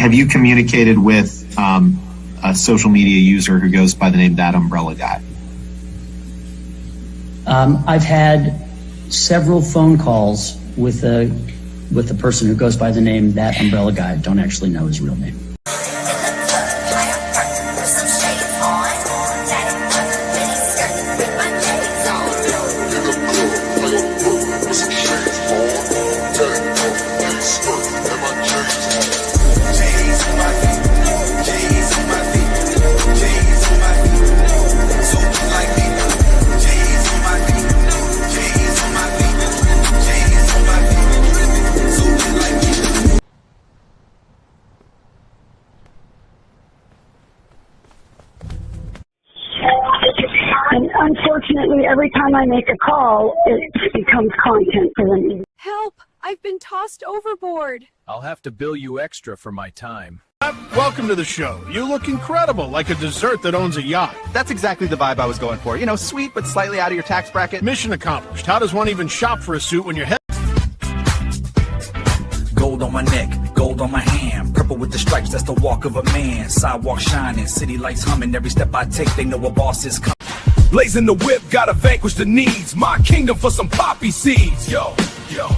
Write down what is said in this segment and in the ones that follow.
Have you communicated with a social media user who goes by the name ThATuMBRELLAgUY? I've had several phone calls with the person who goes by the name ThATuMBRELLAgUY. Don't actually know his real name. And unfortunately, every time I make a call, it becomes content for them. Help! I've been tossed overboard. I'll have to bill you extra for my time. Welcome to the show. You look incredible, like a dessert that owns a yacht. That's exactly the vibe I was going for. You know, sweet but slightly out of your tax bracket. Mission accomplished. How does one even shop for a suit when your head... Gold on my neck, gold on my hand, purple with the stripes, that's the walk of a man. Sidewalk shining, city lights humming, every step I take, they know a boss is coming. Blazing the whip, gotta vanquish the needs, my kingdom for some poppy seeds, yo, yo.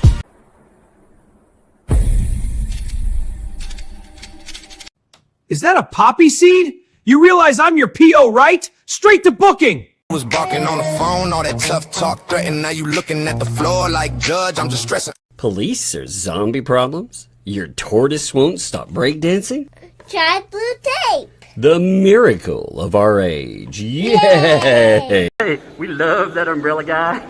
Is that a poppy seed? You realize I'm your P.O., right? Straight to booking! Was barking on the phone, all that tough talk threatened. Now you looking at the floor like judge, I'm just stressing. Police or zombie problems? Your tortoise won't stop breakdancing? Try blue tape. The miracle of our age. Yay! Hey, we love that umbrella guy.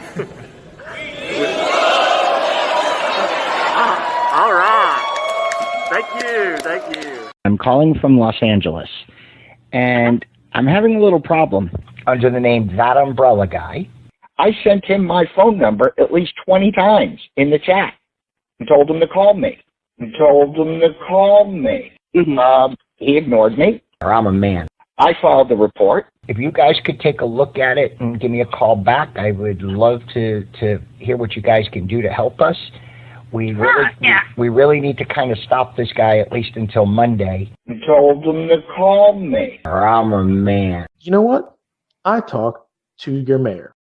All right. Thank you. I'm calling from Los Angeles, and I'm having a little problem under the name ThATuMBRELLAgUY. I sent him my phone number at least 20 times in the chat and told him to call me. He ignored me. I'm a man. I filed the report. If you guys could take a look at it and give me a call back, I would love to hear what you guys can do to help us. We really need to kind of stop this guy at least until Monday. I told him to call me. I'm a man. You know what? I talked to your mayor.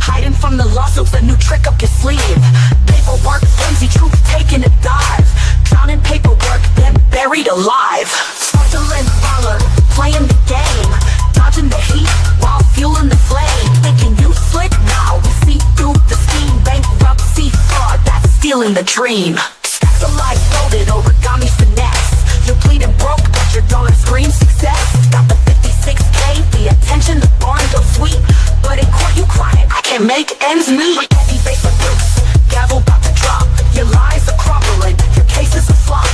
Hiding from the lawsuits, a new trick up your sleeve. Paperwork, flimsy truth, taking a dive. Drowning paperwork, then buried alive. Fraudulent baller, playing the game. Dodging the heat while fueling the flame. Thinking you slick? Now we see through the scheme. Bankruptcy, fraud, that's stealing the dream. Stacks of life folded, origami finesse. You're bleeding broke, but your dollar screams success. Got the 56K, the attention, the barn go sweet. But in court you crying, I can't make ends meet. Heavy face abuse, gavel about to drop. Your lies are crumbling, your case is a flop.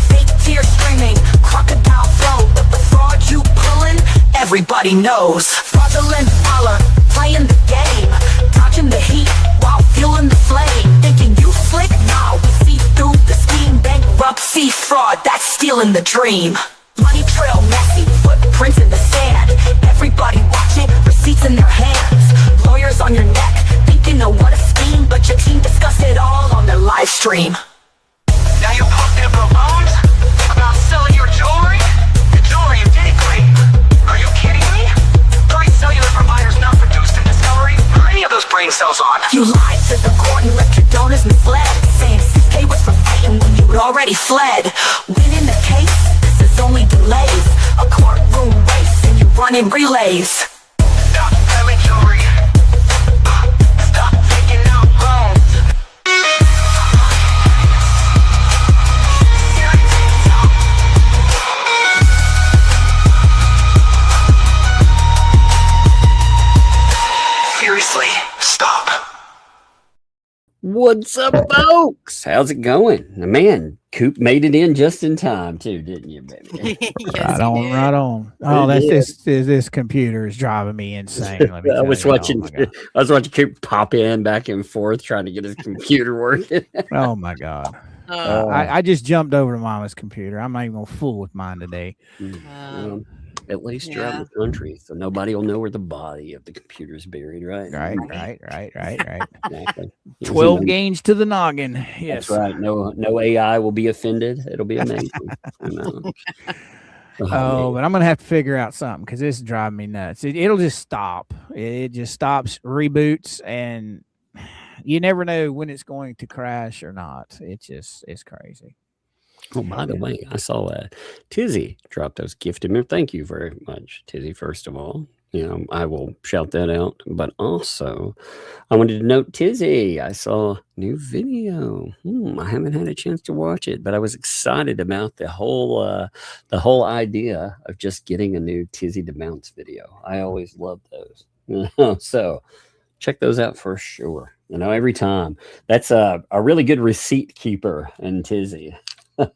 Fake tears streaming, crocodile flow. But the fraud you pulling, everybody knows. Fraudulent baller, playing the game. Dodging the heat while fueling the flame. Thinking you slick? Nah, we see through the scheme. Bankruptcy, fraud, that's stealing the dream. Money trail messy, footprints in the sand. Everybody watching, receipts in their hands. Lawyers on your neck, think you know what a scheme. But your team discussed it all on their live stream. Now you're pumped in balloons about selling your jewelry? Your jewelry and diddy great. Are you kidding me? 3 cellular providers not produced in Discovery. You lied to the court and left your donors misled, saying CK was for fighting when you had already fled. Winning the case, this is only delays. A courtroom race and you running relays. Stop selling jewelry. Stop taking out loans. Seriously, stop. What's up, folks? How's it going? Man, Coop made it in just in time, too, didn't you, baby? Right on, right on. Oh, this computer is driving me insane. Let me I was tell you. watching. I was watching Coop pop in back and forth, trying to get his computer working. Oh my God! I just jumped over to Mama's computer. I'm not even gonna fool with mine today. At least you're out in the country, so nobody will know where the body of the computer is buried, right? Right. Exactly. 12 gains to the noggin. Yes, that's right. No AI will be offended. It'll be amazing. Oh, but I'm gonna have to figure out something because this is driving me nuts. It'll just stop. It just stops, reboots, and you never know when it's going to crash or not. It's crazy. Oh, by the way, I saw Tizzy dropped those gifted members. Thank you very much, Tizzy, first of all. I will shout that out. But also, I wanted to note, Tizzy, I saw a new video. I haven't had a chance to watch it, but I was excited about the whole idea of just getting a new Tizzy to Mounts video. I always love those. So check those out for sure. Every time. That's a really good receipt keeper in Tizzy.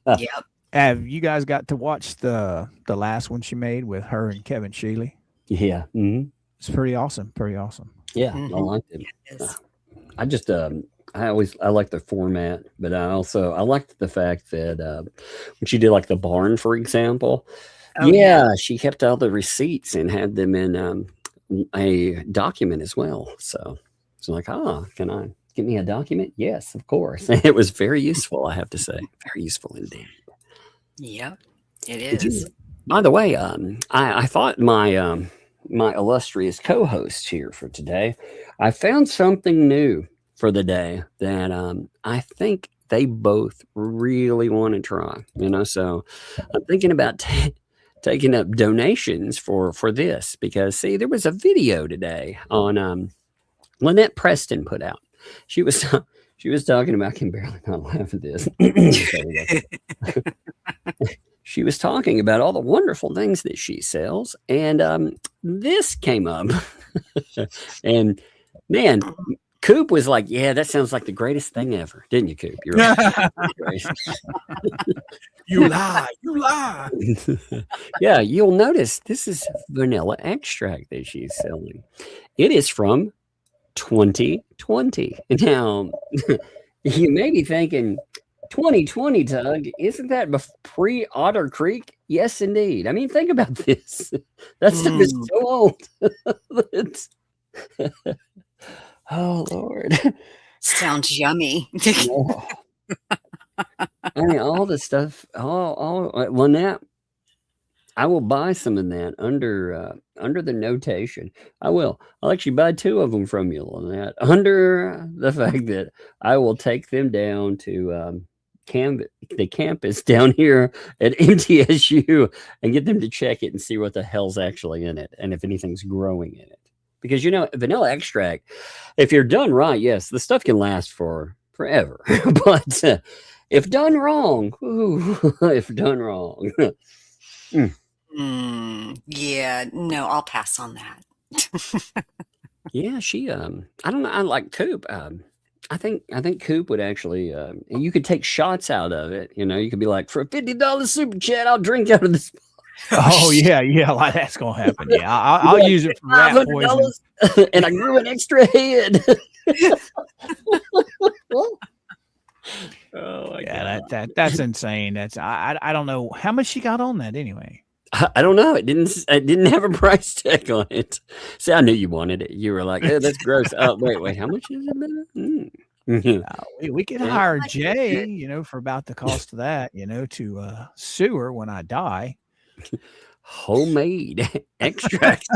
Yep. Have you guys got to watch the last one she made with her and Kevin Sheely? Yeah. Mm-hmm. It's pretty awesome. Pretty awesome. Yeah, I liked it. I just I like the format, but I liked the fact that when she did like the barn, for example, she kept all the receipts and had them in a document as well. So it's like, can I give me a document? Yes, of course. It was very useful, I have to say. Very useful indeed. Yep, it is. By the way, I thought my illustrious co-host here for today, I found something new for the day that I think they both really want to try. So I'm thinking about taking up donations for this because, see, there was a video today on Lynette Preston put out. She was talking about, I can barely not laugh at this. She was talking about all the wonderful things that she sells, and this came up. And man, Coop was like, "Yeah, that sounds like the greatest thing ever," didn't you, Coop? You're right. You lie. Yeah, you'll notice this is vanilla extract that she's selling. It is from 2020. Now, you may be thinking, 2020, Tug, isn't that pre-Otter Creek? Yes, indeed. I mean, think about this. That stuff is so old. Oh, Lord. Sounds yummy. I mean, all the stuff, all Lynette, I will buy some of that under the notation. I'll actually buy 2 of them from you, Lynette, under the fact that I will take them down to the campus down here at MTSU and get them to check it and see what the hell's actually in it and if anything's growing in it. Because, vanilla extract, if you're done right, yes, the stuff can last forever. But if done wrong, Yeah, no, I'll pass on that. Yeah, she I don't know, I like Coop. I think Coop would actually you could take shots out of it. You could be like, for a $50 super chat, I'll drink out of this. Oh yeah, like that's gonna happen. Yeah, I'll use it for rat poison. And I grew an extra head. Oh my God. That's insane. I don't know how much she got on that anyway. I don't know. It didn't have a price tag on it. See, I knew you wanted it. You were like, "Oh, that's gross." Oh, wait, how much is it? We could hire Jay, for about the cost of that, to sue her when I die. Homemade extracts.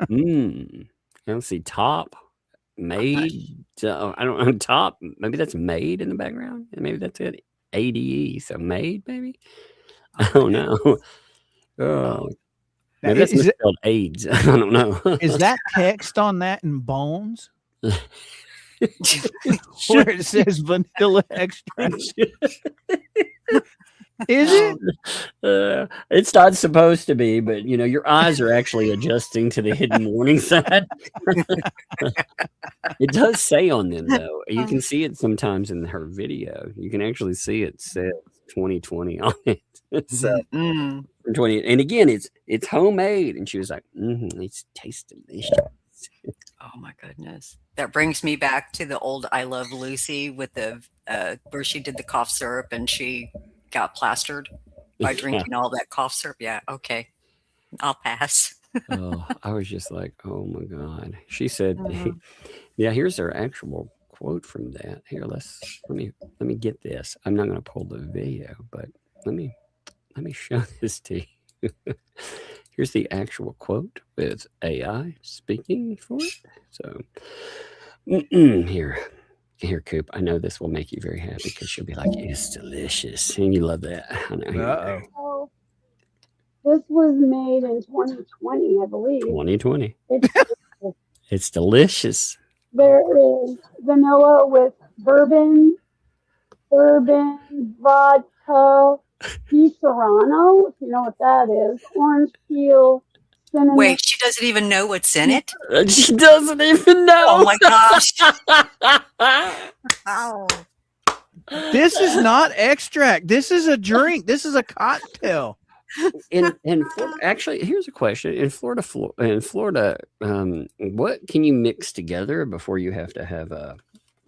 Let's see, top. Made. I don't know. Top. Maybe that's Made in the background. Maybe that's it. ADE. So Made, maybe. I don't know. Oh, maybe that's misspelled AIDS. I don't know. Is that text on that in Bones? Where it says vanilla extract. Is it? It's not supposed to be, but you know, your eyes are actually adjusting to the hidden warning sign. It does say on them, though. You can see it sometimes in her video. You can actually see it says 2020 on it. So 20, and again, it's homemade. And she was like, "It tastes delicious." Oh my goodness. That brings me back to the old I Love Lucy with the where she did the cough syrup and she got plastered by drinking all that cough syrup. Yeah, okay. I'll pass. Oh, I was just like, oh my God. She said, yeah, here's her actual quote from that. Here, let me get this. I'm not gonna pull the video, but let me show this to you. Here's the actual quote with AI speaking for it. So here, Coop. I know this will make you very happy because she'll be like, "It's delicious," and you love that. I know. So, this was made in 2020, I believe. 2020. It's delicious. There is vanilla with bourbon, vodka, Serrano, if you know what that is, orange peel, cinnamon. Wait, she doesn't even know what's in it? She doesn't even know. Oh my gosh. Oh. This is not extract. This is a drink. This is a cocktail. In actually, here's a question. In Florida, what can you mix together before you have to have a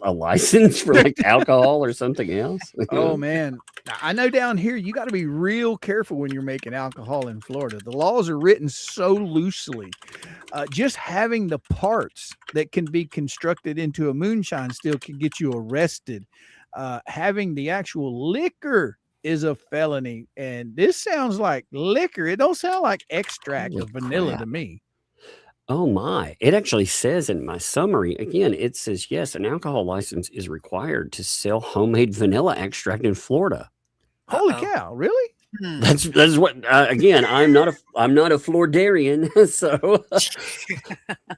license for like alcohol or something else? Oh man, I know down here you got to be real careful when you're making alcohol in Florida. The laws are written so loosely. Just having the parts that can be constructed into a moonshine still can get you arrested. Having the actual liquor is a felony, and this sounds like liquor. It don't sound like extract of vanilla to me. Oh my, it actually says in my summary, again, it says, yes, an alcohol license is required to sell homemade vanilla extract in Florida. Holy cow, really? That's what, again, I'm not a Floridarian, so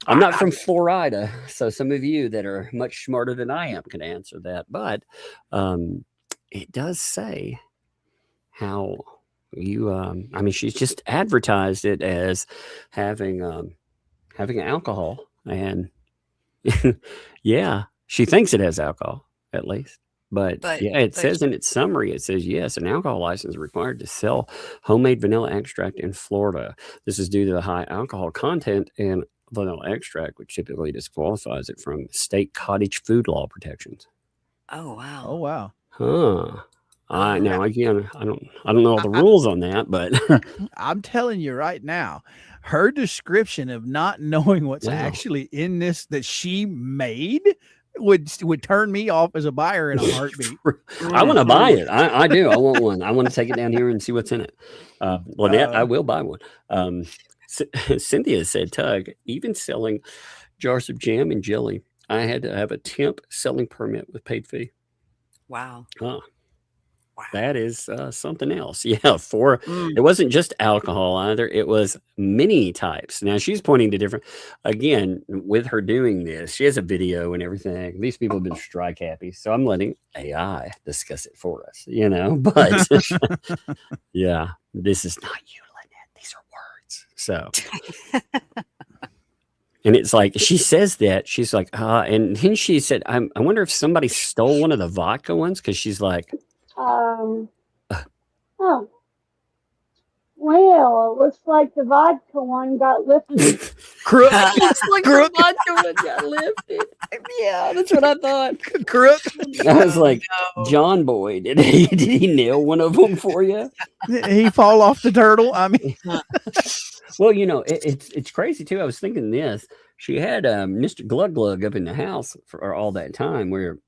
I'm not from Florida. So some of you that are much smarter than I am can answer that. But it does say how you, I mean, she's just advertised it as having alcohol, and yeah, she thinks it has alcohol at least. But yeah, it says in its summary, it says, yes, an alcohol license is required to sell homemade vanilla extract in Florida. This is due to the high alcohol content in vanilla extract, which typically disqualifies it from state cottage food law protections. Oh wow. Oh wow. Huh. Now again, I don't know all the rules on that, but I'm telling you right now, her description of not knowing what's actually in this that she made would turn me off as a buyer in a heartbeat. I want to buy it. I do. I want one. I want to take it down here and see what's in it. I will buy one. Cynthia said, Tug, even selling jars of jam and jelly, I had to have a temp selling permit with paid fee. Wow. Wow. That is something else. Yeah, it wasn't just alcohol either. It was many types. Now she's pointing to different, again, with her doing this, she has a video and everything. These people have been strike happy. So I'm letting AI discuss it for us, you know, but yeah, this is not you, Lynette. These are words. So, and it's like, she says that she's like, and then she said, I wonder if somebody stole one of the vodka ones. Cause she's like, well, it looks like the vodka one got lifted. Crook. Looks like the vodka one got lifted. Yeah, that's what I thought. Crook. I was like, John Boy, did he nail one of them for you? Did he fall off the turtle? I mean, well, you know, it's crazy too. I was thinking this. She had Mr. Glug Glug up in the house for all that time where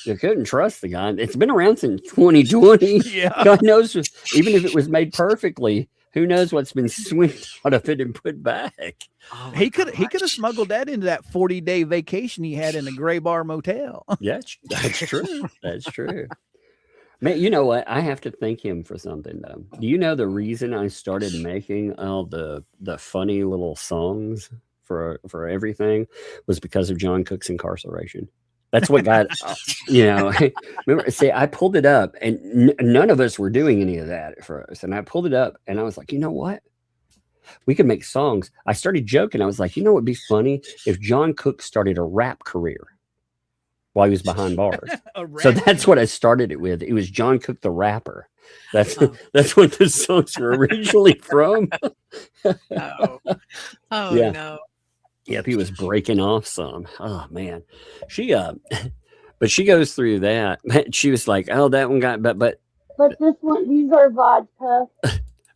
you couldn't trust the guy. It's been around since 2020. Yeah. God knows, even if it was made perfectly, Who knows what's been swinged out of it and put back? Oh He could have smuggled that into that 40-day vacation he had in the Gray Bar Motel. Yeah, that's true. That's true. Man, you know what? I have to thank him for something though. Do you know the reason I started making all the funny little songs for everything was because of John Cook's incarceration? That's what got, remember, see, I pulled it up and none of us were doing any of that for us. And I pulled it up and I was like, you know what? We could make songs. I started joking. I was like, you know, it'd be funny if John Cook started a rap career while he was behind bars. So that's what I started it with. It was John Cook, the rapper. That's what the songs were originally from. Oh Yeah. no. Yep, he was breaking off some. Oh man, but she goes through that. She was like, "Oh, that one got," but this one, these are vodka.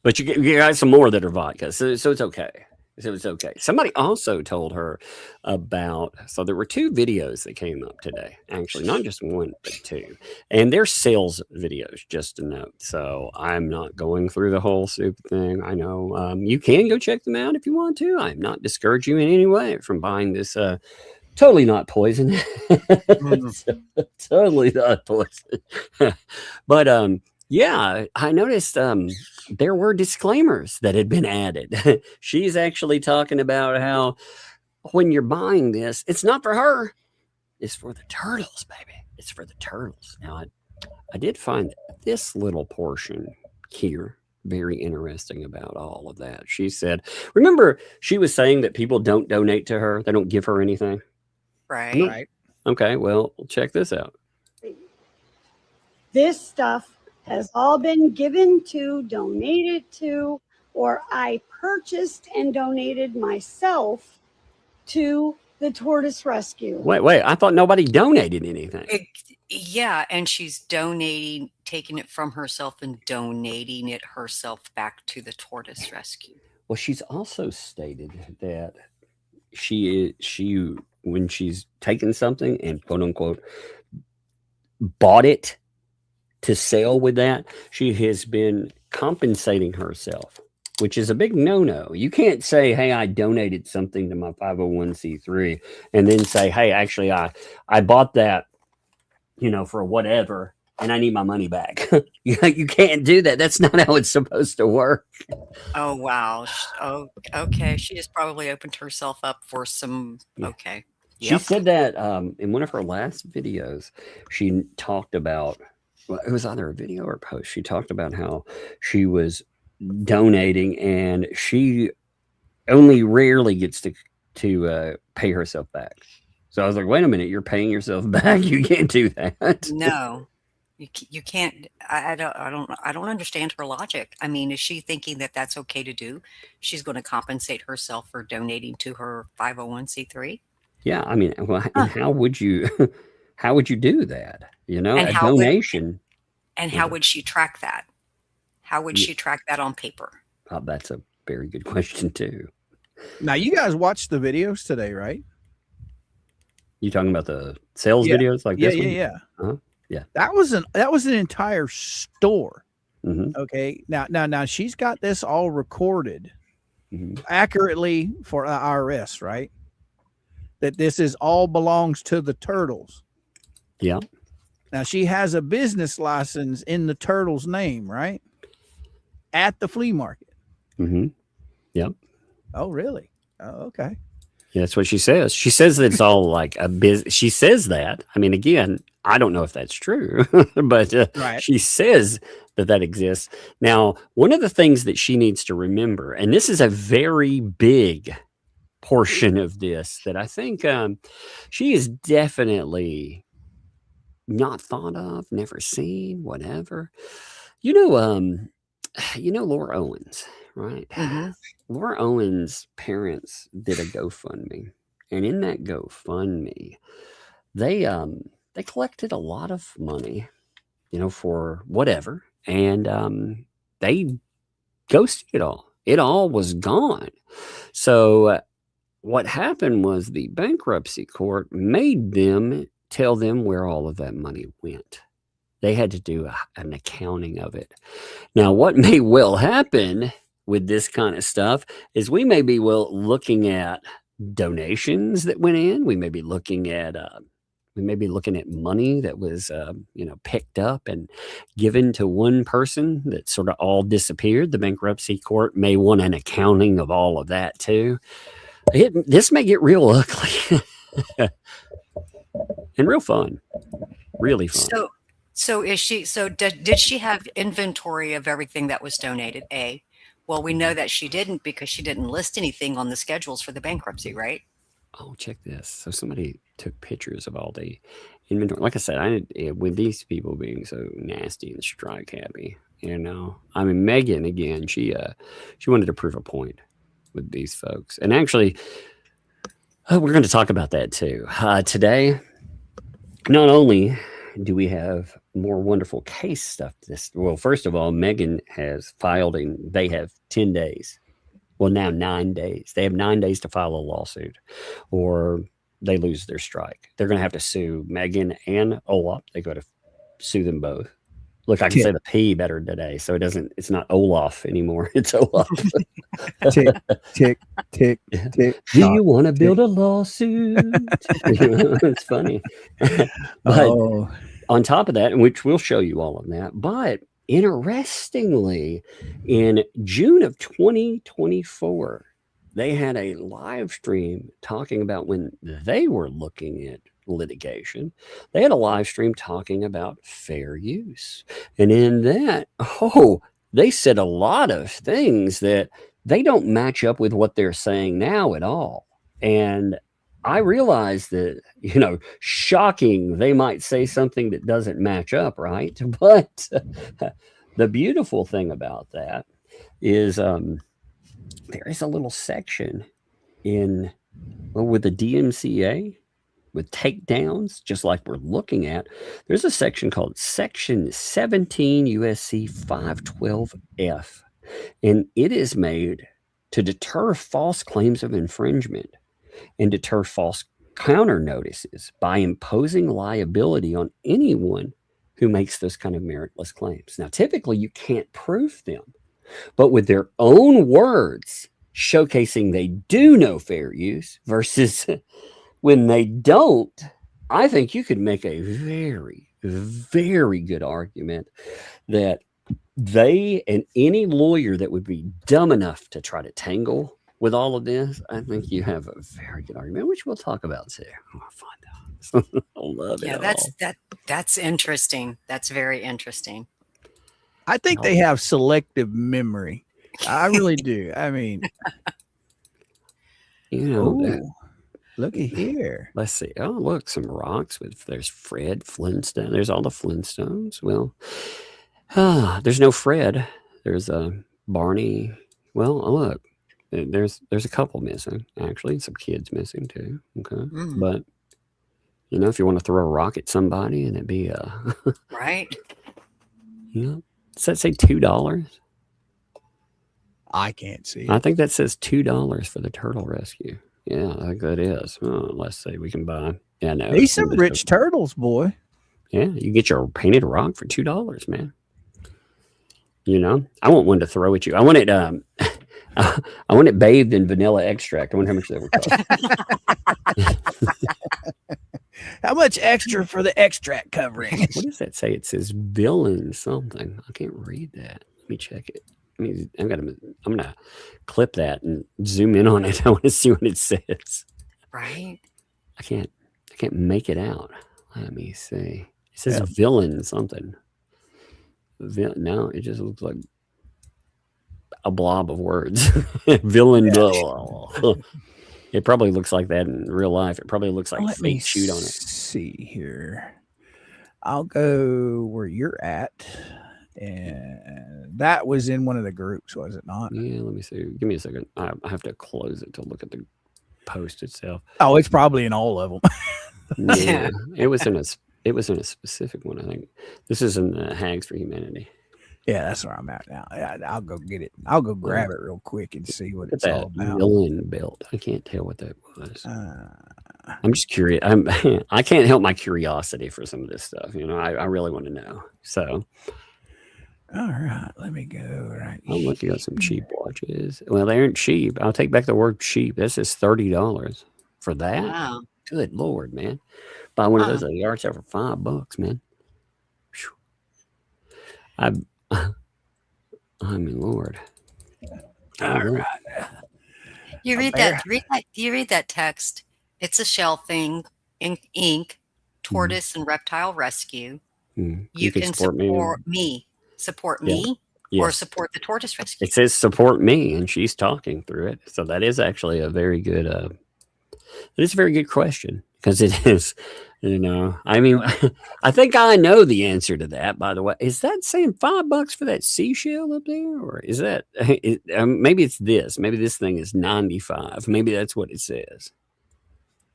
but you got some more that are vodka, so it's okay. So it's okay. Somebody also told her about. So there were 2 videos that came up today. Actually, not just one, but 2, and they're sales videos. Just to note. So I'm not going through the whole soup thing. I know you can go check them out if you want to. I'm not discouraging you in any way from buying this. Totally not poison. Totally not poison. But yeah, I noticed there were disclaimers that had been added. She's actually talking about how when you're buying this, it's not for her. It's for the turtles, baby. It's for the turtles. Now, I did find this little portion here very interesting about all of that. She said, remember, she was saying that people don't donate to her. They don't give her anything. Right. Okay, well, check this out. This stuff has all been given to, donated to, or I purchased and donated myself to the Tortoise Rescue. Wait, I thought nobody donated anything. Yeah, and she's donating, taking it from herself and donating it herself back to the Tortoise Rescue. Well, she's also stated that she when she's taken something and quote unquote bought it to sell with that, she has been compensating herself, which is a big no-no. You can't say, hey, I donated something to my 501c3 and then say, hey, actually, I bought that, for whatever, and I need my money back. You can't do that. That's not how it's supposed to work. Oh, wow. Oh, okay. She just probably opened herself up for some, okay. She said that in one of her last videos, she talked about, well, it was either a video or a post. She talked about how she was donating and she only rarely gets to pay herself back. So I was like, wait a minute, you're paying yourself back? You can't do that. No, you can't. I don't understand her logic. I mean, is she thinking that that's okay to do? She's going to compensate herself for donating to her 501c3? Yeah, I mean, well, how would you do that? And a donation. How would she track that? How would she track that on paper? Oh, that's a very good question too. Now, you guys watched the videos today, right? You talking about the sales videos like this one? Yeah. Uh-huh. Yeah. That was an entire store. Mm-hmm. Okay. Now she's got this all recorded accurately for the IRS, right? That this is all belongs to the turtles. Yeah. Now she has a business license in the turtle's name, right? At the flea market. Mm-hmm. Yep. Oh, really? Oh, okay. Yeah, that's what she says. She says that it's all like a business. She says that. I mean, again, I don't know if that's true, but right. She says that exists. Now, one of the things that she needs to remember, and this is a very big portion of this that I think she is definitely not thought of, never seen, whatever. Laura Owens, right? Mm-hmm. Laura Owens' parents did a GoFundMe, and in that GoFundMe, they collected a lot of money, for whatever, and they ghosted it all. It all was gone. So what happened was the bankruptcy court made them tell them where all of that money went. They had to do an accounting of it. Now, what may well happen with this kind of stuff is we may be looking at donations that went in. We may be looking at money that was picked up and given to one person that sort of all disappeared. The bankruptcy court may want an accounting of all of that too. This may get real ugly and real fun, really fun. So did she have inventory of everything that was donated? A, well, we know that she didn't because she didn't list anything on the schedules for the bankruptcy, right? Oh, check this. So somebody took pictures of all the inventory. Like I said, with these people being so nasty and strike happy, I mean, Megan, again, she wanted to prove a point with these folks. And actually, we're going to talk about that too. Today, not only do we have more wonderful case stuff. Well, first of all, Megan has filed they have 10 days. Well, now 9 days. They have 9 days to file a lawsuit or they lose their strike. They're going to have to sue Megan and Olaf. They go to sue them both. Look, I can say the P better today, so it's not Olaf anymore. It's Olaf. Tick, tick, tick, tick. Do you want to build a lawsuit? It's funny. But on top of that, which we'll show you all of that, but interestingly, in June of 2024, they had a live stream talking about when they were looking at litigation. They had a live stream talking about fair use. And in that, they said a lot of things that they don't match up with what they're saying now at all. And I realize that, shocking, they might say something that doesn't match up, right? But the beautiful thing about that is there is a little section with the DMCA, with takedowns, just like we're looking at. There's a section called Section 17 USC 512F, and it is made to deter false claims of infringement and deter false counter notices by imposing liability on anyone who makes those kind of meritless claims. Now, typically you can't prove them, but with their own words showcasing they do know fair use versus when they don't, I think you could make a very, very good argument that they and any lawyer that would be dumb enough to try to tangle with all of this, I think you have a very good argument, which we'll talk about too. I'll find out. I love it. Yeah, that's interesting. That's very interesting. I think they have selective memory. I really do. I mean, look at here. Let's see. Oh, look, some rocks there's Fred Flintstone. There's all the Flintstones. Well, there's no Fred. There's Barney. Well, look, there's a couple missing, actually. Some kids missing too. Okay. But if you want to throw a rock at somebody and it'd be right. Yeah. Does that say $2? I can't see. I think that says $2 for the turtle rescue. Yeah, I think that is. Let's see. We can buy. Yeah, no. These some rich turtles, boy. Yeah, you get your painted rock for $2, man. I want one to throw at you. I want it. I want it bathed in vanilla extract. I wonder how much that would cost. How much extra for the extract covering? What does that say? It says villain something. I can't read that. Let me check it. I'm gonna clip that and zoom in on it. I want to see what it says. Right. I can't make it out. Let me see. It says villain something. No, it just looks like a blob of words. Villain. Blah. It probably looks like that in real life. It probably looks like fake shoot on it. See here. I'll go where you're at. And that was in one of the groups, was it not? Yeah, let me see. Give me a second. I have to close it to look at the post itself. Oh, it's probably in all of them. Yeah, it was in a specific one, I think. This is in the Hags for Humanity. Yeah, that's where I'm at now. I'll go get it. I'll go grab it real quick and see what it's all about. Villain belt. I can't tell what that was. I'm just curious. I can't help my curiosity for some of this stuff. I really want to know. So All right, let me go right. I'm looking at some cheap watches. Well, they aren't cheap. I'll take back the word cheap. This is $30 for that. Wow. Good Lord, man! Buy one of those at the yard sale for $5, man. I mean, Lord. All right. You read that? Do you read that text? It's a shell thing. Inc. Tortoise and Reptile Rescue. You can support me. Support me, or support the Tortoise Rescue. It says support me, and she's talking through it. So that is actually a very good. It is a very good question because it is. You know, I mean, I think I know the answer to that. By the way, is that saying $5 for that seashell up there, or is that maybe it's this? Maybe this thing is 95. Maybe that's what it says.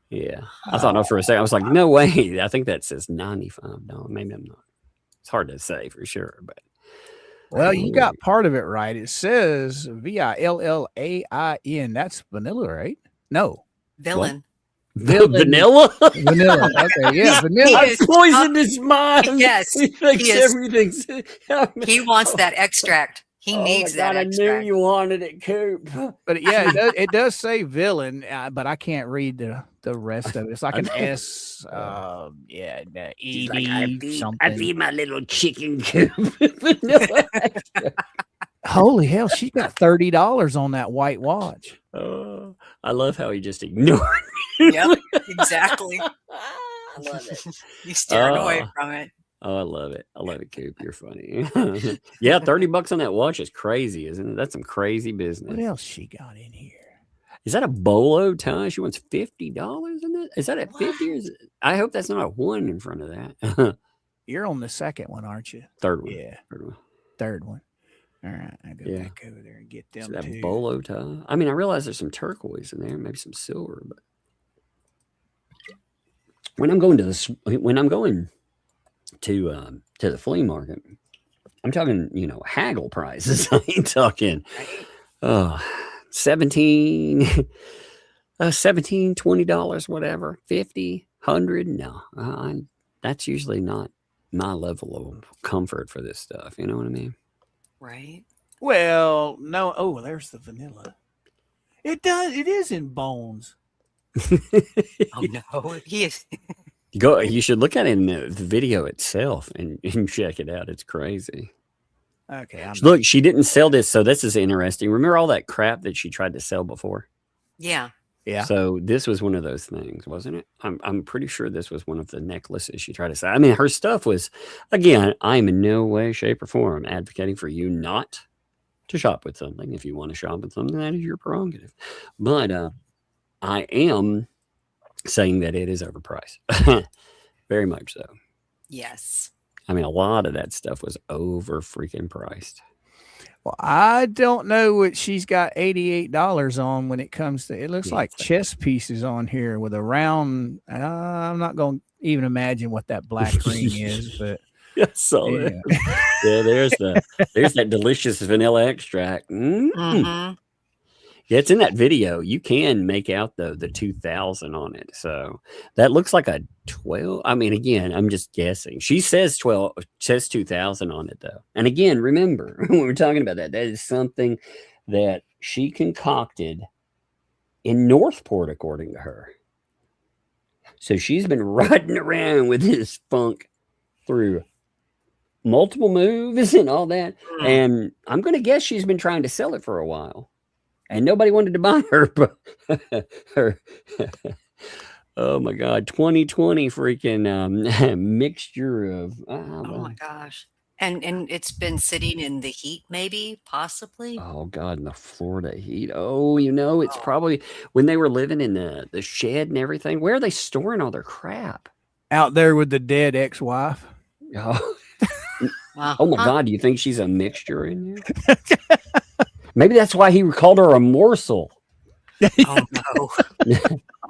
Yeah, I thought no for a second. I was like, no way. I think that says $95. Maybe I'm not. It's hard to say for sure, but well, you got part of it right. It says VILLAIN. That's vanilla, right? No, villain. Vanilla? Vanilla. Okay, yeah, vanilla. I've poisoned his mind. Yes, he thinks everything's. He wants that extract. He needs that extract. I knew you wanted it, Coop. But yeah, it does say villain, but I can't read the rest of it. It's like an S. ED like, something. I feed my little chicken, Coop. Holy hell, she's got $30 on that white watch. Oh, I love how he just ignored me. Yep, exactly. I love it. You steered away from it. Oh, I love it. I love it, Coop. You're funny. Yeah, $30 on that watch is crazy, isn't it? That's some crazy business. What else she got in here? Is that a bolo tie? She wants $50 in that? Is that at 50? Or is it, I hope that's not a 1 in front of that. You're on the second one, aren't you? Third one. Yeah. Third one. All right, I go back over there and get them. So that bolo tie. I mean, I realize there's some turquoise in there, maybe some silver, but when I'm going to the flea market, I'm talking, haggle prices. I ain't talking $17, $20, whatever, 50, 100. No, that's usually not my level of comfort for this stuff. You know what I mean? Right. Well, no. Oh, there's the vanilla. It is in bones. Oh no, he is. You should look at it in the video itself and check it out. It's crazy. Okay. Look, she didn't sell this, so this is interesting. Remember all that crap that she tried to sell before? Yeah. Yeah. So this was one of those things, wasn't it? I'm pretty sure this was one of the necklaces she tried to sell. I mean, her stuff was, again, I'm in no way, shape, or form advocating for you not to shop with something. If you want to shop with something, that is your prerogative. But I am saying that it is overpriced. Very much so. Yes. I mean, a lot of that stuff was over freaking priced. Well, I don't know what she's got $88 on when it comes to, it looks like chess pieces on here with a round. I'm not going to even imagine what that black ring is, but I saw that. Yeah, there's that delicious vanilla extract. Mm-hmm. Yeah, it's in that video. You can make out the 2000 on it. So that looks like a 12. I mean, again, I'm just guessing. She says 2000 on it though. And again, remember when we're talking about that is something that she concocted in Northport, according to her. So she's been riding around with this funk through multiple moves and all that. And I'm going to guess she's been trying to sell it for a while. And nobody wanted to buy her. Oh my God, 2020 freaking mixture of. Oh my gosh, and it's been sitting in the heat, maybe, possibly. Oh God, in the Florida heat. Oh, it's probably when they were living in the shed and everything. Where are they storing all their crap? Out there with the dead ex-wife. Oh, oh my God, do you think she's a mixture in there? Maybe that's why he called her a morsel. Oh no.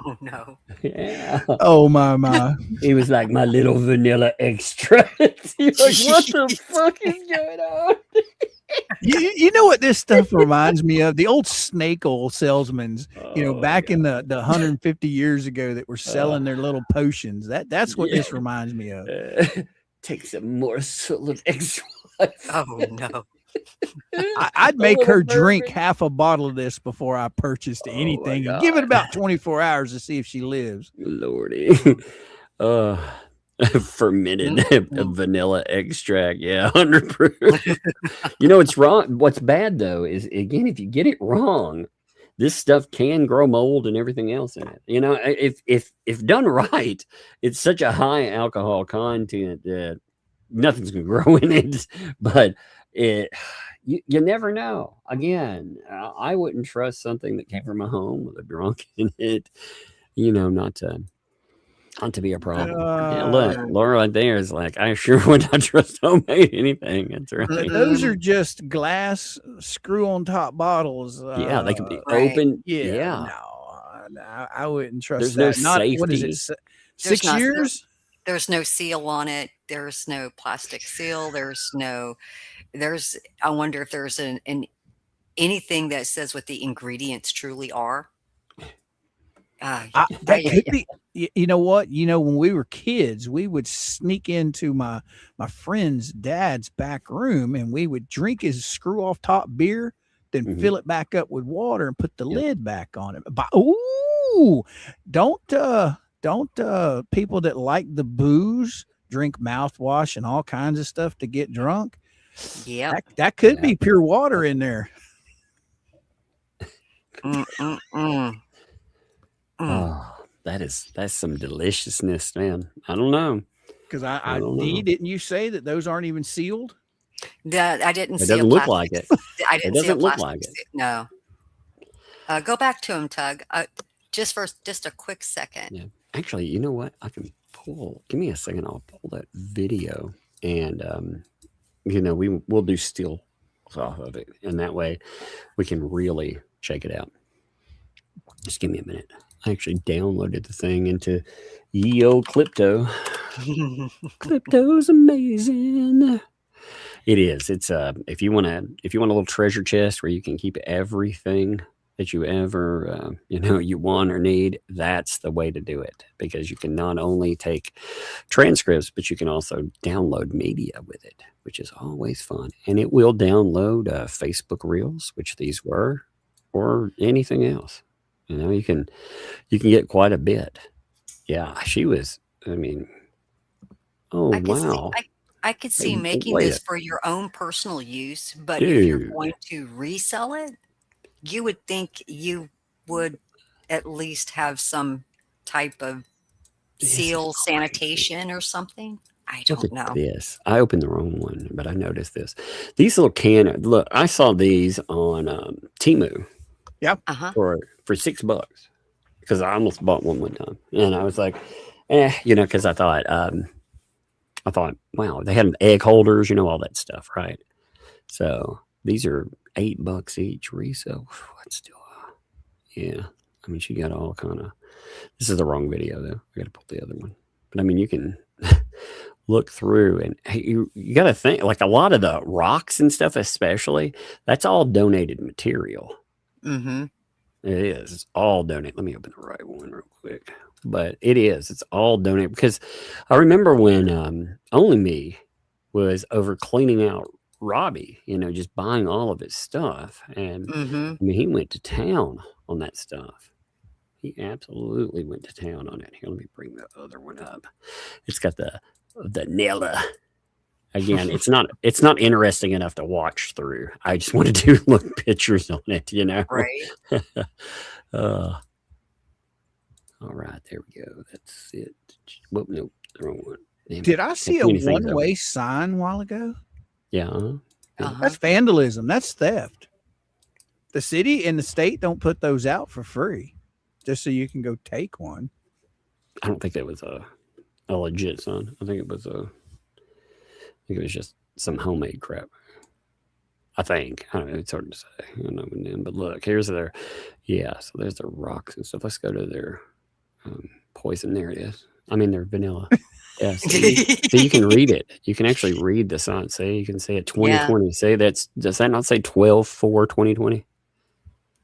Oh no. Yeah. Oh my. He was like my little vanilla extract. He was like, what the fuck is going on? You know what this stuff reminds me of? The old snake oil salesmen, back in the 150 years ago that were selling their little potions. That's what this reminds me of. Take some morsel of extra. Oh no. I'd make her drink half a bottle of this before I purchased anything and give it about 24 hours to see if she lives. Lordy. Fermented vanilla extract. Yeah, 100 proof. You know, it's wrong. What's bad though is, again, if you get it wrong, this stuff can grow mold and everything else in it. You know, if done right, it's such a high alcohol content that nothing's gonna grow in it. But you never know. Again, I wouldn't trust something that came from a home with a drunk in it. You know, not to be a problem. Yeah, look, Laura right there is like, I sure would not trust homemade anything. That's right. Those are just glass screw on top bottles. Yeah, they can be open. Yeah. No, I wouldn't trust There's that. no safety. What is it? 6 years? There's no seal on it. There's no plastic seal. I wonder if there's an anything that says what the ingredients truly are. That could be. You know what? You know, when we were kids, we would sneak into my friend's dad's back room and we would drink his screw off top beer, then fill it back up with water and put the lid back on it. But don't people that like the booze drink mouthwash and all kinds of stuff to get drunk? Yeah, that could be pure water in there. Oh, that's some deliciousness, man. I don't know. Because didn't you say that those aren't even sealed? That I didn't see. It doesn't look like it. I didn't see a look plastic. like it. No. Go back to him, Tug. Just a quick second. Yeah. Actually, you know what? I can pull. Give me a second. I'll pull that video, and you know, we'll do stills off of it, and that way we can really check it out. Just give me a minute. I actually downloaded the thing into ye old Clipto. Clipto's amazing. It is. It's if you want a little treasure chest where you can keep everything that you ever you want or need, that's the way to do it, because you can not only take transcripts, but you can also download media with it, which is always fun. And it will download Facebook Reels, which these were, or anything else. You know, you can get quite a bit. Yeah, she was. I mean, wow. I could see making this for your own personal use, but Dude. If you're going to resell it, you would think you would at least have some type of seal sanitation or something. I don't know. This. I opened the wrong one, but I noticed this. These little look, I saw these on Temu. Yep. For $6, because I almost bought one time, and I was like, because I thought, wow, they had egg holders, all that stuff, right? So these are $8 each resale. What's still, yeah. I mean, she got all kind of. This is the wrong video though. I got to pull the other one, but I mean, you can look through, and you got to think, like, a lot of the rocks and stuff, especially, that's all donated material. Mm-hmm. It is. It's all donated. Let me open the right one real quick. But it is. It's all donated, because I remember when Only Me was over cleaning out Robbie, just buying all of his stuff. And I mean, he went to town on that stuff. He absolutely went to town on it. Here, let me bring the other one up. It's got the Nella. Again, it's not interesting enough to watch through. I just wanted to look pictures on it, Right. All right, there we go. That's it. Whoop, nope, the wrong one. Damn Did it. I see a one-way sign a while ago? Yeah. That's vandalism. That's theft. The city and the state don't put those out for free, just so you can go take one. I don't think that was a legit sign. I think it was just some homemade crap. I think. I don't know. It's hard to say. I don't know. But look, here's their. Yeah, so there's their rocks and stuff. Let's go to their poison. There it is. I mean, their vanilla. Yeah. So you can read it. You can actually read the sign. Say, you can say it 2020. Yeah. Say does that not say 12/4/2020?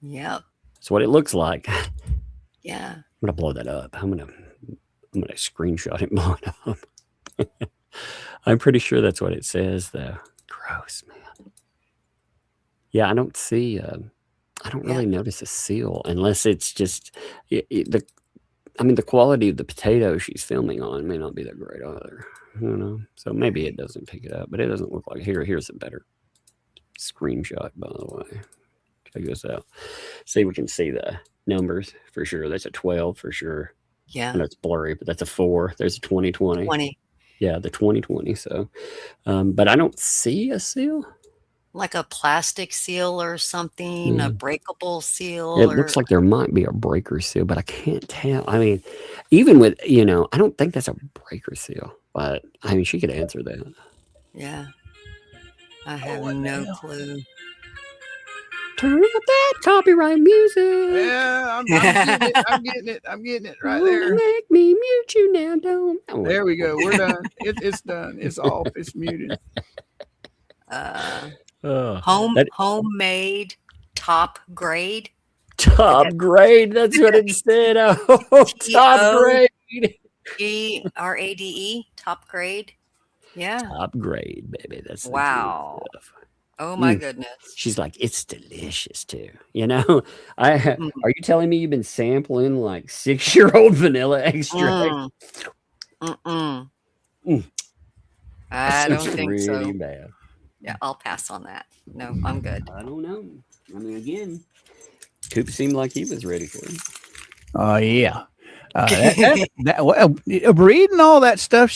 Yep. That's what it looks like. Yeah. I'm gonna blow that up. I'm gonna screenshot it and blow it up. I'm pretty sure that's what it says, though. gross, man. Yeah, I don't see. I don't really notice a seal unless it's just the. I mean, the quality of the potato she's filming on may not be that great either. You know, so maybe it doesn't pick it up, but it doesn't look like Here's a better screenshot, by the way. Check this out. See, we can see the numbers for sure. That's a 12 for sure. Yeah. And it's blurry, but that's a 4. There's a 2020. 20. Yeah, the 2020. So, but I don't see a seal. Like a plastic seal or something, a breakable seal. It looks like there might be a breaker seal, but I can't tell. I mean, even with, I don't think that's a breaker seal, but I mean, she could answer that. Yeah. I have no clue. Turn up that copyright music. Yeah, I'm getting it right there. Make me mute you now, don't. Oh, there we go. We're done. It's done. It's off. It's muted. Homemade top grade. Top grade. That's what it said. Oh, top grade. GRADE. Top grade. Yeah. Top grade, baby. That's wow. Oh my goodness. She's like, it's delicious too. Are you telling me you've been sampling like 6-year-old vanilla extract? I don't think really so. Bad. Yeah, I'll pass on that. No, I'm good. I don't know. I mean, again, Coop seemed like he was ready for it. Oh yeah. Reading all that stuff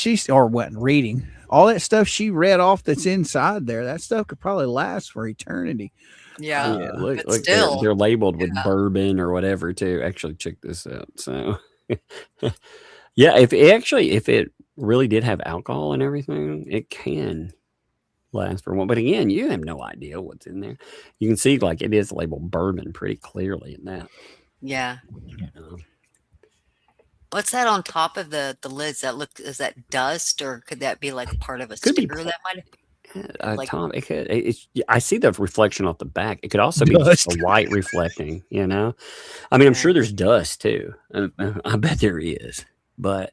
reading all that stuff she read off that's inside there, that stuff could probably last for eternity. Yeah, look, still, they're labeled with bourbon or whatever too. Actually, check this out. So, yeah, if it really did have alcohol and everything, it can last for one. But again, you have no idea what's in there. You can see like it is labeled bourbon pretty clearly in that. Yeah. What's that on top of the lids? Is that dust, or could that be like part of a sticker that might? Tom, it could. I see the reflection off the back. It could also be just a white reflecting. I mean, I'm sure there's dust too. I bet there is, but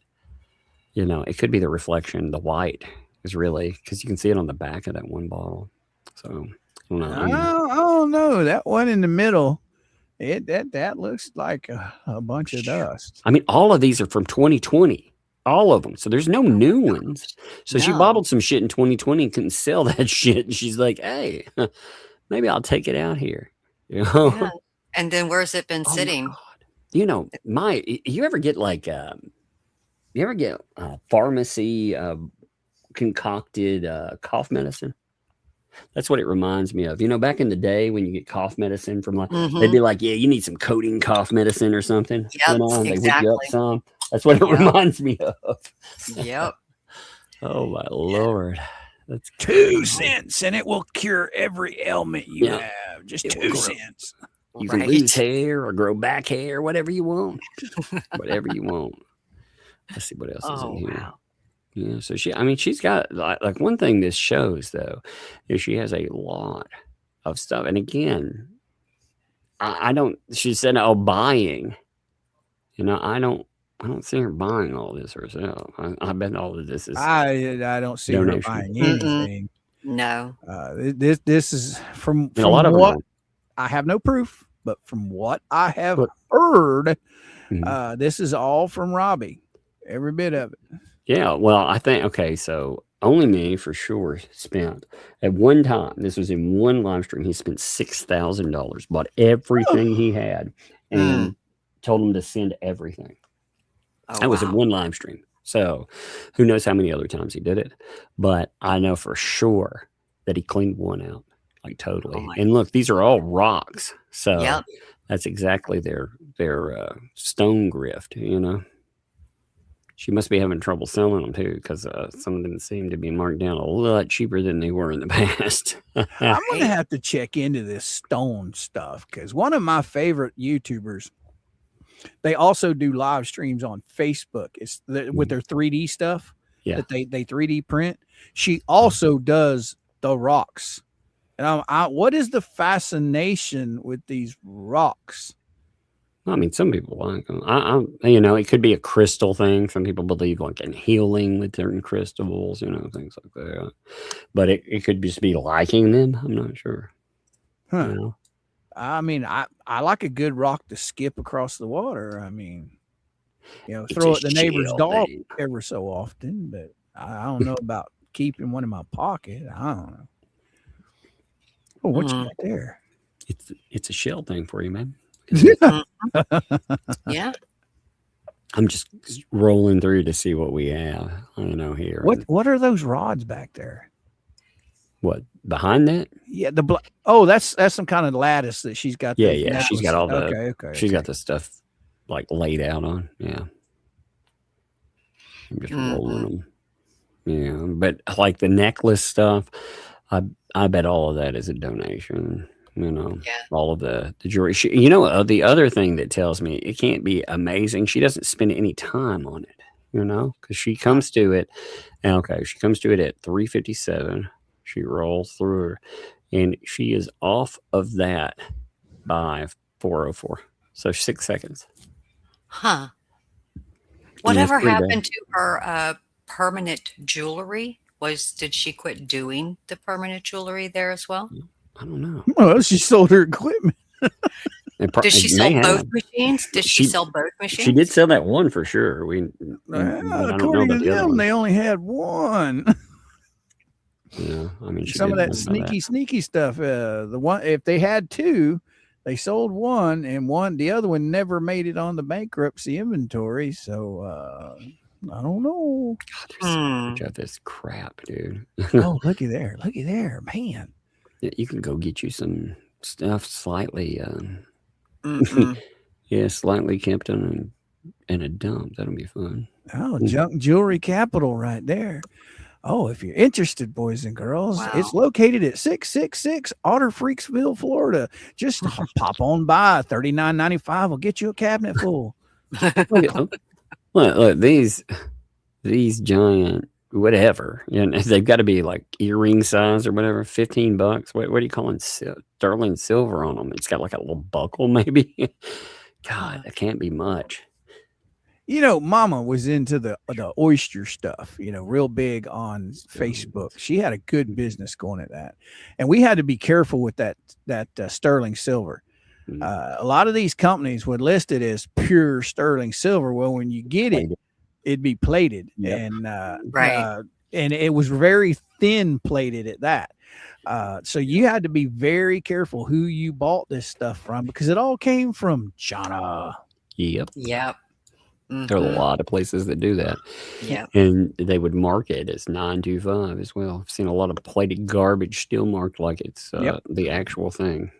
it could be the reflection. The white is really because you can see it on the back of that one bottle. So I don't know. I don't know. That one in the middle. That looks like a bunch of dust. I mean, all of these are from 2020, all of them. So there's no new ones. So she bottled some shit in 2020 and couldn't sell that shit. And she's like, "Hey, maybe I'll take it out here." Yeah. And then where's it been sitting? You ever get like, pharmacy concocted cough medicine? That's what it reminds me of. Back in the day when you get cough medicine from they'd be like, yeah, you need some codeine cough medicine or something. Yep, and they exactly. whip you up some. That's what it reminds me of. Yep. Oh my Lord. That's 2 cents and it will cure every ailment you have. Just 2 cents. You can lose hair or grow back hair, whatever you want. Whatever you want. Let's see what else is in here. Wow. Yeah, so she's got like one thing this shows though is she has a lot of stuff. And again, she said, buying, I don't see her buying all this herself. I bet all of this is, I don't see her buying anything. No. This is from a lot of what I have no proof, but from what I have heard, this is all from Robbie. Every bit of it. Yeah, well, I think, okay, so Only Me for sure spent at one time, this was in one live stream, he spent $6,000, bought everything he had and told him to send everything. That was in one live stream. So who knows how many other times he did it, but I know for sure that he cleaned one out, like totally. And look, these are all rocks. So that's exactly their stone grift, She must be having trouble selling them too, because some of them seem to be marked down a lot cheaper than they were in the past. I'm going to have to check into this stone stuff, because one of my favorite YouTubers, they also do live streams on Facebook. It's with their 3D stuff that they 3D print. She also does the rocks. And what is the fascination with these rocks? I mean, some people like them. You know, it could be a crystal thing. Some people believe like in healing with certain crystals, you know, things like that. But it could just be liking them. I'm not sure. Huh. You know? I mean, I like a good rock to skip across the water. I mean, you know, It's throw a at the neighbor's shell, dog babe. ever so often, but I don't know about keeping one in my pocket. I don't know. Oh, what you got there? It's a shell thing for you, man. Yeah. I'm just rolling through to see what we have. I don't know here. What are those rods back there? What behind that? Yeah, that's some kind of lattice that she's got. Yeah. She's got all the. Okay. She's got the stuff like laid out on. Yeah. I'm just rolling them. Yeah, but like the necklace stuff, I bet all of that is a donation. You know, all of the jewelry. You know, the other thing that tells me it can't be amazing. She doesn't spend any time on it. You know, because she comes to it, and she comes to it at 3:57. She rolls through her, and she is off of that by 4:04. So 6 seconds. Huh. Whatever happened to her permanent jewelry? Did she quit doing the permanent jewelry there as well? I don't know. Well, she sold her equipment. Did she sell both machines? Did she sell both machines? She did sell that one for sure. According to them, they only had one. Yeah, I mean, some of that sneaky stuff. The one, if they had two, they sold one, and the other one never made it on the bankruptcy inventory. So I don't know. God, there's so much of this crap, dude. Oh, looky there, man. Yeah, you can go get you some stuff slightly, slightly kept in a dump. That'll be fun. Oh, junk jewelry capital right there. Oh, if you're interested, boys and girls, it's located at 666 Otter Freaksville, Florida. Just pop on by. $39.95 will get you a cabinet full. Look, these giant whatever, they've got to be like earring size or whatever. $15. What are you calling sterling silver on them? It's got like a little buckle, maybe. God, that can't be much. You know, Mama was into the oyster stuff, real big on Facebook. She had a good business going at that. And we had to be careful with that sterling silver. A lot of these companies would list it as pure sterling silver. Well, when you get it, it'd be plated. Yep. And it was very thin plated at that. So you had to be very careful who you bought this stuff from, because it all came from China. Yep. There are a lot of places that do that. Yeah. And they would mark it as 925 as well. I've seen a lot of plated garbage still marked like it's the actual thing.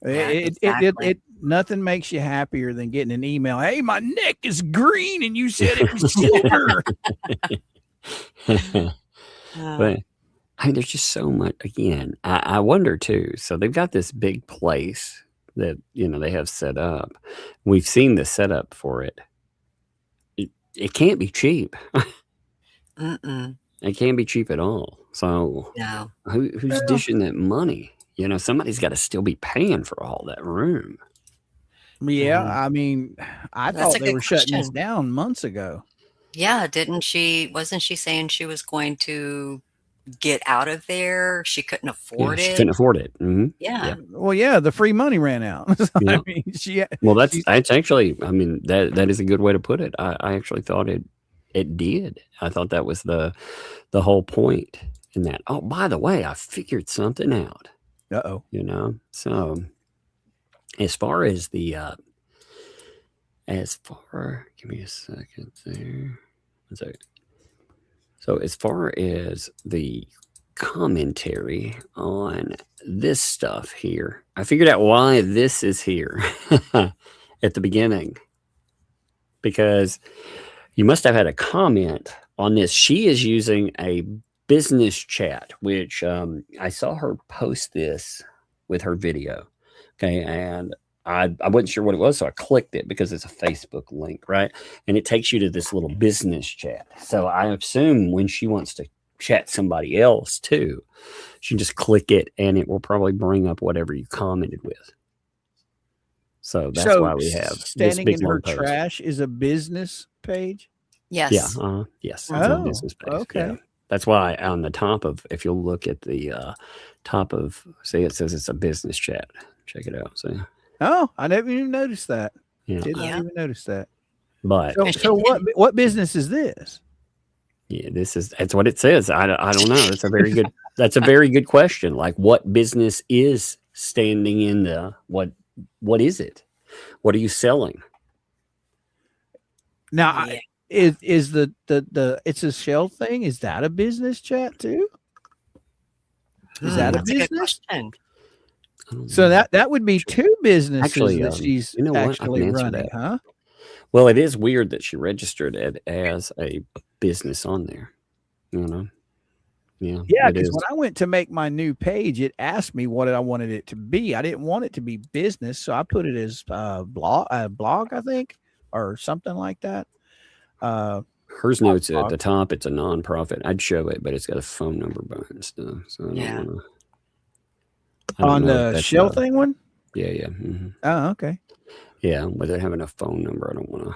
It nothing makes you happier than getting an email. Hey, my neck is green and you said it was silver. But I mean, there's just so much. Again, I wonder too. So they've got this big place that they have set up. We've seen the setup for it. It can't be cheap. It can't be cheap at all. So who's dishing that money? Somebody's got to still be paying for all that room. Yeah, I mean, I thought they were shutting this down months ago. Yeah, wasn't she saying she was going to get out of there? She couldn't afford it. She couldn't afford it. Yeah. Well, yeah, the free money ran out. So, yeah. I mean, well, that's actually, I mean, that is a good way to put it. I actually thought it did. I thought that was the whole point in that. Oh, by the way, I figured something out. Uh-oh. So as far as give me a second there. So as far as the commentary on this stuff here, I figured out why this is here at the beginning, because you must have had a comment on this. She is using a business chat, which I saw her post this with her video. Okay. And I wasn't sure what it was. So I clicked it because it's a Facebook link, right? And it takes you to this little business chat. So I assume when she wants to chat somebody else too, she can just click it and it will probably bring up whatever you commented with. So that's why we have this Standing big in Her long post. Trash is a business page. Yes. Yeah. Yes. It's a business page. Okay. Yeah. That's why on the top of, if you'll look at the top of, see, it says it's a business chat. Check it out. See. Oh, I never even noticed that. Yeah. Did not even notice that. But So what business is this? yeah, that's what it says. I don't know. That's a very good question. Like, what business is standing in the what is it? What are you selling? Now, is the it's a shell thing? Is that a business chat too? Is that a That's a good business? question. So that would be two businesses Actually, that she's you know what? I actually can answer running, that. huh? Well, it is weird that she registered it as a business on there. You know? Yeah. Yeah, it because is. when I went to make my new page, it asked me what I wanted it to be. I didn't want it to be business, so I put it as blog, I think, or something like that. Hers notes at the top, it's a nonprofit. I'd show it, but it's got a phone number behind and stuff. So I don't On know if the that's shell thing one? Yeah. Oh, okay. Yeah, without having a phone number, I don't want to.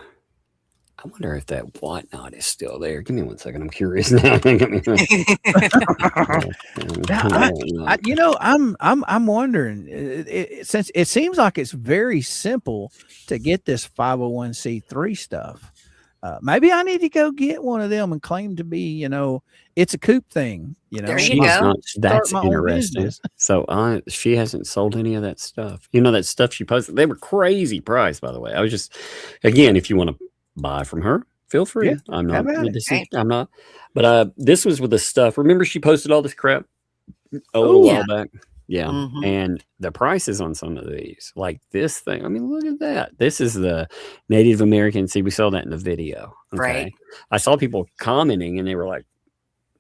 I wonder if that whatnot is still there. Give me 1 second. I'm curious now. I'm wondering. Since it seems like it's very simple to get this 501c3 stuff. Maybe I need to go get one of them and claim to be, it's a coop thing. There you go. That's interesting. So she hasn't sold any of that stuff. That stuff she posted. They were crazy price, by the way. I was just, again, if you want to buy from her, feel free. Yeah, I'm not. But this was with the stuff. Remember, she posted all this crap a little while back. Yeah. Mhm. And the prices on some of these, like this thing. I mean, look at that. This is the Native American. See, we saw that in the video. Okay? Right. I saw people commenting and they were like,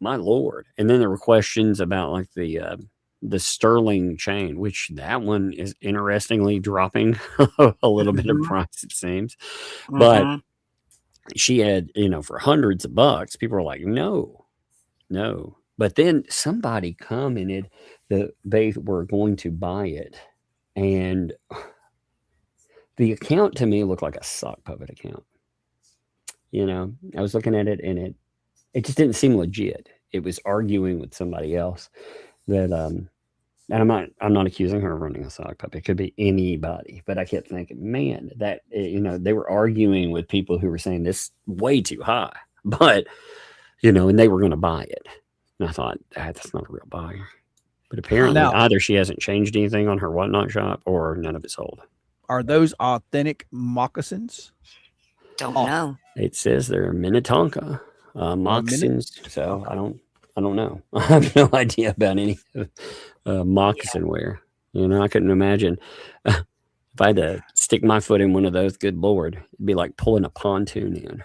my Lord. And then there were questions about like the sterling chain, which that one is interestingly dropping a little bit of price, it seems. But she had, for hundreds of bucks, people were like, no. But then somebody commented that they were going to buy it. And the account to me looked like a sock puppet account. I was looking at it and it just didn't seem legit. It was arguing with somebody else that, and I'm not accusing her of running a sock puppet. It could be anybody, but I kept thinking, man, that, they were arguing with people who were saying this way too high, but, and they were going to buy it. And I thought, that's not a real buyer. But apparently either she hasn't changed anything on her whatnot shop or none of it's sold. Are those authentic moccasins? Don't know. It says they're Minnetonka moccasins. So I don't know. I have no idea about any moccasin wear. I couldn't imagine if I had to stick my foot in one of those. Good Lord, it'd be like pulling a pontoon in.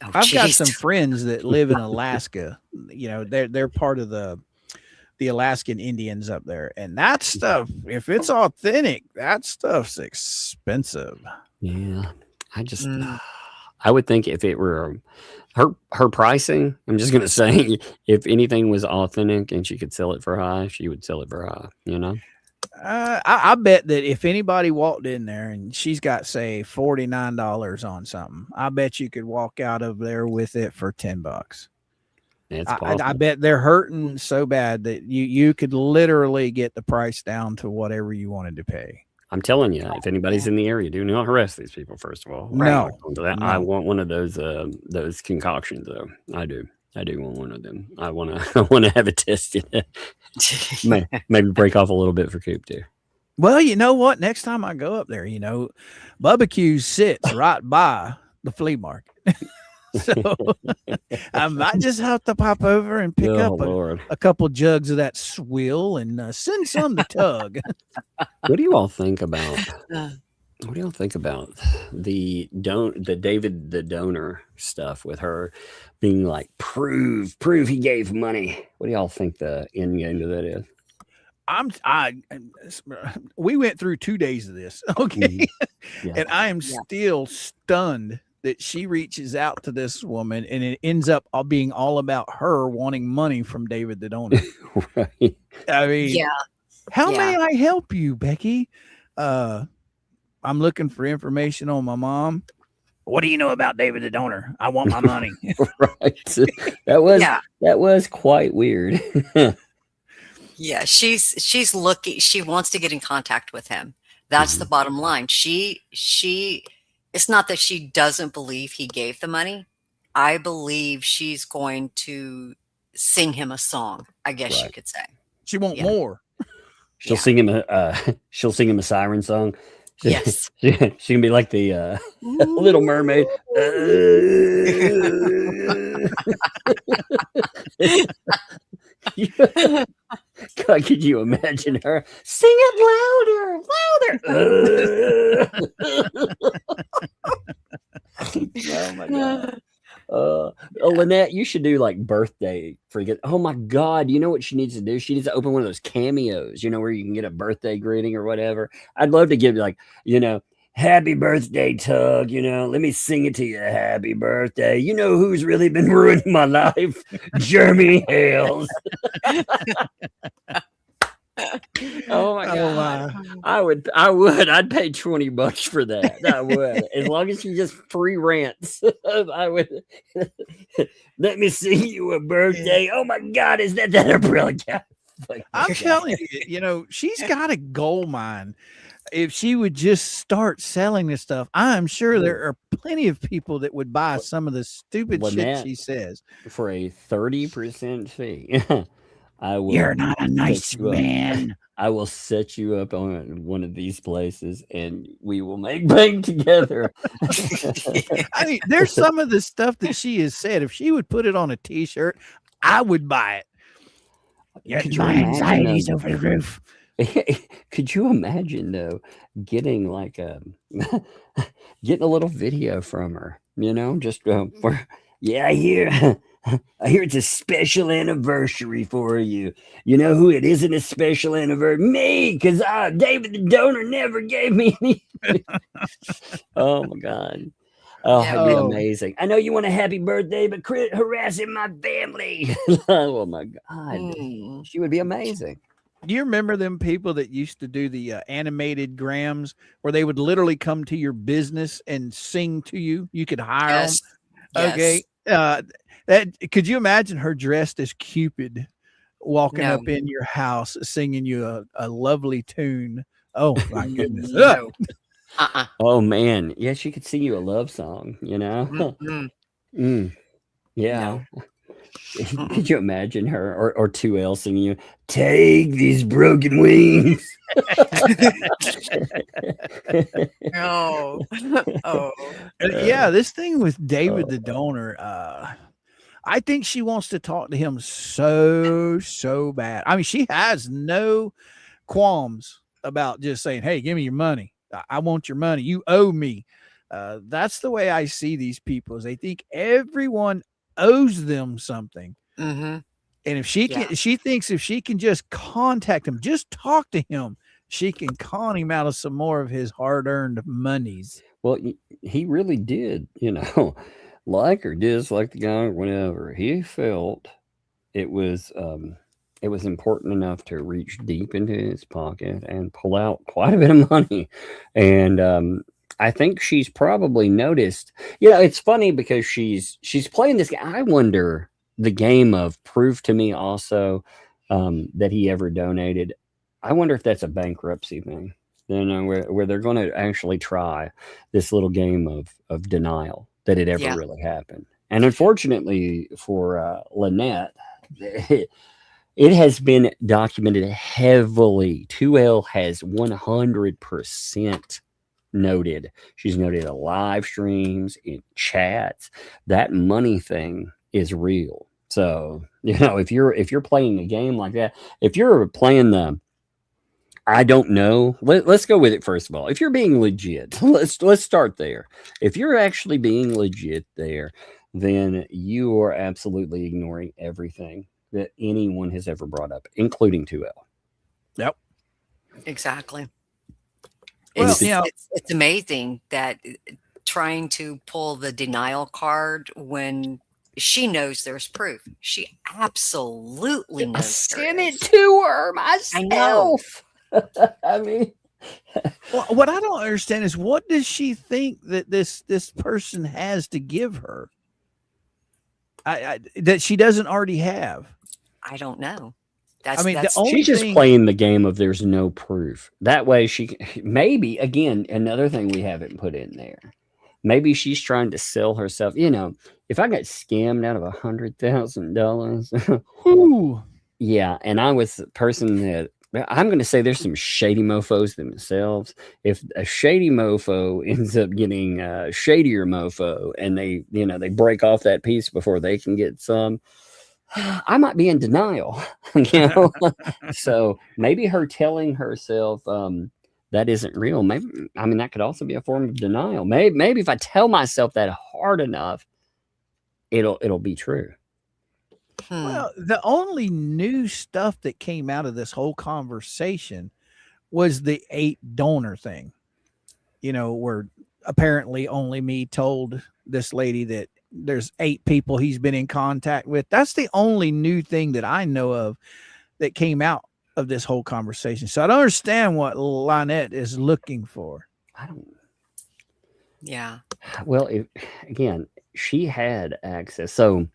Oh, I've got some friends that live in Alaska. They're part of the Alaskan Indians up there, and that stuff, if it's authentic, that stuff's expensive. Yeah, I would think if it were her pricing, I'm just gonna say, if anything was authentic and she could sell it for high, she would sell it for high. I bet that if anybody walked in there and she's got, say, $49 on something, I bet you could walk out of there with it for $10. I bet they're hurting so bad that you could literally get the price down to whatever you wanted to pay. I'm telling you, if anybody's in the area, do not harass these people. First of all, no. I want one of those concoctions, though. I do want one of them. I want to have it tested. Maybe break off a little bit for Coop too. Well, you know what? Next time I go up there, Bubba Q sits right by the flea market. So I might just have to pop over and pick up a couple jugs of that swill and send some to Tug. What do you all think about? What do y'all think about the David the donor stuff with her being like, prove he gave money? What do y'all think the end game to that is? We went through 2 days of this, okay, and I am still stunned that she reaches out to this woman and it ends up being all about her wanting money from David the donor. Right. I mean, how may I help you, Becky? I'm looking for information on my mom. What do you know about David the donor? I want my money. Right. That was quite weird. Yeah, she's looking. She wants to get in contact with him. That's the bottom line. She. It's not that she doesn't believe he gave the money. I believe she's going to sing him a song. I guess you could say. She want more. She'll sing him a siren song. Yes. She can be like the Little Mermaid. God, could you imagine her? Sing it louder. Oh my God. Lynette, you should do like birthday freaking. Oh my God. You know what she needs to do? She needs to open one of those cameos, where you can get a birthday greeting or whatever. I'd love to give like, happy birthday, Tug. Let me sing it to you. Happy birthday. You know who's really been ruining my life? Jeremy Hales. Oh my God. I would. I'd pay $20 for that. I would. As long as she just free rants. I would. Let me sing you a birthday. Oh my God, is that umbrella guy? I'm telling you, she's got a gold mine. If she would just start selling this stuff, I'm sure there are plenty of people that would buy some of the stupid shit she says for a 30% fee. I will. You're not a nice man. I will set you up on one of these places, and we will make bank together. I mean, there's some of the stuff that she has said. If she would put it on a T-shirt, I would buy it. My anxiety's over the roof. Could you imagine though getting like getting a little video from her? Just for I hear it's a special anniversary for you. You know who it isn't a special anniversary? Me, because David the donor never gave me any. Oh my God. Oh, it'd be amazing. I know you want a happy birthday, but quit harassing my family. Oh my God. She would be amazing. Do you remember them people that used to do the animated grams where they would literally come to your business and sing to you? You could hire them. Okay. That could you imagine her dressed as Cupid walking up in your house singing you a lovely tune? Oh my goodness. No. Oh man. Yeah, she could sing you a love song, Yeah. No. Could you imagine her or 2L singing you, take these broken wings? Yeah, this thing with David the donor, I think she wants to talk to him so bad. I mean, she has no qualms about just saying, hey, give me your money. I want your money. You owe me. That's the way I see these people, is they think everyone owes them something. And if she can, she thinks if she can just contact him, just talk to him, she can con him out of some more of his hard-earned monies. Well, he really did, like or dislike the guy or whatever. He felt it was important enough to reach deep into his pocket and pull out quite a bit of money. And I think she's probably noticed. It's funny because she's playing this game. I wonder the game of prove to me also that he ever donated. I wonder if that's a bankruptcy thing. Where they're going to actually try this little game of denial that it ever really happened. And unfortunately for Lynette, it has been documented heavily. 2L has 100% noted. She's noted in live streams, in chats. That money thing is real. So, if you're playing a game like that, if you're playing I don't know. Let's go with it first of all. If you're being legit, let's start there. If you're actually being legit there, then you are absolutely ignoring everything that anyone has ever brought up, including 2L. Yep. Exactly. Well, it's amazing that trying to pull the denial card when she knows there's proof. She absolutely knows. Send it to her myself. I know. I mean, Well, what I don't understand is what does she think that this person has to give her? That she doesn't already have. I don't know. I mean, the That's only She's just thing, playing the game of there's no proof. That way maybe, again, another thing we haven't put in there. Maybe she's trying to sell herself. You know, if I got scammed out of $100,000, yeah, and I was the person that I'm going to say there's some shady mofos themselves. If a shady mofo ends up getting a shadier mofo and they break off that piece before they can get some, I might be in denial, So maybe her telling herself that isn't real. Maybe, I mean, that could also be a form of denial. Maybe if I tell myself that hard enough, it'll be true. well, the only new stuff that came out of this whole conversation was the 8 donor thing. You know, where apparently only me told this lady that there's 8 people he's been in contact with. That's the only new thing that I know of that came out of this whole conversation. So I don't understand what Lynette is looking for. I don't. Yeah. Well, again, she had access. So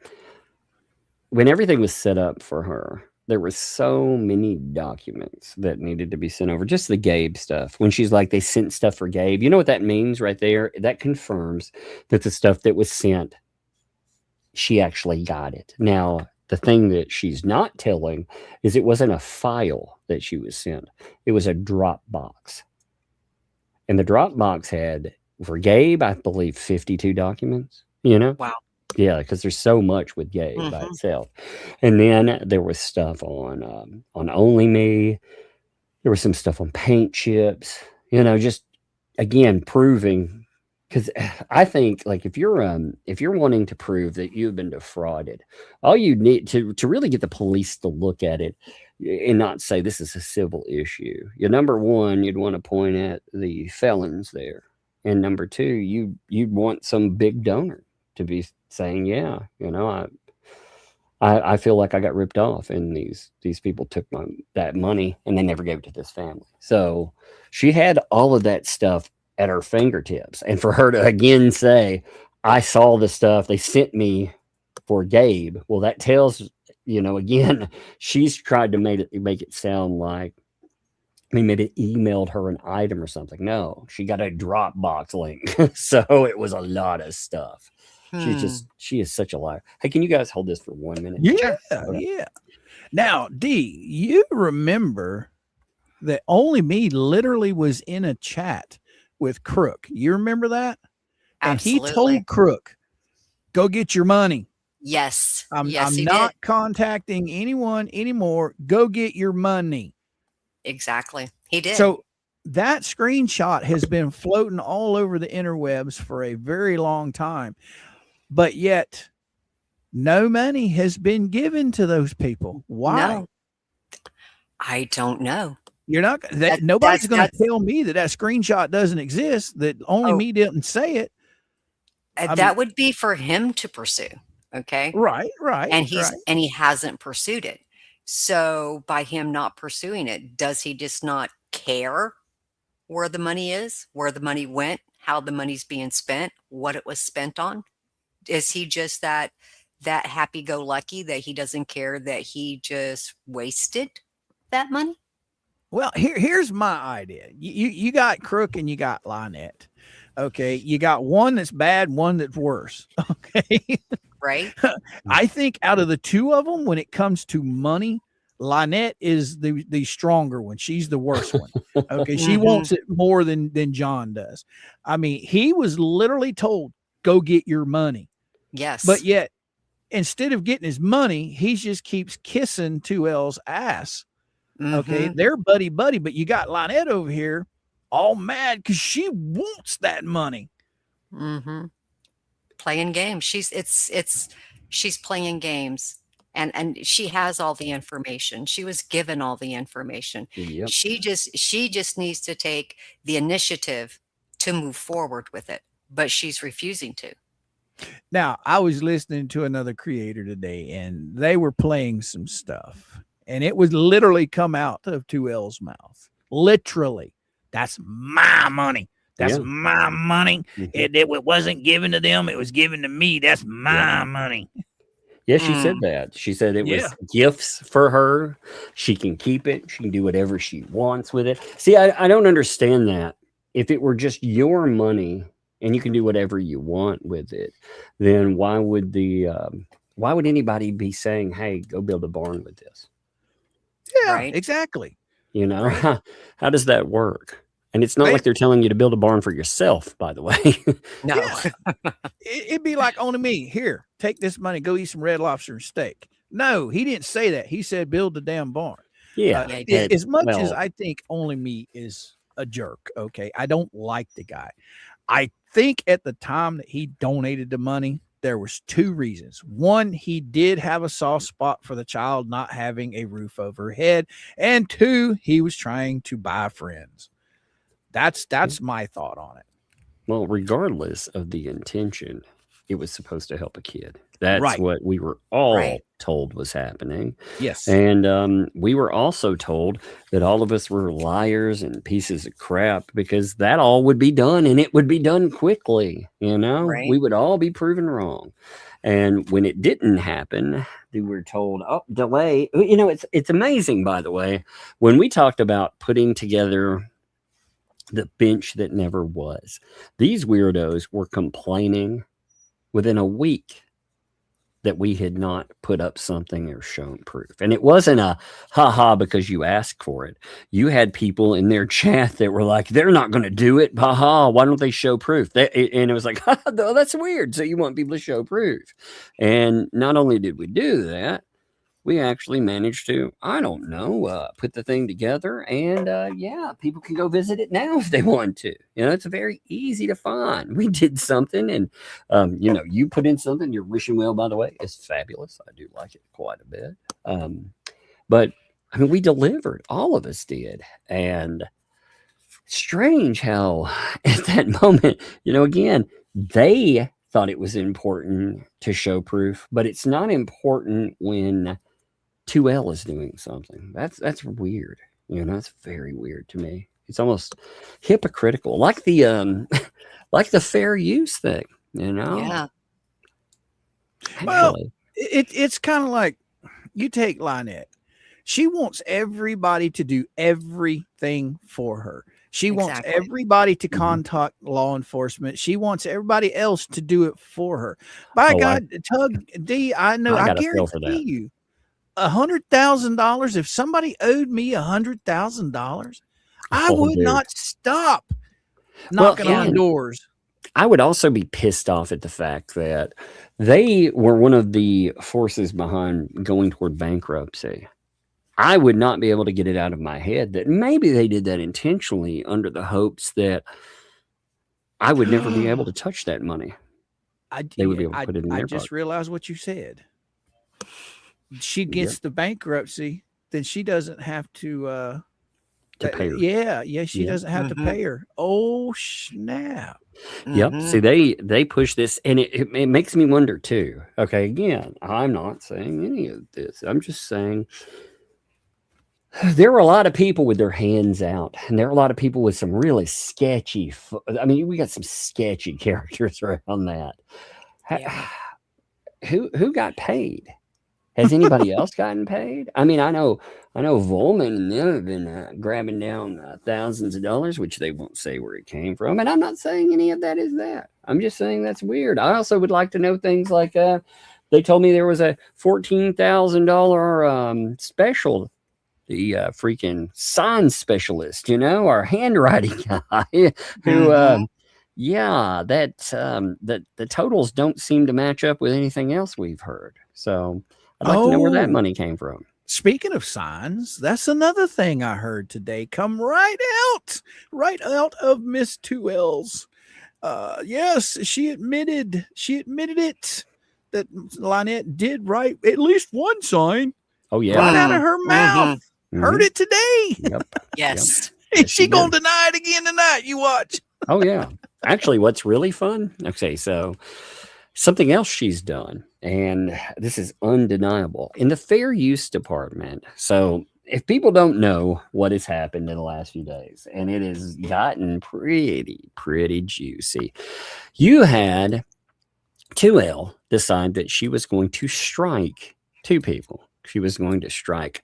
when everything was set up for her, there were so many documents that needed to be sent over. Just the Gabe stuff. When she's like, they sent stuff for Gabe. You know what that means right there? That confirms that the stuff that was sent, she actually got it. Now, the thing that she's not telling is it wasn't a file that she was sent. It was a Dropbox. And the Dropbox had, for Gabe, I believe 52 documents, you know? Wow. Yeah, because there's so much with Gabe by itself. And then there was stuff on Only Me. There was some stuff on paint chips, you know, just, again, proving. Because I think, like, if you're wanting to prove that you've been defrauded, all you need to really get the police to look at it and not say this is a civil issue. Number one, you'd want to point at the felons there, and number two, you'd want some big donor to be saying, yeah, you know, I feel like I got ripped off, and these people took that money and they never gave it to this family. So she had all of that stuff at her fingertips, and for her to again say, I saw the stuff they sent me for Gabe, well, that tells, you know, again, she's tried to make it sound like maybe emailed her an item or something. No, she got a Dropbox link. So it was a lot of stuff. She is such a liar. Hey, can you guys hold this for 1 minute? Yeah, yeah. Now, D, you remember that Only Me literally was in a chat with Crook. You remember that? Absolutely. And he told Crook, go get your money. Yes. I'm he not did. contacting anyone anymore. Go get your money. Exactly. He did. So that screenshot has been floating all over the interwebs for a very long time, but yet no money has been given to those people. Why? No, I don't know. You're not nobody's going to tell me that screenshot doesn't exist, that Only Me didn't say it. That would be for him to pursue. Okay. Right. And he hasn't pursued it. So by him not pursuing it, does he just not care where the money is, where the money went, how the money's being spent, what it was spent on? Is he just that happy-go-lucky that he doesn't care that he just wasted that money? Well, here's my idea. You got Crook and you got Lynette. Okay. You got one that's bad, one that's worse. Okay. Right. I think out of the two of them, when it comes to money, Lynette is the stronger one. She's the worst one. Okay. She wants it more than John does. I mean, he was literally told, go get your money. Yes. But yet, instead of getting his money, he just keeps kissing 2L's ass. Okay. They're buddy, but you got Lynette over here all mad because she wants that money. Playing games. She's playing games. And she has all the information. She was given all the information. Yep. She just needs to take the initiative to move forward with it, but she's refusing to. Now, I was listening to another creator today, and they were playing some stuff, and it was literally come out of 2L's mouth. Literally. That's my money. That's Yeah. my money. Mhm. It wasn't given to them. It was given to me. That's my money. Yeah, she said that. She said it was gifts for her. She can keep it. She can do whatever she wants with it. See, I don't understand that. If it were just your money and you can do whatever you want with it, then why would anybody be saying, "Hey, go build a barn with this"? Yeah, exactly. You know, how does that work? And it's not like they're telling you to build a barn for yourself, by the way. No. It'd be like on me. Here, take this money. Go eat some Red Lobster and steak. No, he didn't say that. He said build the damn barn. Yeah. As much as I think only me is a jerk, okay, I don't like the guy. I think at the time that he donated the money, there was two reasons. One, he did have a soft spot for the child not having a roof over her head, and two, he was trying to buy friends. That's my thought on it. Well, regardless of the intention, it was supposed to help a kid. That's what we were all told was happening. Yes. And we were also told that all of us were liars and pieces of crap because that all would be done and it would be done quickly. You know, we would all be proven wrong. And when it didn't happen, we were told, oh, delay. You know, it's amazing, by the way, when we talked about putting together the bench that never was, these weirdos were complaining within a week that we had not put up something or shown proof. And it wasn't a haha because you asked for it. You had people in their chat that were like, they're not going to do it. Haha, why don't they show proof? And it was like, oh, that's weird. So you want people to show proof. And not only did we do that, we actually managed to, I don't know, put the thing together. And yeah, people can go visit it now if they want to. You know, it's very easy to find. We did something and, you know, you put in something. Your wishing well, by the way, is fabulous. I do like it quite a bit. But I mean, we delivered. All of us did. And strange how at that moment, you know, again, they thought it was important to show proof, but it's not important when 2L is doing something. That's weird. You know, it's very weird to me. It's almost hypocritical, like the like the fair use thing. You know. Yeah. Well, it's kind of like you take Lynette. She wants everybody to do everything for her. She wants everybody to contact law enforcement. She wants everybody else to do it for her. By God, Tug D, I know. I guarantee you, $100,000. If somebody owed me $100,000, I would not stop knocking on doors. I would also be pissed off at the fact that they were one of the forces behind going toward bankruptcy. I would not be able to get it out of my head that maybe they did that intentionally under the hopes that I would never be able to touch that money. They would be able to put it in their I just realized what you said. She gets the bankruptcy, then she doesn't have to pay her. Yeah, she doesn't have to pay her. Oh, snap. Yep. See, they push this, and it makes me wonder too. Okay, again, I'm not saying any of this. I'm just saying there were a lot of people with their hands out, and there are a lot of people with some really sketchy. I mean, we got some sketchy characters around that. Who got paid? Has anybody else gotten paid? I mean, I know Volman and them have been grabbing down thousands of dollars, which they won't say where it came from. And I'm not saying any of that is that. I'm just saying that's weird. I also would like to know things like they told me there was a $14,000 special. The freaking sign specialist, you know, our handwriting guy, who, that the totals don't seem to match up with anything else we've heard. So I'd like to know where that money came from. Speaking of signs, that's another thing I heard today. Come right out of Miss 2L's. Yes, she admitted it that Lynette did write at least one sign. Oh yeah, right out of her mouth. Heard it today. Yep. Yes. Is she gonna deny it again tonight? You watch. Oh yeah. Actually, what's really fun? Okay, so something else she's done, and this is undeniable in the fair use department. So if people don't know what has happened in the last few days, and it has gotten pretty juicy. You had 2L decide that she was going to strike two people. She was going to strike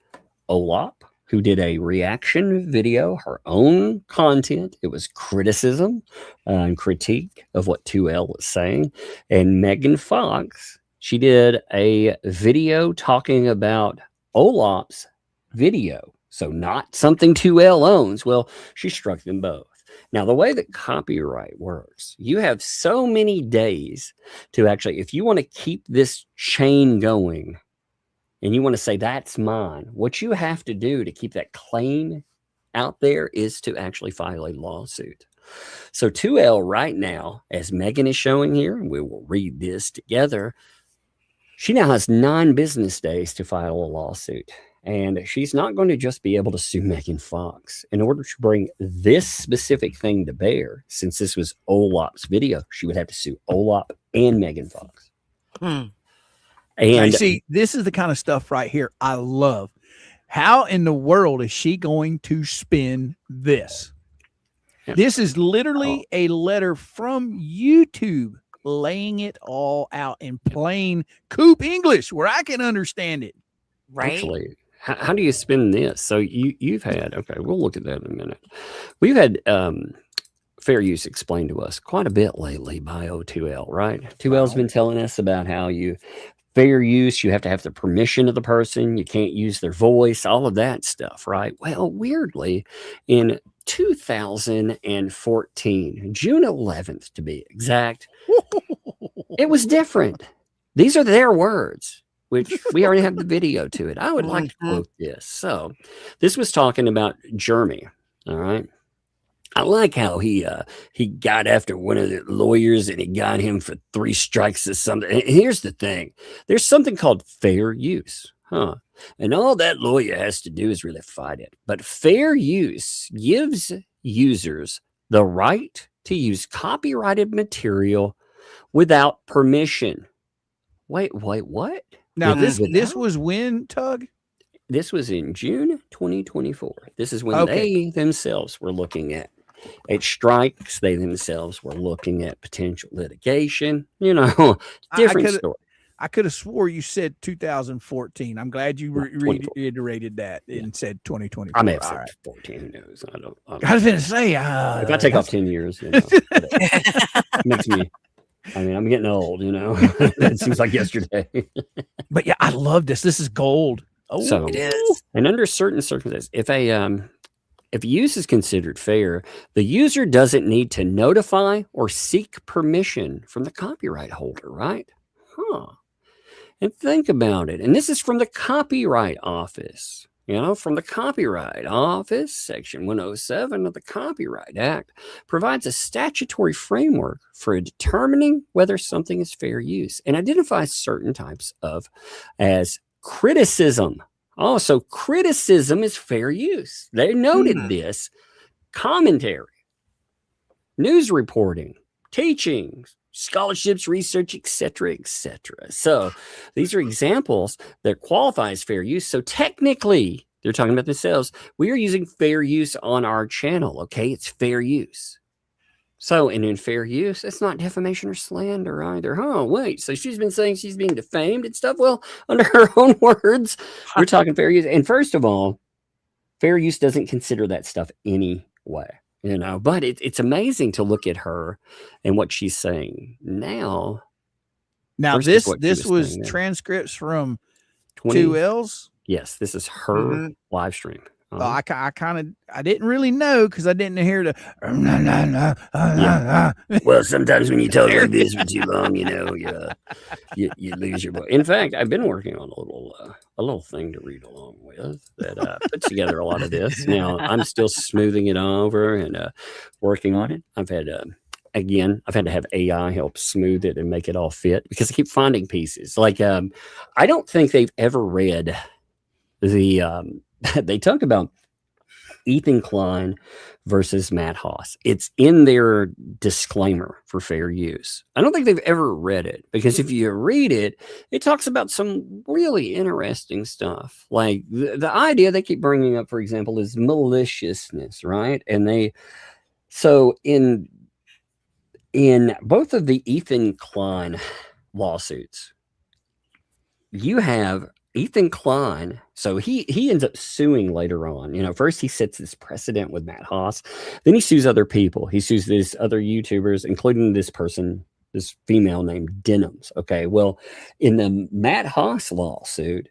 Olap, who did a reaction video, her own content. It was criticism and critique of what 2L was saying. And Megan Fox, she did a video talking about Olap's video. So not something 2L owns. Well, she struck them both. Now, the way that copyright works, you have so many days to actually, if you want to keep this chain going and you want to say, that's mine, what you have to do to keep that claim out there is to actually file a lawsuit. So 2L right now, as Megan is showing here, and we will read this together, she now has 9 business days to file a lawsuit. And she's not going to just be able to sue Megan Fox. In order to bring this specific thing to bear, since this was Olap's video, she would have to sue Olap and Megan Fox. And see, this is the kind of stuff right here I love. How in the world is she going to spin this? Yeah. This is literally a letter from YouTube laying it all out in plain Coop English where I can understand it. Right. Actually, how do you spin this? So you've had, okay, we'll look at that in a minute. We've had fair use explained to us quite a bit lately by O2L, right? 2L's been telling us about how fair use, you have to have the permission of the person. You can't use their voice, all of that stuff, right? Well, weirdly, in 2014, June 11th to be exact, it was different. These are their words, which we already have the video to it. I would like to quote this. So this was talking about Jeremy, all right? I like how he got after one of the lawyers and he got him for 3 strikes or something. And here's the thing. There's something called fair use, huh? And all that lawyer has to do is really fight it. But fair use gives users the right to use copyrighted material without permission. Wait, what? Now, this was when, Tug? This was in June 2024. This is when they themselves were looking at strikes. They themselves were looking at potential litigation. You know, different story. I could have swore you said 2014. I'm glad you reiterated that and said 2024. I may have said 14. Who knows? I was going to say, if I take off 10 years, you know, it makes me. I mean, I'm getting old, you know. It seems like yesterday. But yeah, I love this. This is gold. Oh, so it is. And under certain circumstances, if use is considered fair, the user doesn't need to notify or seek permission from the copyright holder, right? Huh. And think about it. And this is from the Copyright Office. You know, from the Copyright Office, Section 107 of the Copyright Act provides a statutory framework for determining whether something is fair use and identifies certain types as criticism. Oh, so criticism is fair use. They noted this. Commentary, news reporting, teaching, scholarships, research, etc., etc. So these are examples that qualify as fair use. So technically, they're talking about themselves. We are using fair use on our channel. Okay, it's fair use. So, and in fair use, it's not defamation or slander either. Huh? Wait, so she's been saying she's being defamed and stuff? Well, under her own words, we're talking fair use. And first of all, fair use doesn't consider that stuff anyway. You know, but it's amazing to look at her and what she's saying now. Now this was transcripts from 2L's. Yes, this is her live stream. I didn't really know because I didn't hear the. Well, sometimes when you talk like this for too long, you know, you lose your voice. In fact, I've been working on a little thing to read along with that puts together a lot of this. Now I'm still smoothing it over and working on it. I've had to have AI help smooth it and make it all fit because I keep finding pieces. Like I don't think they've ever read the. They talk about Ethan Klein versus Matt Haas. It's in their disclaimer for fair use. I don't think they've ever read it, because if you read it, it talks about some really interesting stuff. Like the idea they keep bringing up, for example, is maliciousness, right? And so in both of the Ethan Klein lawsuits, you have Ethan Klein. So he ends up suing later on. First he sets this precedent with Matt Haas. Then he sues other people. He sues these other YouTubers, including this female named Denims. Okay, well, in the Matt Haas lawsuit,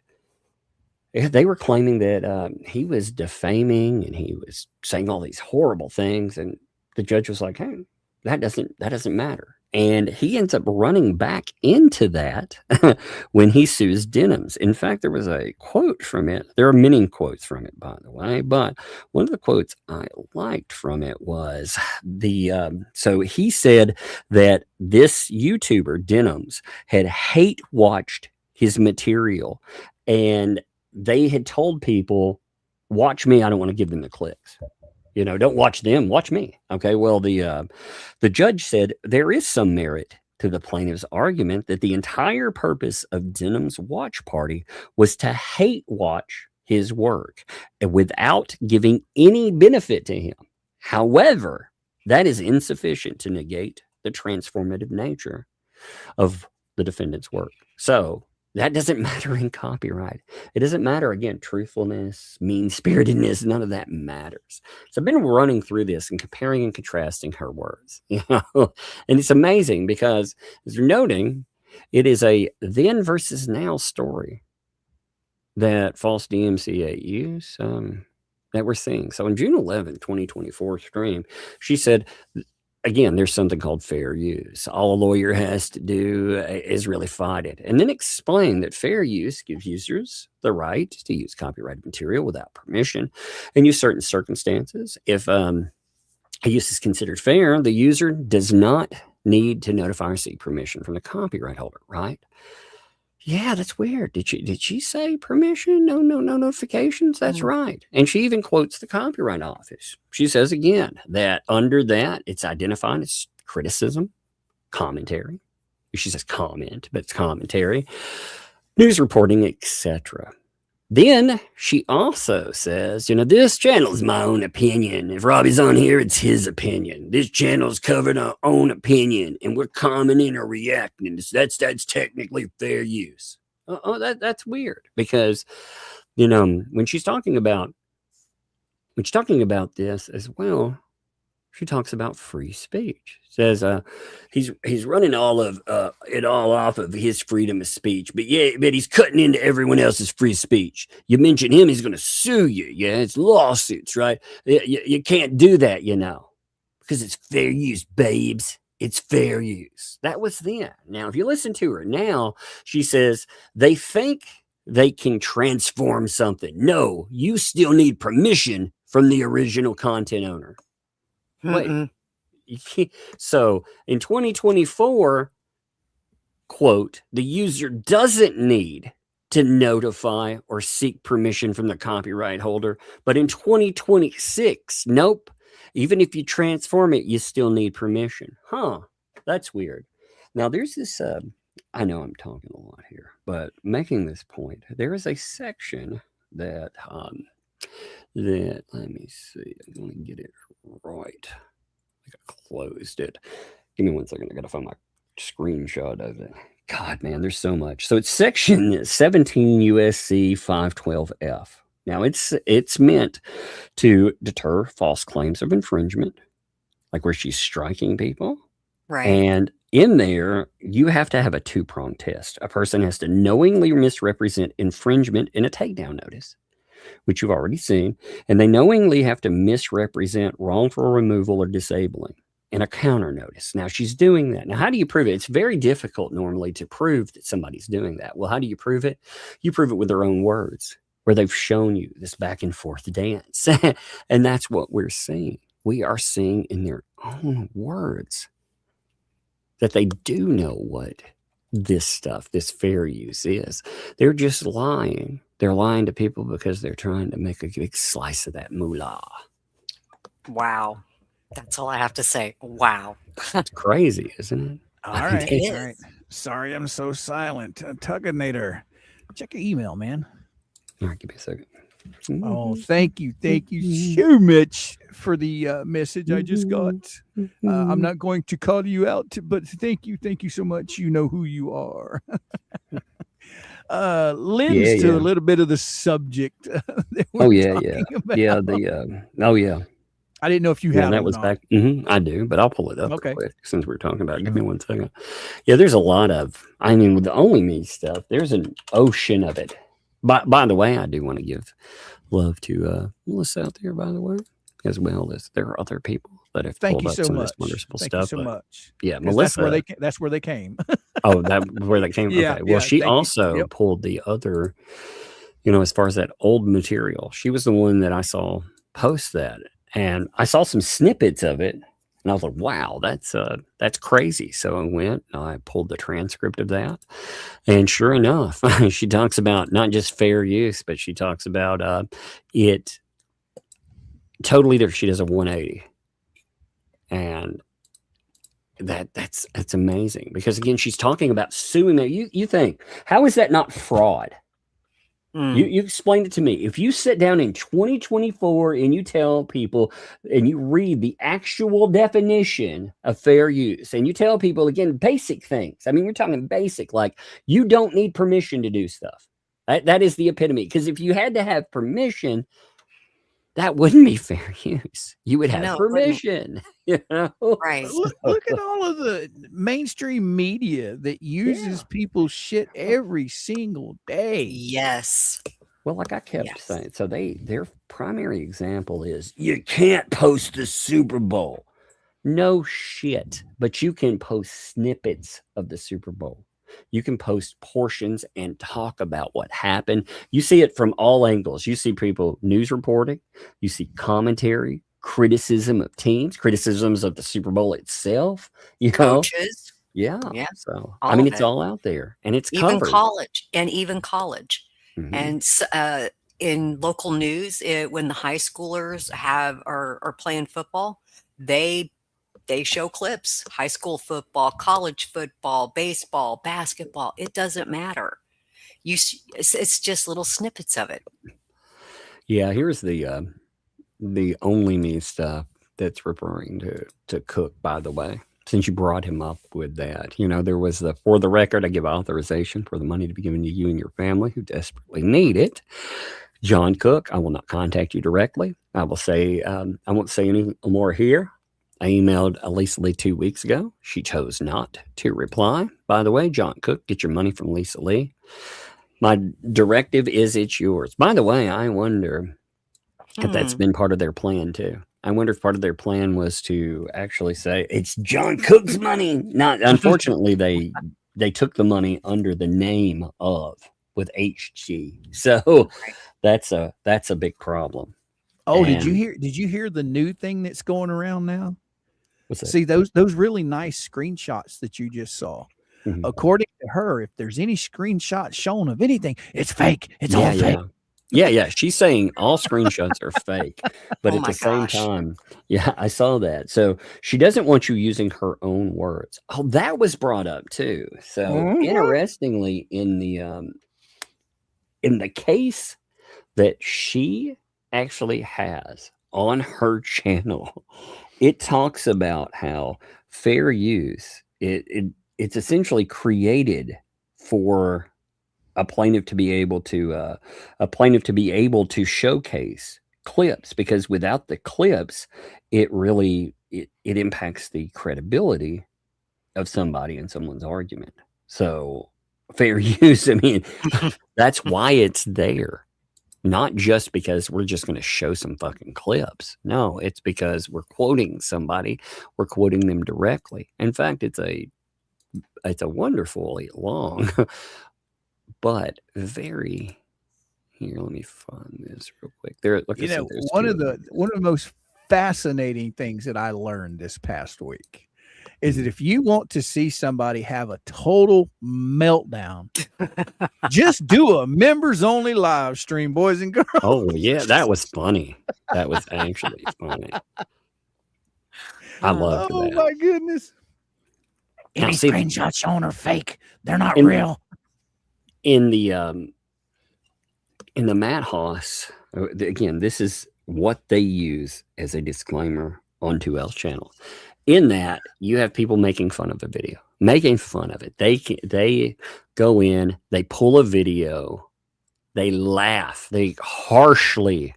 they were claiming that he was defaming and he was saying all these horrible things. And the judge was like, hey, that doesn't matter. And he ends up running back into that when he sues Denims. In fact, there was a quote from it. There are many quotes from it, by the way, but one of the quotes I liked from it was so he said that this YouTuber, Denims, had hate watched his material, and they had told people, watch me, I don't want to give them the clicks. Don't watch them, watch me. Okay, well, the judge said there is some merit to the plaintiff's argument that the entire purpose of Denims' watch party was to hate watch his work without giving any benefit to him. However, that is insufficient to negate the transformative nature of the defendant's work. So that doesn't matter in copyright. It doesn't matter, again, truthfulness, mean-spiritedness, none of that matters. So I've been running through this and comparing and contrasting her words, and it's amazing because, as you're noting, it is a then versus now story that false DMCA use that we're seeing. So on June 11th, 2024 stream, she said, again, there's something called fair use. All a lawyer has to do is really fight it, and then explain that fair use gives users the right to use copyrighted material without permission, and use certain circumstances. If a use is considered fair, the user does not need to notify or seek permission from the copyright holder, right? Yeah, that's weird. Did she say permission? No notifications? That's right. And she even quotes the Copyright Office. She says again that under that, it's identified as criticism, commentary. She says comment, but it's commentary, news reporting, etc. Then she also says, this channel is my own opinion. If Robbie's on here, it's his opinion. This channel's covered our own opinion, and we're commenting or reacting. That's technically fair use. That's weird, because when she's talking about this as well, she talks about free speech. Says he's running all of it all off of his freedom of speech, but he's cutting into everyone else's free speech. You mention him, he's going to sue you. Yeah, it's lawsuits, right? You can't do that, because it's fair use, babes. It's fair use. That was then. Now, if you listen to her now, she says they think they can transform something. No, you still need permission from the original content owner. Wait. So in 2024, quote, the user doesn't need to notify or seek permission from the copyright holder. But in 2026, nope. Even if you transform it, you still need permission. That's weird. Now there's this, I know I'm talking a lot here, but making this point, there is a section that, let me see, I'm going to get it right. I closed it. Give me 1 second. I got to find my screenshot of it. God, man, there's so much. So it's section 17 USC 512F. Now it's meant to deter false claims of infringement, like where she's striking people. Right. And in there, you have to have a two-pronged test. A person has to knowingly misrepresent infringement in a takedown notice, which you've already seen, and they knowingly have to misrepresent wrongful removal or disabling in a counter notice. Now, she's doing that. Now, how do you prove it? It's very difficult normally to prove that somebody's doing that. Well, how do you prove it? You prove it with their own words, where they've shown you this back and forth dance. And that's what we're seeing. We are seeing in their own words that they do know what this stuff, this fair use is. They're just lying. They're lying to people because they're trying to make a big slice of that moolah. Wow. That's all I have to say. Wow. It's crazy, isn't it? All I mean, right. they- All right. Sorry, I'm so silent. Tugginator. Check your email, man. All right, give me a second. Oh, thank you so much for the message I just got. I'm not going to call you out, but thank you so much. You know who you are. Lends to a little bit of the subject. That we're talking about. Oh yeah. I didn't know if you had that one was on. back. I do, but I'll pull it up Okay. real quick since we're talking about it. Give me 1 second. Yeah, there's a lot of. I mean, with the Only Me stuff, there's an ocean of it. By the way, I do want to give love to Melissa out there, by the way, as well as there are other people that have Thank pulled you up so some much. of this wonderful Thank stuff. you so but much. Yeah, 'Cause Melissa. That's where they came. Oh, that where that came from. Yeah, Okay. Well, yeah, she thank you. also Yep. pulled the other, as far as that old material. She was the one that I saw post that, and I saw some snippets of it, and I was like, "Wow, that's crazy." So I went, and I pulled the transcript of that, and sure enough, she talks about not just fair use, but she talks about it totally different. She does a 180, and that's amazing because again, she's talking about suing. You think, how is that not fraud? You explained it to me. If you sit down in 2024 and you tell people and you read the actual definition of fair use and you tell people again basic things. I mean, we're talking basic, like you don't need permission to do stuff. That is the epitome. Because if you had to have permission, that wouldn't be fair use. You would have permission. Right. Look at all of the mainstream media that uses people's shit every single day. Yes. Well, like I kept saying, so their primary example is you can't post the Super Bowl. No shit, but you can post snippets of the Super Bowl. You can post portions and talk about what happened. You see it from all angles. You see people news reporting. You see commentary, criticism of teams, criticisms of the Super Bowl itself. Coaches. Yeah. Yeah. So All I mean, of it's it. all out there, and it's Even covered. college. Mhm. And in local news, when the high schoolers are playing football, they show clips. High school football, college football, baseball, basketball. It doesn't matter. It's just little snippets of it. Yeah, here's the Only Me stuff that's referring to Cook, by the way, since you brought him up with that. There was for the record, I give authorization for the money to be given to you and your family who desperately need it. John Cook, I will not contact you directly. I will say, I won't say any more here. I emailed Lisa Lee 2 weeks ago. She chose not to reply. By the way, John Cook, get your money from Lisa Lee. My directive is it's yours. By the way, I wonder if that's been part of their plan too. I wonder if part of their plan was to actually say it's John Cook's money. Not, unfortunately, they took the money under the name of with HG. So that's a big problem. Oh, And- did you hear the new thing that's going around now? What's that? See those really nice screenshots that you just saw. Mhm. According to her, if there's any screenshots shown of anything, it's fake. It's all fake. Yeah. She's saying all screenshots are fake, but Oh at my the same gosh. time, yeah, I saw that. So she doesn't want you using her own words. Oh, that was brought up too. So Mhm. interestingly, in the case that she actually has on her channel, it talks about how fair use it's essentially created for a plaintiff to be able to showcase clips, because without the clips, it really it impacts the credibility of somebody in someone's argument. So fair use, I mean, that's why it's there. Not just because we're just going to show some fucking clips. No, it's because we're quoting somebody. We're quoting them directly. In fact, it's a wonderfully long, but very. Here, let me find this real quick. There, like I said, there's one two of the most fascinating things that I learned this past week is that if you want to see somebody have a total meltdown, just do a members only live stream, boys and girls. Oh yeah, that was funny. That was actually funny. I loved Oh that. my goodness. Now, Any see, screenshots shown are fake. They're not in- real. In the Matt Haas, again, this is what they use as a disclaimer on 2L's channel. In that, you have people making fun of the video, making fun of it. They go in, they pull a video, they laugh, they harshly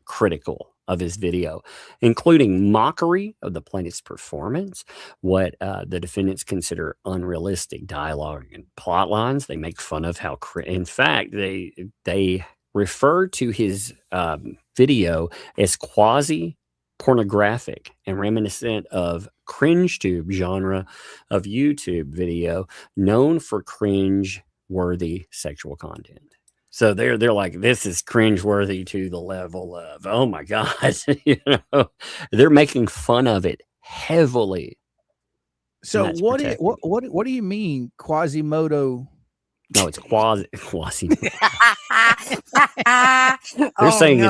critical of his video, including mockery of the plaintiff's performance, what the defendants consider unrealistic dialogue and plot lines. They make fun of how, in fact, they refer to his video as quasi pornographic and reminiscent of cringe tube genre of YouTube video, known for cringe worthy sexual content. So they're like, this is cringeworthy to the level of, oh my God, they're making fun of it heavily. So what do you mean Quasimodo? No, it's quasi. They're saying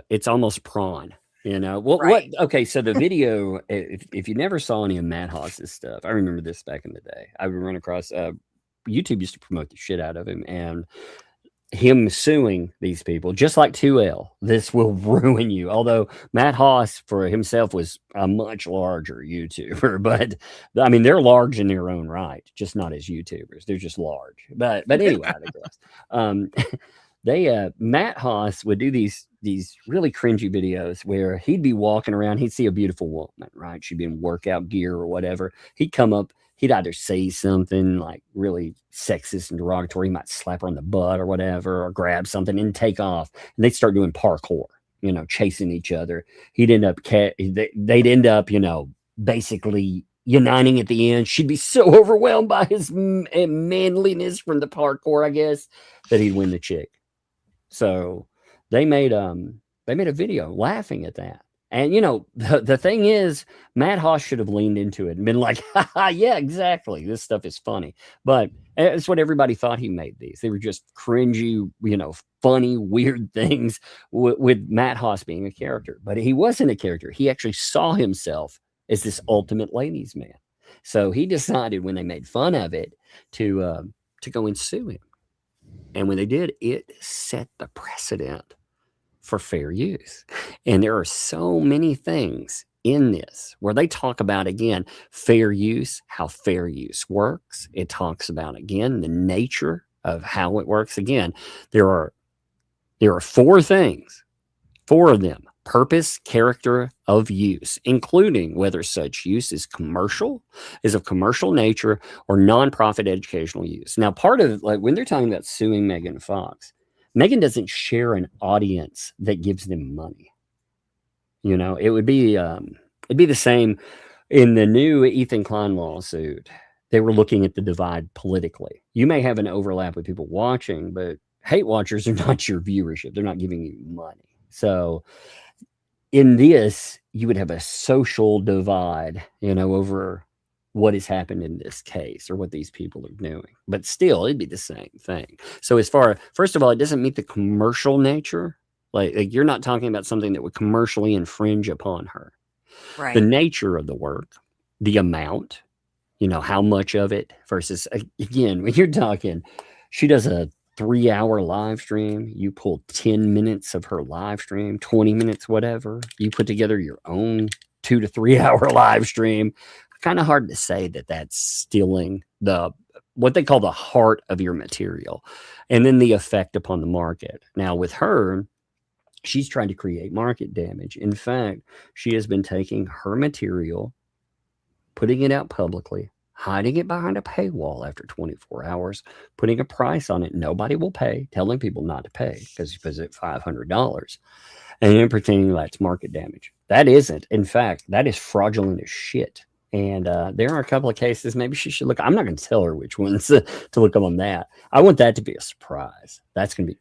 it's almost prawn. What? Okay, so the video, if you never saw any of Matt Haas's stuff, I remember this back in the day. I would run across YouTube used to promote the shit out of him, and him suing these people, just like 2L. This will ruin you. Although Matt Haas for himself was a much larger YouTuber, but I mean, they're large in their own right, just not as YouTubers. They're just large. But anyway, I digress. Matt Haas would do these really cringy videos where he'd be walking around, he'd see a beautiful woman, right? She'd be in workout gear or whatever. He'd come up, he'd either say something like really sexist and derogatory. He might slap her on the butt or whatever, or grab something and take off. And they'd start doing parkour, chasing each other. They'd end up, basically uniting at the end. She'd be so overwhelmed by his manliness from the parkour, I guess, that he'd win the chick. So they made a video laughing at that. And, the thing is, Matt Haas should have leaned into it and been like, yeah, exactly. This stuff is funny. But it's what everybody thought he made these. They were just cringy, funny, weird things with Matt Haas being a character. But he wasn't a character. He actually saw himself as this ultimate ladies' man. So he decided when they made fun of it to go and sue him. And when they did, it set the precedent for fair use. And there are so many things in this where they talk about, again, fair use, how fair use works. It talks about, again, the nature of how it works. Again, there are 4 things, 4 of them: purpose, character, of use, including whether such use is of commercial nature, or nonprofit educational use. Now, part of, like, when they're talking about suing Megan Fox, Megan doesn't share an audience that gives them money. It would be the same in the new Ethan Klein lawsuit. They were looking at the divide politically. You may have an overlap with people watching, but hate watchers are not your viewership. They're not giving you money. So in this, you would have a social divide, over what has happened in this case or what these people are doing. But still, it'd be the same thing. So first of all, it doesn't meet the commercial nature. Like you're not talking about something that would commercially infringe upon her. Right. The nature of the work, the amount, how much of it versus, again, when you're talking, she does a 3-hour live stream, you pull 10 minutes of her live stream, 20 minutes, whatever. You put together your own 2 to 3 hour live stream. Kind of hard to say that that's stealing what they call the heart of your material, and then the effect upon the market. Now with her, she's trying to create market damage. In fact, she has been taking her material, putting it out publicly, hiding it behind a paywall after 24 hours, putting a price on it nobody will pay, telling people not to pay because you put it $500, and then pretending that's market damage. That isn't. In fact, that is fraudulent as shit. And there are a couple of cases maybe she should look. I'm not going to tell her which ones to look up on that. I want that to be a surprise. That's going to be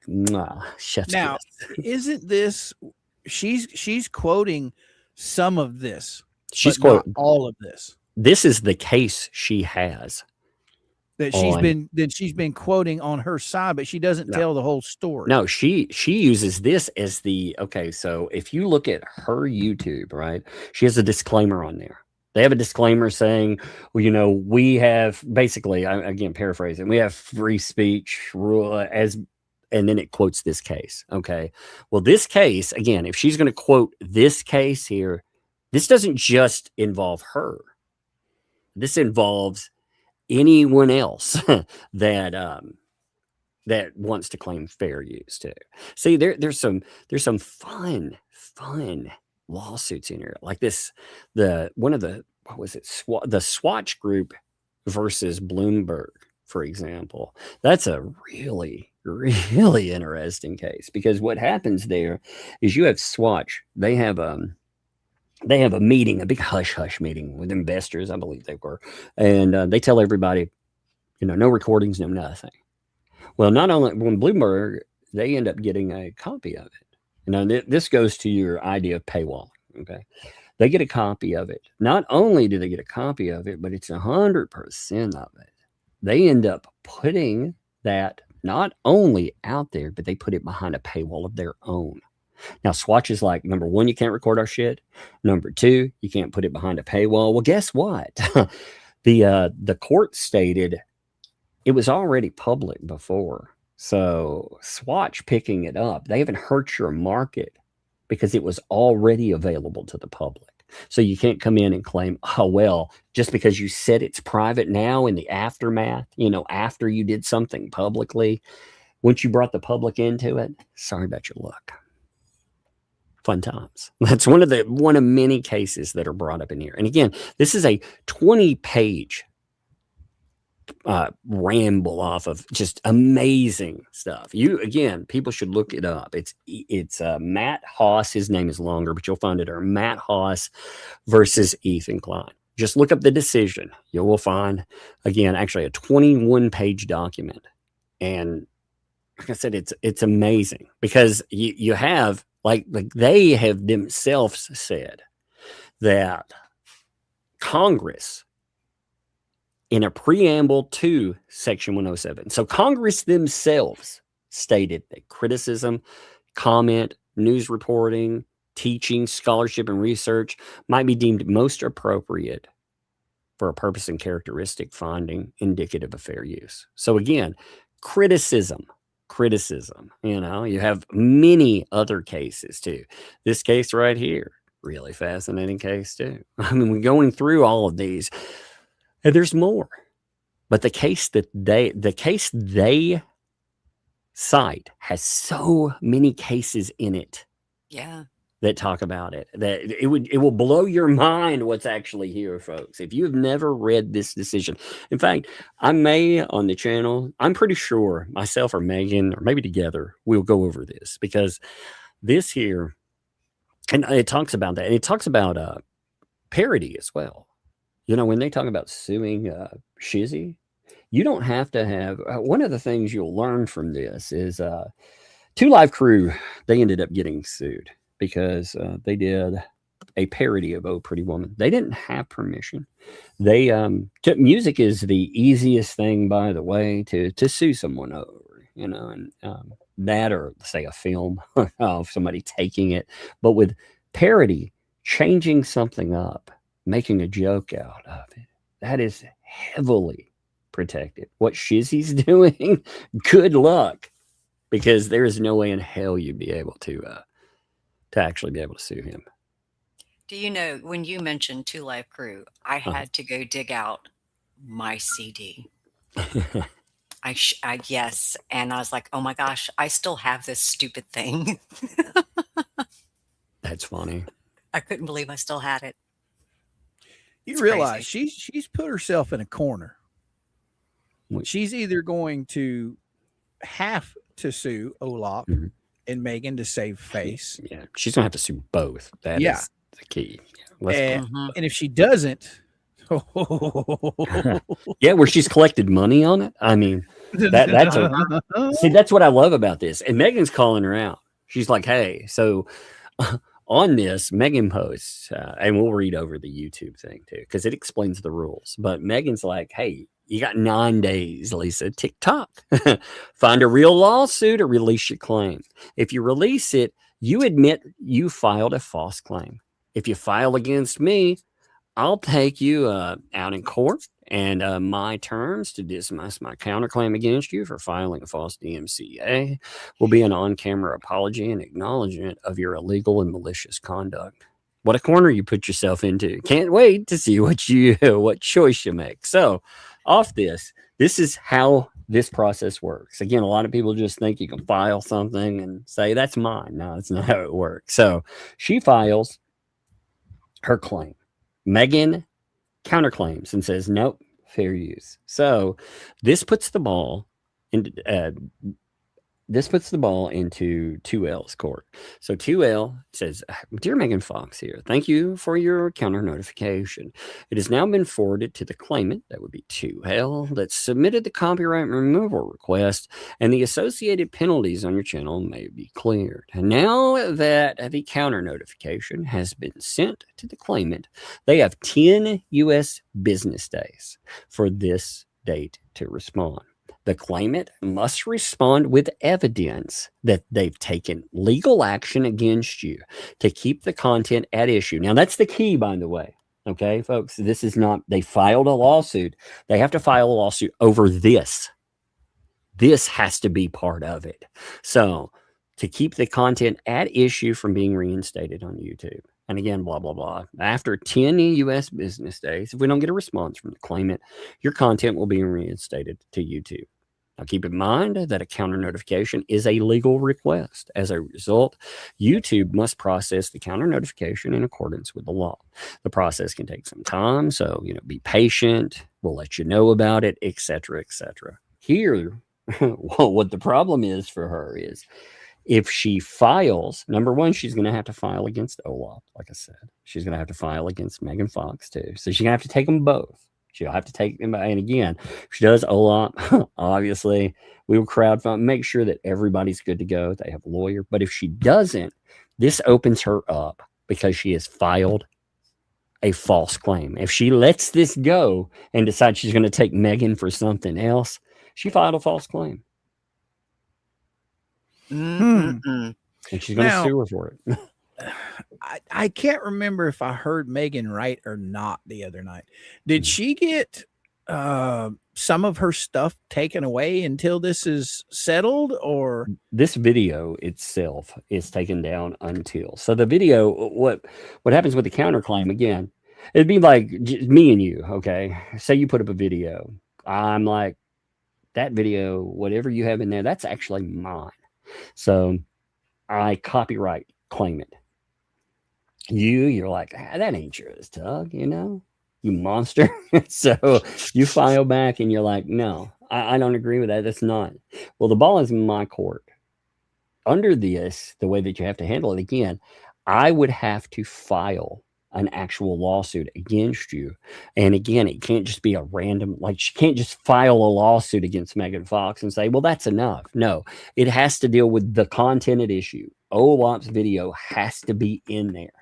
chef's Now, kiss. isn't this? She's quoting some of this. She's but not quote all of this. This is the case she has That on- she's been quoting on her side, but she doesn't No. tell the whole story. No, she uses this as the okay. So if you look at her YouTube, right, she has a disclaimer on there. They have a disclaimer saying, well, you know, we have basically, again paraphrasing, we have free speech rule and then it quotes this case. Okay, well, this case again, if she's going to quote this case here, this doesn't just involve her. This involves anyone else that that wants to claim fair use too. See, there's some fun lawsuits in here, like this. The Swatch Group versus Bloomberg, for example. That's a really interesting case, because what happens there is you have Swatch. They have a meeting, a big hush meeting with investors, I believe they were, and they tell everybody, you know, no recordings, no nothing. Well, not only when Bloomberg, they end up getting a copy of it. You know, this goes to your idea of paywall. Okay, they get a copy of it. Not only do they get a copy of it, but it's 100% of it. They end up putting that not only out there, but they put it behind a paywall of their own. Now, Swatch is like, number one, you can't record our shit. Number two, you can't put it behind a paywall. Well, guess what? The court stated it was already public before. So Swatch picking it up, they haven't hurt your market because it was already available to the public. So you can't come in and claim, oh, well, just because you said it's private now in the aftermath, you know, after you did something publicly, once you brought the public into it, sorry about your luck. Fun times. That's one of many cases that are brought up in here. And again, this is a 20-page ramble off of just amazing stuff. People should look it up. It's Matt Haas. His name is longer, but you'll find it there. Matt Haas versus Ethan Klein. Just look up the decision. You will find, again, actually a 21-page document. And like I said, it's amazing because you have like they have themselves said that Congress, in a preamble to Section 107. So Congress themselves stated that criticism, comment, news reporting, teaching, scholarship, and research might be deemed most appropriate for a purpose and characteristic finding indicative of fair use. So again, criticism, you know, you have many other cases too. This case right here, really fascinating case too. I mean, we're going through all of these. And there's more, but the case they cite has so many cases in it. Yeah. That talk about it, that it will blow your mind what's actually here, folks. If you have never read this decision, in fact, I may on the channel, I'm pretty sure myself or Megan, or maybe together, we'll go over this because this here, and it talks about that. And it talks about parody as well. You know, when they talk about suing Shizzy, you don't have to have one of the things you'll learn from this is 2 Live Crew, they ended up getting sued because they did a parody of Oh Pretty Woman. They didn't have permission. They music is the easiest thing, by the way, to sue someone over, you know, and that or say a film of somebody taking it. But with parody, changing something up, making a joke out of it, that is heavily protected. What Shizzy's doing, good luck, because there is no way in hell you'd be able to actually be able to sue him. Do you know, when you mentioned 2 Live Crew, I had to go dig out my CD. Yes, and I was like, oh my gosh, I still have this stupid thing. That's funny. I couldn't believe I still had it. You realize she's put herself in a corner. She's either going to have to sue Olaf and Megan to save face. Yeah, she's gonna have to sue both. That is the key. And if she doesn't, yeah, where she's collected money on it. I mean, that's what I love about this. And Megan's calling her out. She's like, "Hey, so on this, Megan posts, and we'll read over the YouTube thing too, because it explains the rules. But Megan's like, hey, you got 9 days, Lisa. TikTok. Find a real lawsuit or release your claim. If you release it, you admit you filed a false claim. If you file against me, I'll take you out in court and my terms to dismiss my counterclaim against you for filing a false DMCA will be an on-camera apology and acknowledgement of your illegal and malicious conduct. What a corner you put yourself into. Can't wait to see what choice you make. So off this is how this process works. Again, a lot of people just think you can file something and say, that's mine. No, that's not how it works. So she files her claim. Megan counterclaims and says, nope, fair use. So this puts the ball into into 2L's court. So 2L says, dear Megan Fox here, thank you for your counter notification. It has now been forwarded to the claimant, that would be 2L, that submitted the copyright removal request, and the associated penalties on your channel may be cleared. And now that the counter notification has been sent to the claimant, they have 10 U.S. business days for this date to respond. The claimant must respond with evidence that they've taken legal action against you to keep the content at issue. Now, that's the key, by the way. Okay, folks, this is not, they filed a lawsuit. They have to file a lawsuit over this. This has to be part of it. So, to keep the content at issue from being reinstated on YouTube. And again, blah, blah, blah. After 10 U.S. business days, if we don't get a response from the claimant, your content will be reinstated to YouTube. Now, keep in mind that a counter notification is a legal request. As a result, YouTube must process the counter notification in accordance with the law. The process can take some time, so be patient. We'll let you know about it, etc., etc. Here, what the problem is for her is if she files, number one, she's going to have to file against OLAP, like I said. She's going to have to file against Megan Fox, too. So she's going to have to take them both. She'll have to take them. And again, if she does OLAP, obviously, we will crowdfund, make sure that everybody's good to go. They have a lawyer. But if she doesn't, this opens her up because she has filed a false claim. If she lets this go and decides she's going to take Megan for something else, she filed a false claim. And she's going to sue her for it. I can't remember if I heard Megan right or not the other night. Did she get some of her stuff taken away until this is settled, or this video itself is taken down until? So the video, what happens with the counterclaim, again, it'd be like me and you, okay? Say you put up a video. I'm like, that video, whatever you have in there, that's actually mine. So I copyright claim it. You're like, that ain't yours, Doug, you monster. So you file back and you're like, no, I don't agree with that. That's not. Well, the ball is in my court. Under this, the way that you have to handle it, again, I would have to file an actual lawsuit against you. And again, it can't just be a random, like she can't just file a lawsuit against Megan Fox and say, well, that's enough. No, it has to deal with the content at issue. OLAP's video has to be in there.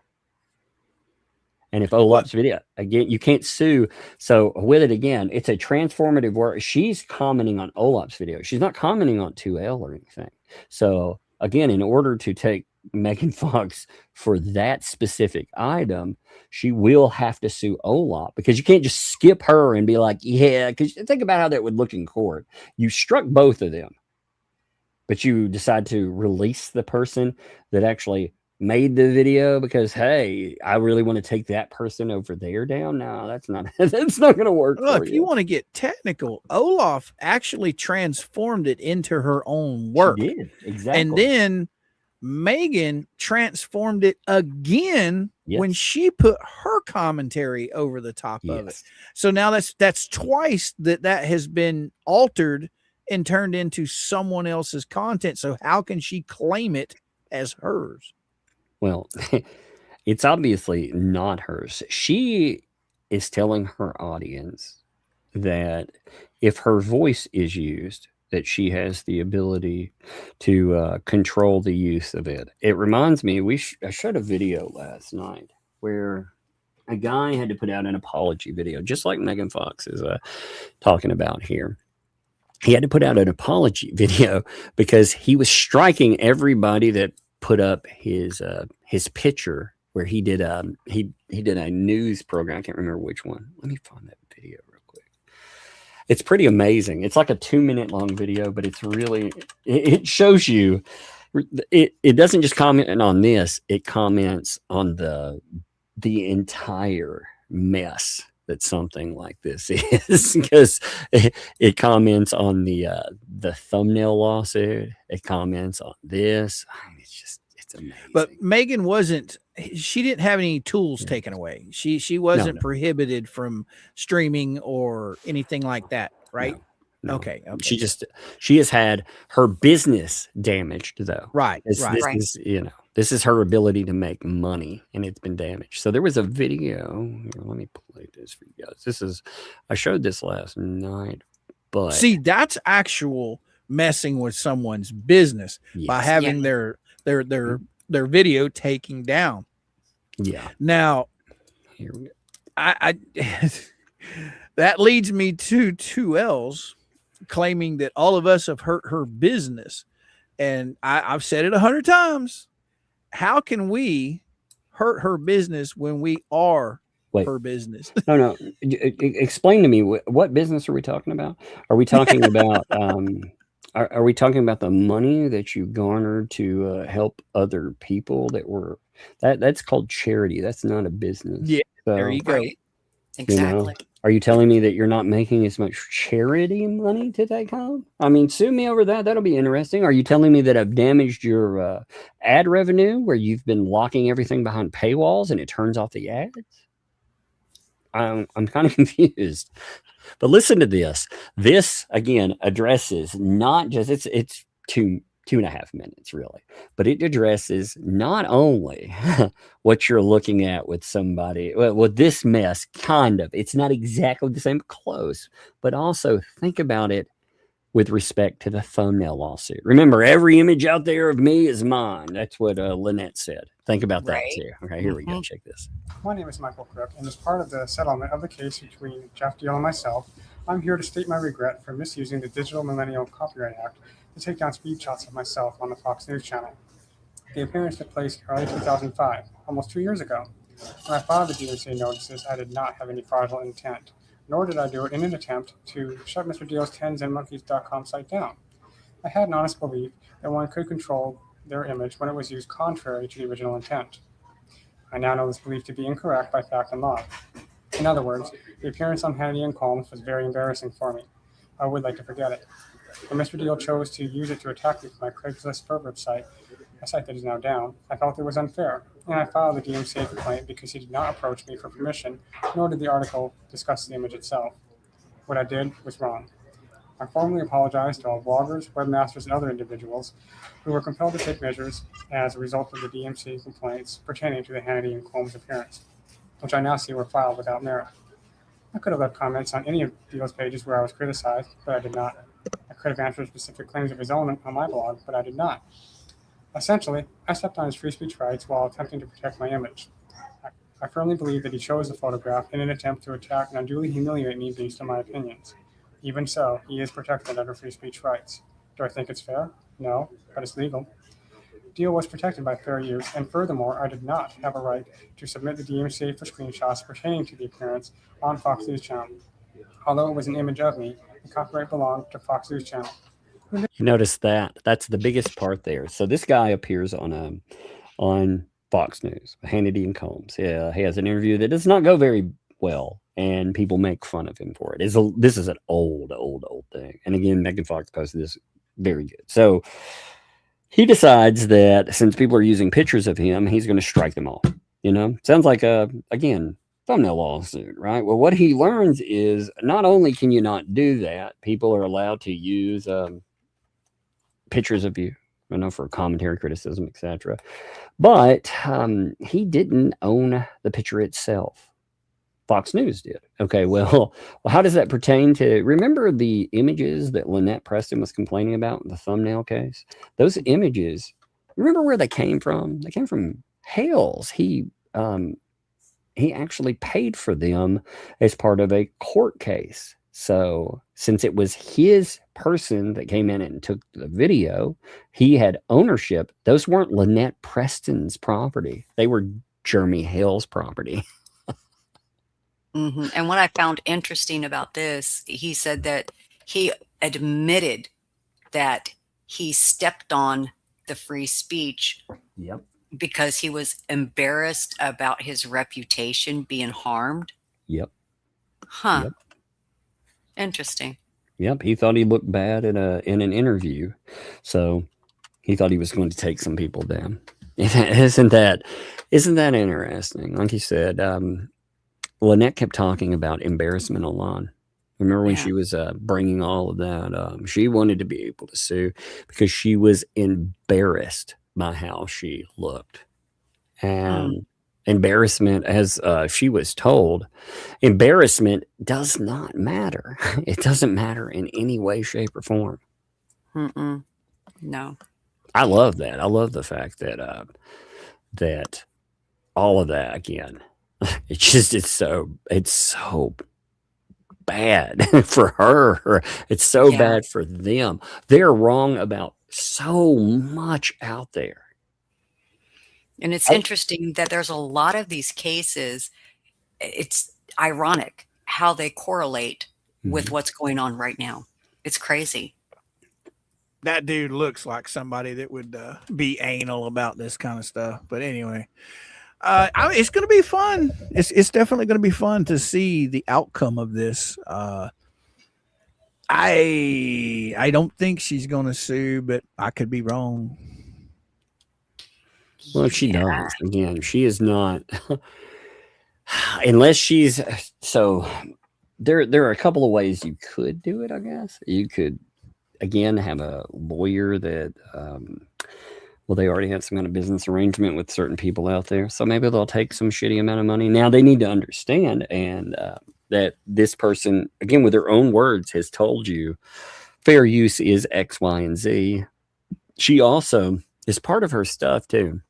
And if OLAP's video, again, you can't sue. So with it, again, it's a transformative work. She's commenting on OLAP's video. She's not commenting on 2L or anything. So again, in order to take Megan Fox for that specific item, she will have to sue OLAP, because you can't just skip her and be like, yeah, because think about how that would look in court. You struck both of them, but you decide to release the person that actually made the video because, hey, I really want to take that person over there down. No, that's not going to work. Well, if you want to get technical, Olaf actually transformed it into her own work. She did, exactly. And then Megan transformed it again when she put her commentary over the top of it. So now that's twice that has been altered and turned into someone else's content. So how can she claim it as hers? Well, it's obviously not hers. She is telling her audience that if her voice is used, that she has the ability to control the use of it. It reminds me, I showed a video last night where a guy had to put out an apology video, just like Megan Fox is talking about here. He had to put out an apology video because he was striking everybody that put up his picture where he did a news program. I can't remember which one. Let me find that video real quick. It's pretty amazing. It's like a 2-minute long video, but it's really, it shows you, it doesn't just comment on this, it comments on the entire mess that something like this is, because it comments on the thumbnail lawsuit. It comments on this. I mean, it's amazing. But Megan she didn't have any tools taken away. She wasn't prohibited from streaming or anything like that, right? No. Okay. She has had her business damaged, though. Right. This is her ability to make money, and it's been damaged. So there was a video. Here, let me play this for you guys. I showed this last night, but see, that's actual messing with someone's business by having their video taken down. Yeah. Now, here we go. I that leads me to 2Ls claiming that all of us have hurt her business, and I've said it 100 times. How can we hurt her business when we are her business? No. Explain to me, what business are we talking about? Are we talking about are we talking about the money that you garnered to help other people that's called charity? That's not a business. Yeah, so, there you go. Right. Exactly. Are you telling me that you're not making as much charity money to take home? I mean, sue me over that. That'll be interesting. Are you telling me that I've damaged your ad revenue where you've been locking everything behind paywalls and it turns off the ads? I'm kind of confused. But listen to this. This, again, addresses not just, it's 2.5 minutes, really. But it addresses not only what you're looking at with somebody, with this mess, kind of. It's not exactly the same, close. But also think about it with respect to the thumbnail lawsuit. Remember, every image out there of me is mine. That's what Lynette said. Think about that, too. Okay, here we go. Check this. My name is Michael Crook, and as part of the settlement of the case between Jeff Deal and myself, I'm here to state my regret for misusing the Digital Millennial Copyright Act to take down speed shots of myself on the Fox News channel. The appearance took place early 2005, almost 2 years ago. When I filed the DMCA notices, I did not have any fraudulent intent, nor did I do it in an attempt to shut Mr. Deal's tensandmonkeys.com site down. I had an honest belief that one could control their image when it was used contrary to the original intent. I now know this belief to be incorrect by fact and law. In other words, the appearance on Hannity and Colmes was very embarrassing for me. I would like to forget it. When Mr. Deal chose to use it to attack me for my Craigslist pervert site, a site that is now down, I felt it was unfair, and I filed the DMCA complaint because he did not approach me for permission, nor did the article discuss the image itself. What I did was wrong. I formally apologize to all bloggers, webmasters, and other individuals who were compelled to take measures as a result of the DMCA complaints pertaining to the Hannity and Colmes appearance, which I now see were filed without merit. I could have left comments on any of Deal's pages where I was criticized, but I did not. I could have answered specific claims of his own on my blog, but I did not. Essentially, I stepped on his free speech rights while attempting to protect my image. I firmly believe that he chose the photograph in an attempt to attack and unduly humiliate me based on my opinions. Even so, he is protected under free speech rights. Do I think it's fair? No, but it's legal. Deal was protected by fair use, and furthermore, I did not have a right to submit the DMCA for screenshots pertaining to the appearance on Fox News Channel. Although it was an image of me, the copyright belonged to Fox News Channel. You notice that? That's the biggest part there. So this guy appears on Fox News, Hannity and Colmes. Yeah, he has an interview that does not go very well, and people make fun of him for it. This is an old thing. And again, Megan Fox posted this, very good. So he decides that since people are using pictures of him, he's going to strike them all. You know, sounds like again, thumbnail lawsuit, right? Well, what he learns is not only can you not do that, people are allowed to use pictures of you, you know, for commentary, criticism, etc. But he didn't own the picture itself. Fox News did. Okay, well, how does that pertain to? Remember the images that Lynette Preston was complaining about in the thumbnail case? Those images. Remember where they came from? They came from Hale's. He actually paid for them as part of a court case. So since it was his person that came in and took the video, he had ownership. Those weren't Lynette Preston's property. They were Jeremy Hale's property. And what I found interesting about this, he said that he admitted that he stepped on the free speech because he was embarrassed about his reputation being harmed. Huh. Interesting. He thought he looked bad in an interview, so he thought he was going to take some people down. Isn't that interesting? Like you said, Lynette kept talking about embarrassment online. Remember when she was bringing all of that? She wanted to be able to sue because she was embarrassed by how she looked. And embarrassment, as she was told, embarrassment does not matter. It doesn't matter in any way, shape, or form. No. I love that. I love the fact that that all of that, again, it's so bad for her. It's so bad for them. They're wrong about so much out there. And it's interesting that there's a lot of these cases. It's ironic how they correlate with what's going on right now. It's crazy. That dude looks like somebody that would be anal about this kind of stuff. But anyway, it's going to be fun. It's definitely going to be fun to see the outcome of this. I don't think she's going to sue, but I could be wrong. Well, she does. Again, she is not, unless she's, so there are a couple of ways you could do it, I guess. You could, again, have a lawyer that, well, they already have some kind of business arrangement with certain people out there. So maybe they'll take some shitty amount of money. Now they need to understand that this person, again, with their own words, has told you fair use is X, Y, and Z. She also is part of her stuff too.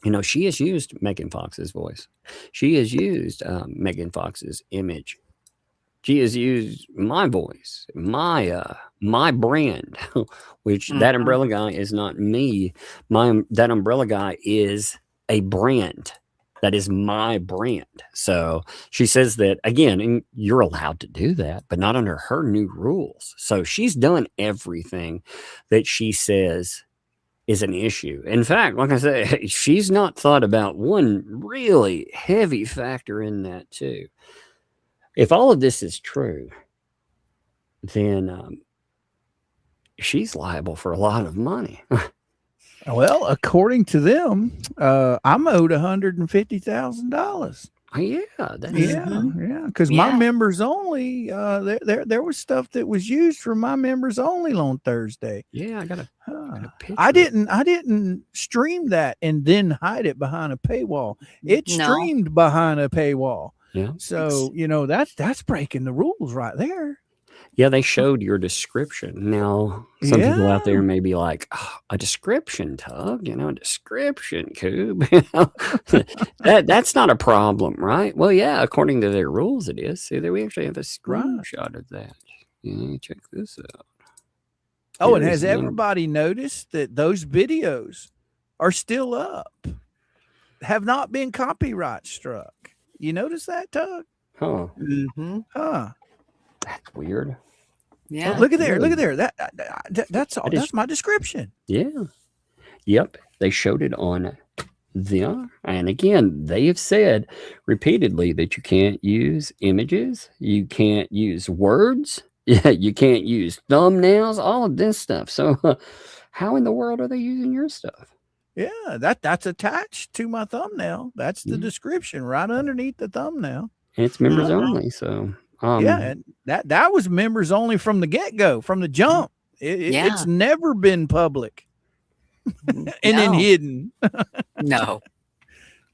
You know, she has used Megan Fox's voice. She has used Megan Fox's image. She has used my voice, my brand, which That Umbrella Guy is not me. That Umbrella Guy is a brand. That is my brand. So she says that, again, and you're allowed to do that, but not under her new rules. So she's done everything that she says is an issue. In fact, like I said, she's not thought about one really heavy factor in that too. If all of this is true, then she's liable for a lot of money. Well, according to them, I'm owed $150,000. Yeah, because my members only, there was stuff that was used for my members only on Thursday. Yeah, I got a picture. I didn't stream that and then hide it behind a paywall. It streamed behind a paywall. Yeah. So, you know, that's breaking the rules right there. Yeah, they showed your description. Now, some people out there may be like, oh, a description, Tug, you know, a description, Coob. You know? That's not a problem, right? Well, yeah, according to their rules, it is. See, there we actually have a screenshot of that. Yeah, check this out. Oh, and has everybody noticed that those videos are still up? Have not been copyright struck. You notice that, Tug? Huh. Huh. That's weird. Yeah. Oh, look at there. Look at there. That's all. That's my description. Yeah. Yep. They showed it on them. And again, they have said repeatedly that you can't use images. You can't use words. Yeah. You can't use thumbnails, all of this stuff. So how in the world are they using your stuff? Yeah. That's attached to my thumbnail. That's the description right underneath the thumbnail. And it's members only. So and that was members only from the get-go, from the jump. It's never been public and then hidden. No.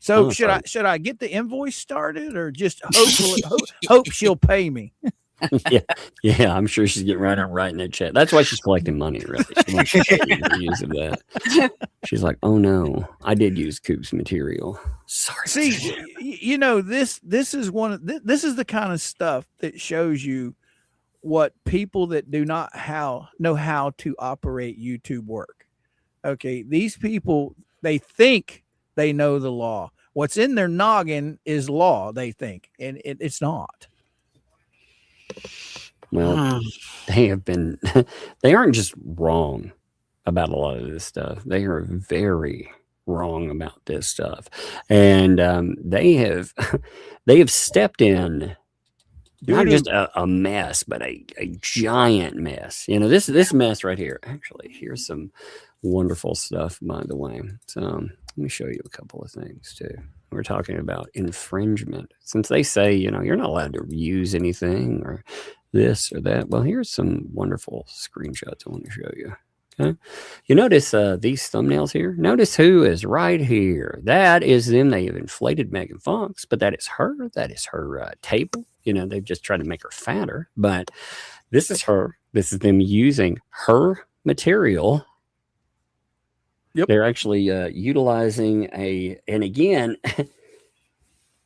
So should I get the invoice started or just hope she'll pay me? yeah, I'm sure she's getting right in that chat. That's why she's collecting money, really. She wants to use of that. She's like, oh no, I did use Coop's material. Sorry. See, this is this is the kind of stuff that shows you what people that do not know how to operate YouTube work. Okay, these people, they think they know the law. What's in their noggin is law, they think, and it's not. Well, they aren't just wrong about a lot of this stuff. They are very wrong about this stuff. And they have stepped in not just a mess, but a giant mess. This mess right here. Actually, here's some wonderful stuff, by the way. So let me show you a couple of things too. We're talking about infringement. Since they say, you're not allowed to use anything or this or that. Well, here's some wonderful screenshots I want to show you. Okay. You notice these thumbnails here? Notice who is right here. That is them. They have inflated Megan Fox, but that is her. That is her table. They've just tried to make her fatter, but this is her. This is them using her material. Yep. They're actually utilizing and again,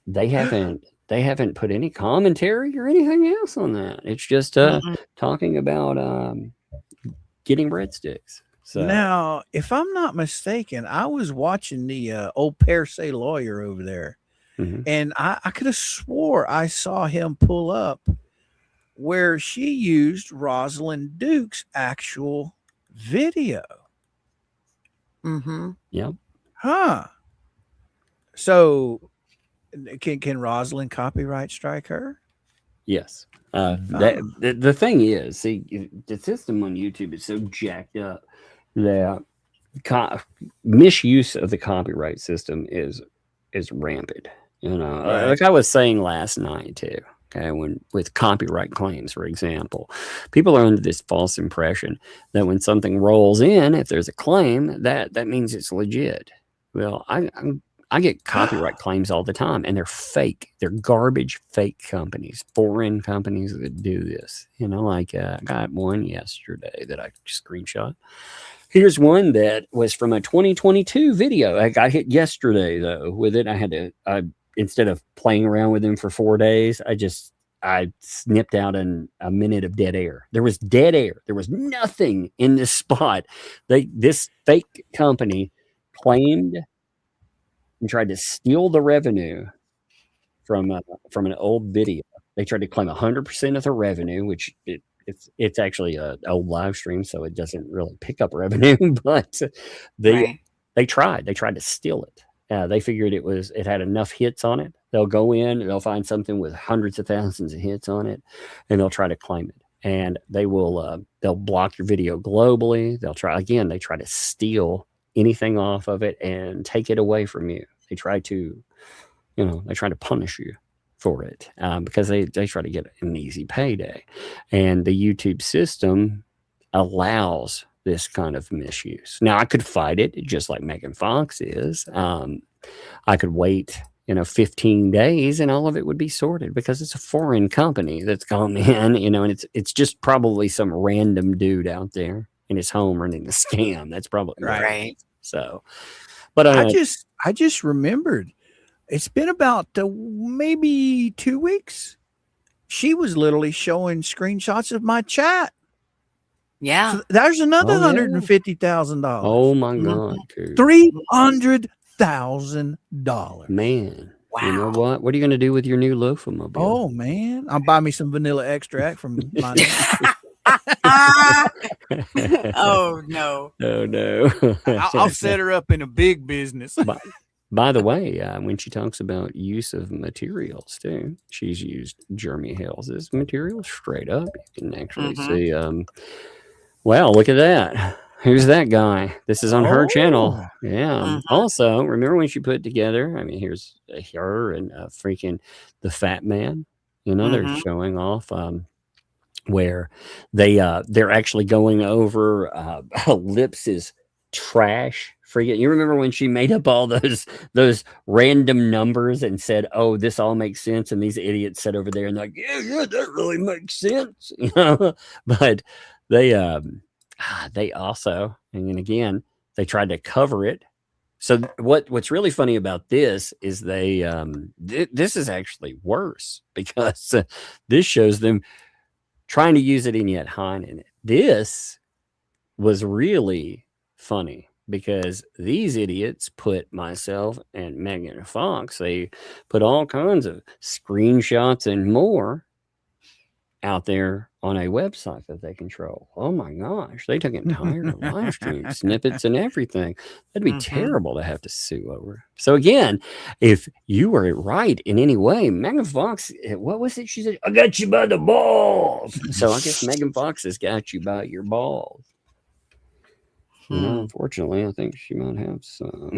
they haven't put any commentary or anything else on that. It's just talking about getting breadsticks. So now, if I'm not mistaken, I was watching the old per se lawyer over there, and I could have swore I saw him pull up where she used Rosalind Duke's actual video. Yep. Huh. So can Rosalind copyright strike her? Yes. The thing is, see, the system on YouTube is so jacked up that misuse of the copyright system is rampant. Like I was saying last night too. Okay, with copyright claims, for example, people are under this false impression that when something rolls in, if there's a claim, that means it's legit. Well, I get copyright claims all the time, and they're fake. They're garbage, fake companies, foreign companies that do this. Like I got one yesterday that I screenshot. Here's one that was from a 2022 video. I got hit yesterday though with it. I had to. Instead of playing around with them for 4 days, I snipped out a minute of dead air. There was dead air. There was nothing in this spot. This fake company claimed and tried to steal the revenue from an old video. They tried to claim 100% of the revenue, which it's actually a live stream, so it doesn't really pick up revenue. But they tried to steal it. They figured it had enough hits on it. They'll go in, they'll find something with hundreds of thousands of hits on it, and they'll try to claim it. And they'll block your video globally. They try to steal anything off of it and take it away from you. They try to punish you for it because they try to get an easy payday. And the YouTube system allows this kind of misuse. Now I could fight it just like Megan Fox is. I could wait 15 days and all of it would be sorted because it's a foreign company that's gone in, and it's just probably some random dude out there in his home running the scam. That's probably right. So, but I just remembered it's been about maybe 2 weeks. She was literally showing screenshots of my chat. Yeah. So there's another $150,000. Oh my God. $300,000. Man. Wow. You know what? What are you going to do with your new loaf-o-mobile? Oh man. I'll buy me some vanilla extract from my Oh no. Oh no. I'll set her up in a big business. By the way, when she talks about use of materials too, she's used Jeremy Hales' material straight up. You can actually see wow, look at that. Who's that guy? This is on her channel. Yeah. Also, remember when she put together, here's her and freaking the fat man. They're showing off where they're actually going over Lips's trash Freaking, you remember when she made up all those random numbers and said, "Oh, this all makes sense," and these idiots sat over there and like, "Yeah, that really makes sense," you know. But they also, and then again, they tried to cover it. So what's really funny about this is they this is actually worse because this shows them trying to use it and yet hiding it. This was really funny because these idiots put myself and Megan Fox, they put all kinds of screenshots and more out there on a website that they control. Oh my gosh, they took entire live stream snippets and everything. That'd be terrible to have to sue over. So again, if you were right in any way, Megan Fox, what was it she said? I got you by the balls. So I guess Megan Fox has got you by your balls. You know, unfortunately, I think she might have some.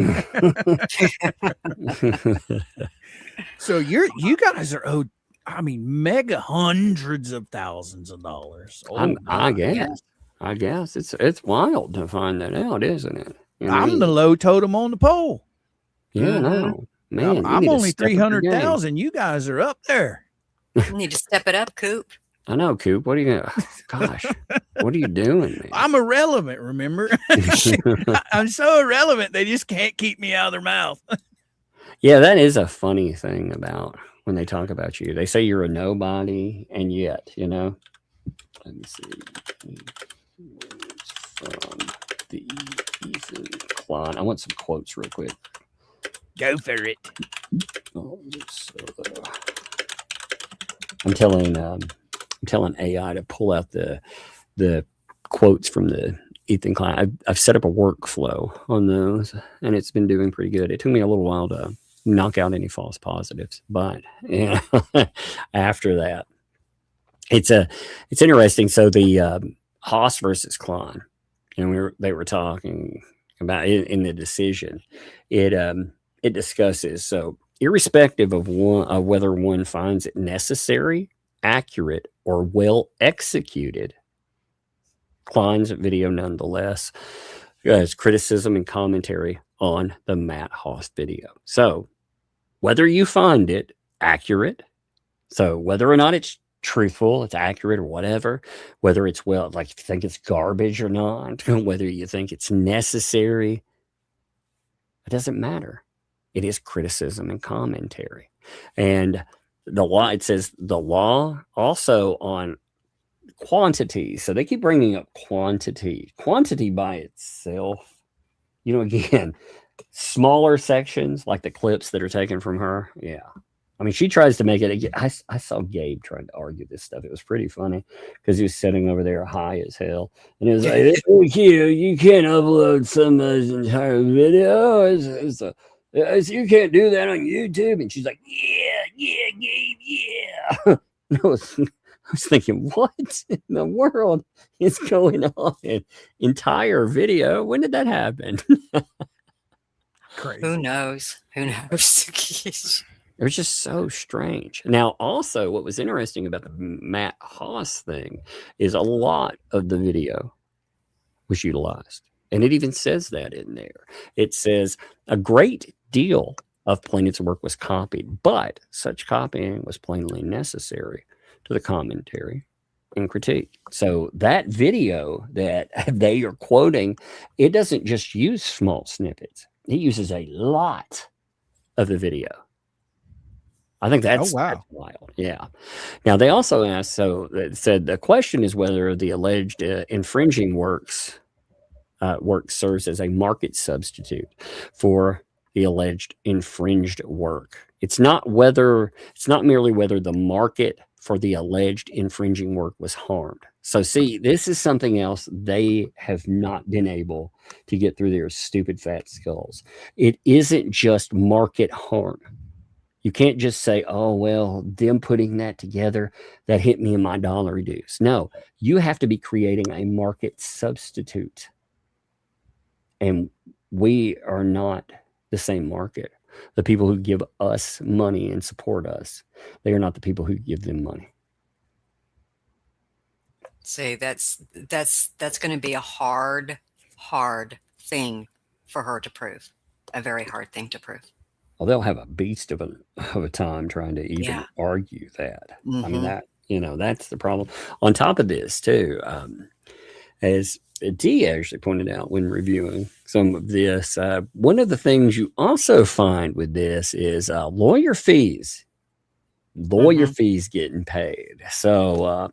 So you guys are owed, I mean, mega hundreds of thousands of dollars. Oh, I guess it's wild to find that out, isn't it? You know, I'm the low totem on the pole. Yeah, no, man. I'm only 300,000. You guys are up there. You need to step it up, Coop. I know, Coop. What are you gonna? Gosh, what are you doing, man? I'm irrelevant. Remember, I'm so irrelevant. They just can't keep me out of their mouth. Yeah, that is a funny thing about when they talk about you. They say you're a nobody, and yet, you know. Let me see. From the Ethan Klein. I want some quotes real quick. Go for it. Oh, I'm telling AI to pull out the quotes from the Ethan Klein. I've set up a workflow on those, and it's been doing pretty good. It took me a little while to knock out any false positives, but yeah, after that, it's interesting. So the Haas versus Klein, and they were talking about it in the decision. It discusses, so irrespective of whether one finds it necessary, accurate, or well executed, Klein's video nonetheless has criticism and commentary on the Matt Haas video. So whether you find it accurate, so whether or not it's truthful, it's accurate or whatever, whether it's like if you think it's garbage or not, whether you think it's necessary, it doesn't matter. It is criticism and commentary. And the law, it says the law also on quantity. So they keep bringing up quantity by itself. You know, again, smaller sections like the clips that are taken from her. Yeah. I mean, she tries to make it. I saw Gabe trying to argue this stuff. It was pretty funny because he was sitting over there high as hell. And it was like, you can't upload somebody's entire video. You can't do that on YouTube. And she's like, yeah, Gabe, yeah. I was thinking, what in the world is going on? Entire video. When did that happen? Crazy. Who knows? Who knows? It was just so strange. Now, also, what was interesting about the Matt Haas thing is a lot of the video was utilized. And it even says that in there. It says a great deal of plaintiff's work was copied, but such copying was plainly necessary to the commentary and critique. So that video that they are quoting, it doesn't just use small snippets. It uses a lot of the video. I think that's wild. Yeah. Now they also asked, so it said the question is whether the alleged infringing work serves as a market substitute for the alleged infringed work. It's not merely whether the market for the alleged infringing work was harmed. So see, this is something else they have not been able to get through their stupid fat skulls. It isn't just market harm. You can't just say, oh, well, them putting that together, that hit me in my dollar reduce. No, you have to be creating a market substitute. And we are not the same market. The people who give us money and support us, they are not the people who give them money. See, that's going to be a hard thing for her to prove. A very hard thing to prove. Well, they'll have a beast of a time trying to even argue that. I mean, that, that's the problem. On top of this, too, as Dee actually pointed out when reviewing some of this, one of the things you also find with this is lawyer fees. Lawyer fees getting paid. So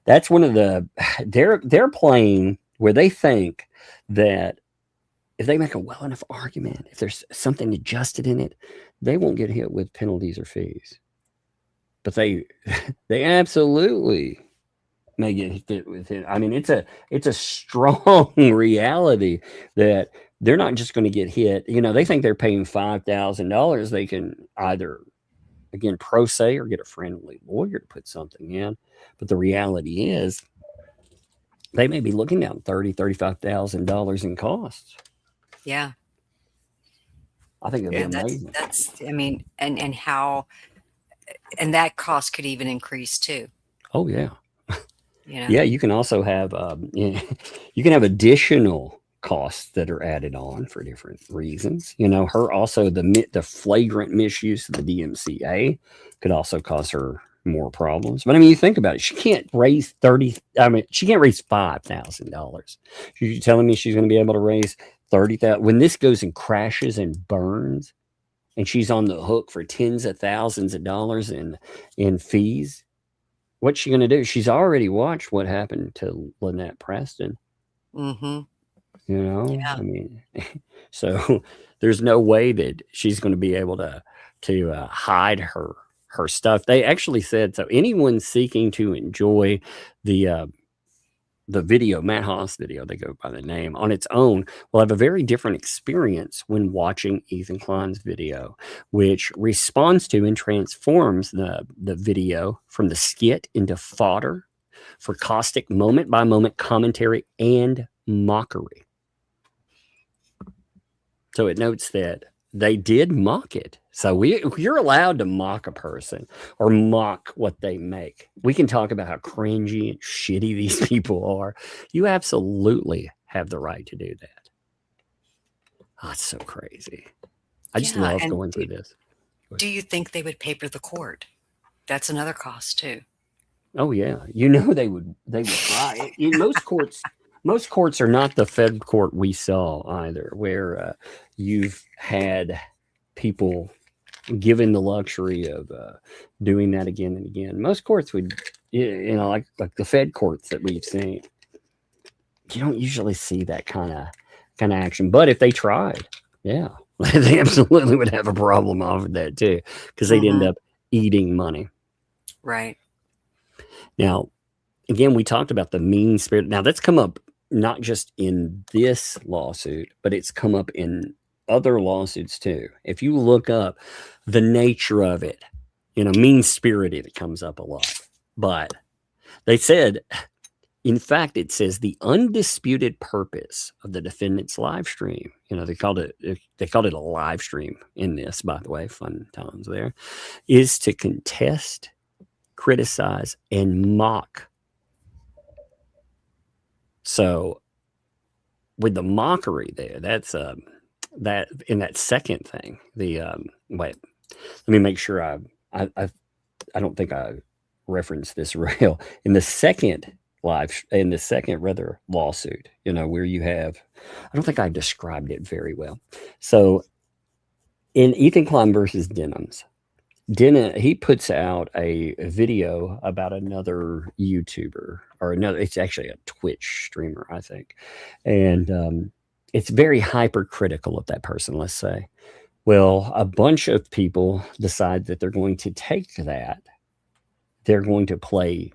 that's one of the they're playing where they think that if they make a well enough argument, if there's something adjusted in it, they won't get hit with penalties or fees. But they absolutely may get hit with it. I mean, it's a strong reality that they're not just going to get hit. They think they're paying $5,000. They can either, again, pro se or get a friendly lawyer to put something in. But the reality is they may be looking down $30,000-$35,000 in costs. Yeah. I think it'd be amazing. That's I mean, and how, and that cost could even increase too. Oh yeah. Yeah, you can also have you can have additional costs that are added on for different reasons. Her also the flagrant misuse of the DMCA could also cause her more problems. But I mean, you think about it, she can't raise $5,000. You're telling me she's going to be able to raise $30,000 when this goes and crashes and burns, and she's on the hook for tens of thousands of dollars in fees? What's she going to do? She's already watched what happened to Lynette Preston. Mm-hmm. I mean, so there's no way that she's going to be able to hide her stuff. They actually said, so anyone seeking to enjoy the video, Matt Haas video, they go by the name, on its own, will have a very different experience when watching Ethan Klein's video, which responds to and transforms the video from the skit into fodder for caustic moment-by-moment commentary and mockery. So it notes that they did mock it. So you're allowed to mock a person or mock what they make. We can talk about how cringy and shitty these people are. You absolutely have the right to do that. Oh, it's so crazy. I just love going through this. Do you think they would paper the court? That's another cost too. Oh yeah, they would try. Most courts are not the Fed court we saw either, where you've had people given the luxury of doing that again and again. Most courts would, like the Fed courts that we've seen, you don't usually see that kind of action. But if they tried, yeah, they absolutely would have a problem off of that too, because they'd end up eating money. Right. Now, again, we talked about the mean spirit. Now, that's come up not just in this lawsuit, but it's come up in other lawsuits too. If you look up the nature of it, mean-spirited, it comes up a lot. But they said, in fact, it says the undisputed purpose of the defendant's live stream, they called it a live stream in this, by the way, fun times there, is to contest, criticize, and mock. So with the mockery there, that's that in that second thing, the wait, let me make sure I don't think I referenced this real in the second lawsuit, where you have, I don't think I described it very well. So in Ethan Klein versus Denims, he puts out a video about another YouTuber it's actually a Twitch streamer, I think. And it's very hypercritical of that person, let's say. Well, a bunch of people decide that they're going to take that. They're going to play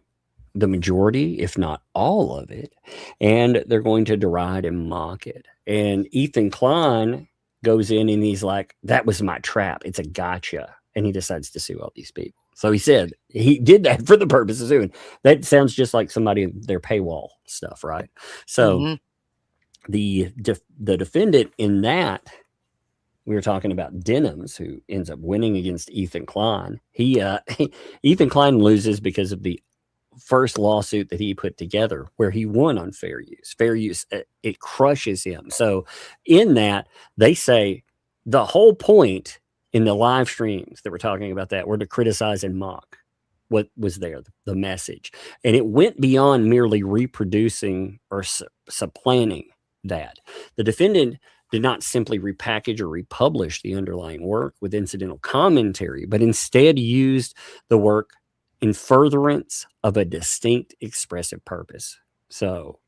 the majority, if not all of it, and they're going to deride and mock it. And Ethan Klein goes in and he's like, that was my trap. It's a gotcha. And he decides to sue all these people. So he said he did that for the purpose of suing. That sounds just like somebody in their paywall stuff, right? So the defendant in that, we were talking about Denims, who ends up winning against Ethan Klein. Ethan Klein loses because of the first lawsuit that he put together where he won on fair use. Fair use, it crushes him. So in that, they say the whole point in the live streams that we're talking about that were to criticize and mock what was there, the message. And it went beyond merely reproducing or supplanting that. The defendant did not simply repackage or republish the underlying work with incidental commentary, but instead used the work in furtherance of a distinct expressive purpose. So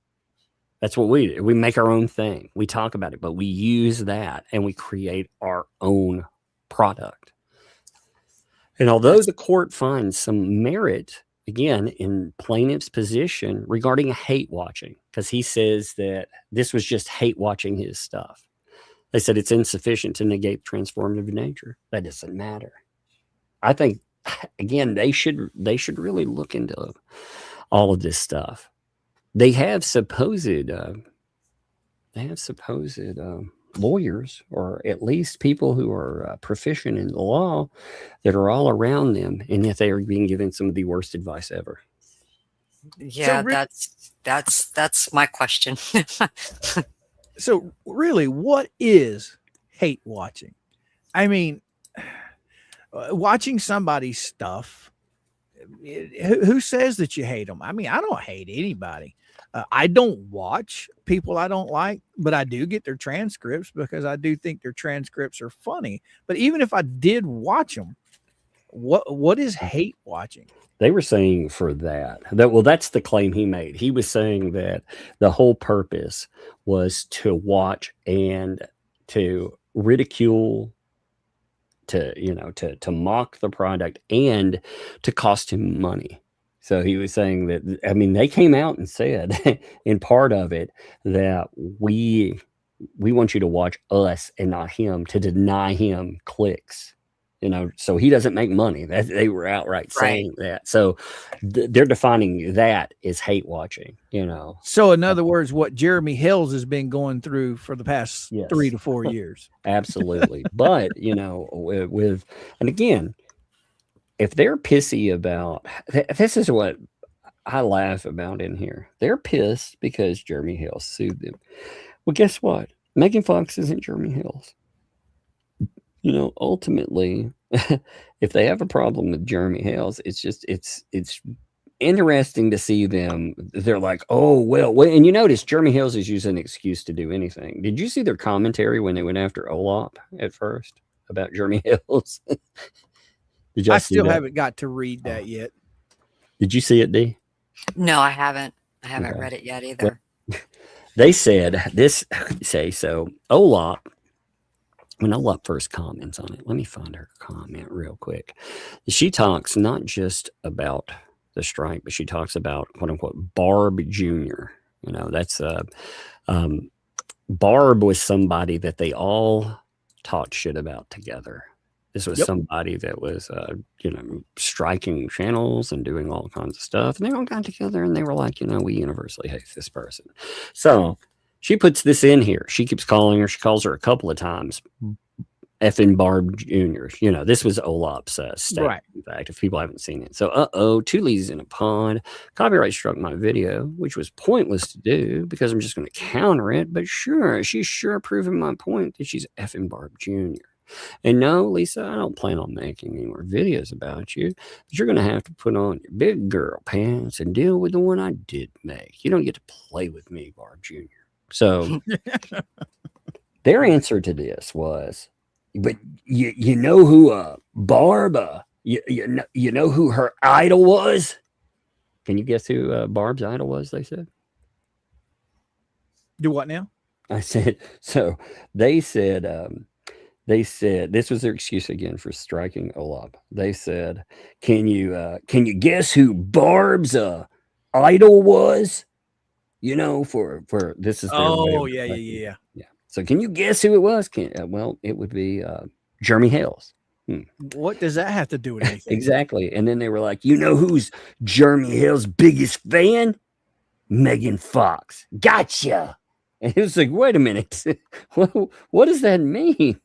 that's what we do. We make our own thing. We talk about it, but we use that and we create our own product. And although the court finds some merit, again, in plaintiff's position regarding hate watching, because he says that this was just hate watching his stuff, they said it's insufficient to negate transformative nature. That doesn't matter. I think, again, they should really look into all of this stuff. They have supposed lawyers, or at least people who are proficient in the law, that are all around them, and yet they are being given some of the worst advice ever. Yeah, that's my question. So really, what is hate watching? I mean, watching somebody's stuff, who says that you hate them? I mean, I don't hate anybody. I don't watch people I don't like, but I do get their transcripts because I do think their transcripts are funny. But even if I did watch them, what is hate watching? They were saying for that, well, that's the claim he made. He was saying that the whole purpose was to watch and to ridicule, to mock the product, and to cost him money. So he was saying that, I mean, they came out and said in part of it that we want you to watch us and not him, to deny him clicks, so he doesn't make money. That they were outright saying that. So they're defining that as hate watching, So in other words, what Jeremy Hales has been going through for the past 3 to 4 years. Absolutely. But, and again, if they're pissy about, this is what I laugh about in here. They're pissed because Jeremy Hales sued them. Well, guess what? Megan Fox isn't Jeremy Hales. Ultimately, if they have a problem with Jeremy Hales, it's interesting to see them. They're like, oh, well, and you notice Jeremy Hales is using an excuse to do anything. Did you see their commentary when they went after Olop at first about Jeremy Hales? I still haven't got to read that yet. Did you see it, D? No, I haven't. I haven't read it yet either. Well, they said so Olop, when Olop first comments on it, let me find her comment real quick. She talks not just about the strike, but she talks about quote unquote Barb Jr. That's Barb was somebody that they all talked shit about together. This was somebody that was, striking channels and doing all kinds of stuff. And they all got together and they were like, we universally hate this person. So she puts this in here. She keeps calling her. She calls her a couple of times. Effing Barb Jr. This was Olop's statement, right? In fact, if people haven't seen it. So, 2 leads in a pond. Copyright struck my video, which was pointless to do because I'm just going to counter it. But sure, she's sure proving my point that she's effing Barb Jr. And no, Lisa, I don't plan on making any more videos about you, but you're going to have to put on your big girl pants and deal with the one I did make. You don't get to play with me, Barb Jr. So their answer to this was, but you know who Barb, you know who her idol was? Can you guess who Barb's idol was, they said? Do what now? I said, so they said this was their excuse again for striking Olop. They said, can you guess who Barb's idol was? For this is their yeah. So can you guess who it was? Well, it would be Jeremy Hales. What does that have to do with anything? Exactly. And then they were like, who's Jeremy Hales' biggest fan? Megan Fox. Gotcha. And it was like, wait a minute. What does that mean?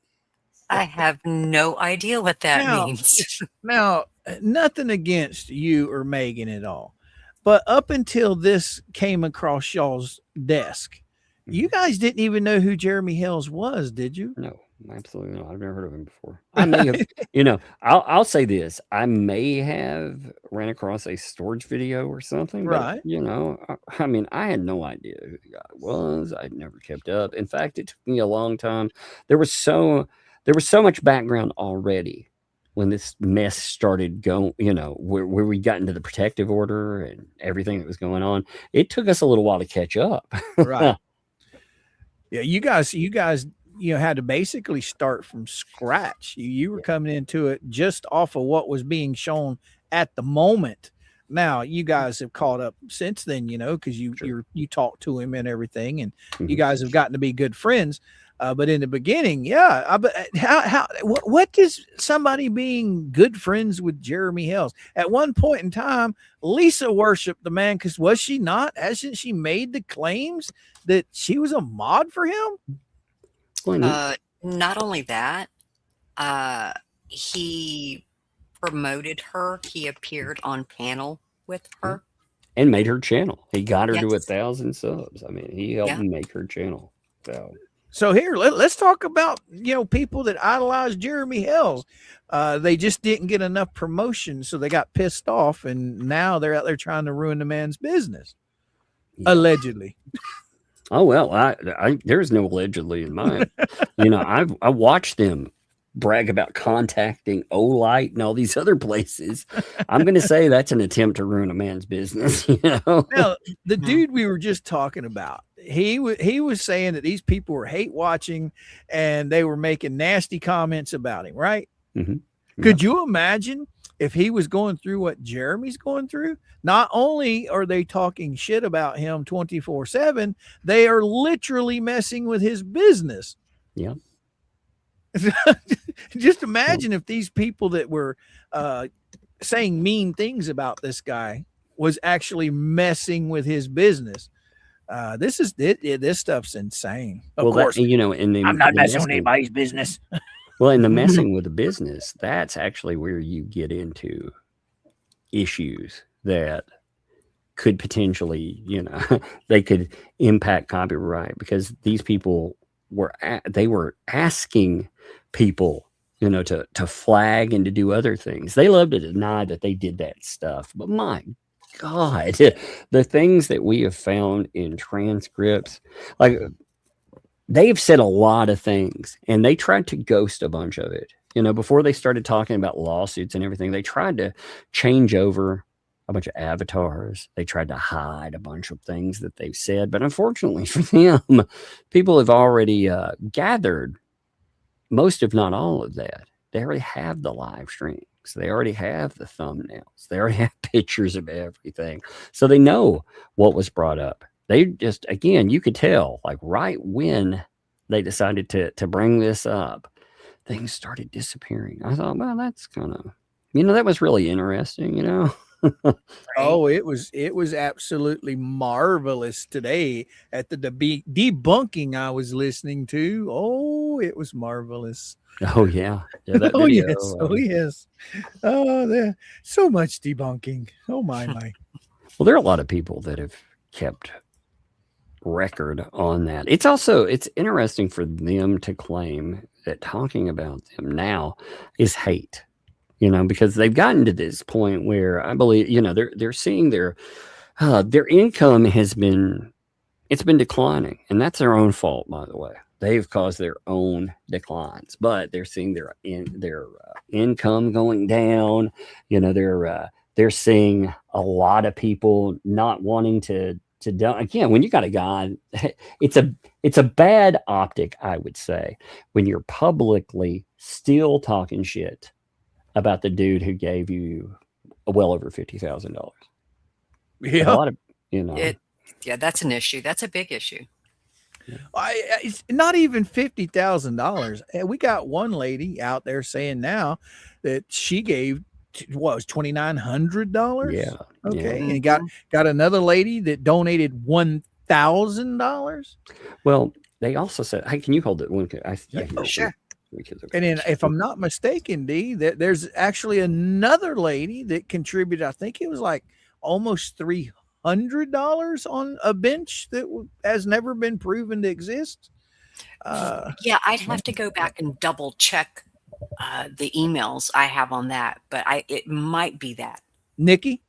I have no idea what that means. Now, nothing against you or Megan at all. But up until this came across y'all's desk, you guys didn't even know who Jeremy Hales was, did you? No, absolutely not. I've never heard of him before. I may have, you know, I'll say this. I may have ran across a storage video or something, Right. but, you know, I mean, I had no idea who the guy was. I'd never kept up. In fact, it took me a long time. There was so much background already when this mess started going, you know, where we got into the protective order and everything that was going on. It took us a little while to catch up. Right. Yeah, you guys, had to basically start from scratch. You were coming into it just off of what was being shown at the moment. Now you guys have caught up since then, you know, because you talked to him and everything, and you guys have gotten to be good friends. But in the beginning, but what does somebody being good friends with Jeremy Hales? At one point in time, Lisa worshipped the man because was she not? Hasn't she made the claims that she was a mod for him? Not only that, he promoted her. He appeared on panel with her and made her channel. He got her to Yes. 1,000 subs. I mean, he helped make her channel. So here, let's talk about, you know, people that idolize Jeremy Hales. They just didn't get enough promotion, so they got pissed off, and now they're out there trying to ruin the man's business. Allegedly. Oh, well, I there's no allegedly in mine. You know, I watched them brag about contacting Olight and all these other places. I'm going to say that's an attempt to ruin a man's business. You know? Now, the dude we were just talking about, he was saying that these people were hate watching and they were making nasty comments about him, right? Mm-hmm. Could you imagine if he was going through what Jeremy's going through? Not only are they talking shit about him 24/7, they are literally messing with his business. Yeah. Just imagine if these people that were saying mean things about this guy was actually messing with his business. This stuff's insane. Of course, you know, and I'm not messing with anybody's business. Well, in the messing with the business, that's actually where you get into issues that could potentially, you know, they could impact copyright because these people were asking people, you know, to flag and to do other things. They love to deny that they did that stuff, but my God, the things that we have found in transcripts, like they've said a lot of things and they tried to ghost a bunch of it. You know, before they started talking about lawsuits and everything, they tried to change over a bunch of avatars. They tried to hide a bunch of things that they've said. But unfortunately for them, people have already gathered most, if not all of that. They already have the live streams. They already have the thumbnails. They already have pictures of everything. So they know what was brought up. They just, again, you could tell, like right when they decided to bring this up, things started disappearing. I thought, well, that's kind of, you know, that was really interesting, you know. Oh, it was absolutely marvelous today at the debunking I was listening to. Oh, it was marvelous. Oh yeah, that oh video, yes, oh yes. Oh, there so much debunking. Oh my. Well, there are a lot of people that have kept record on that. It's interesting for them to claim that talking about them now is hate. You know, because they've gotten to this point where I believe, you know, they're seeing their income has been declining, and that's their own fault, by the way. They've caused their own declines, but they're seeing their income going down. You know, they're seeing a lot of people not wanting to do. Again, when you got a guy, it's a bad optic, I would say, when you're publicly still talking shit about the dude who gave you well over $50,000. Yeah, a lot of, you know. That's an issue. That's a big issue. It's not even $50,000. We got one lady out there saying now that she gave what was $2,900. Yeah. Okay, Yeah. and got another lady that donated $1,000. Well, they also said, "Hey, can you hold it?" Sure. And then, if I'm not mistaken, D, there's actually another lady that contributed. I think it was like almost $300 on a bench that has never been proven to exist. Yeah, I'd have to go back and double check the emails I have on that, but it might be that. Nikki?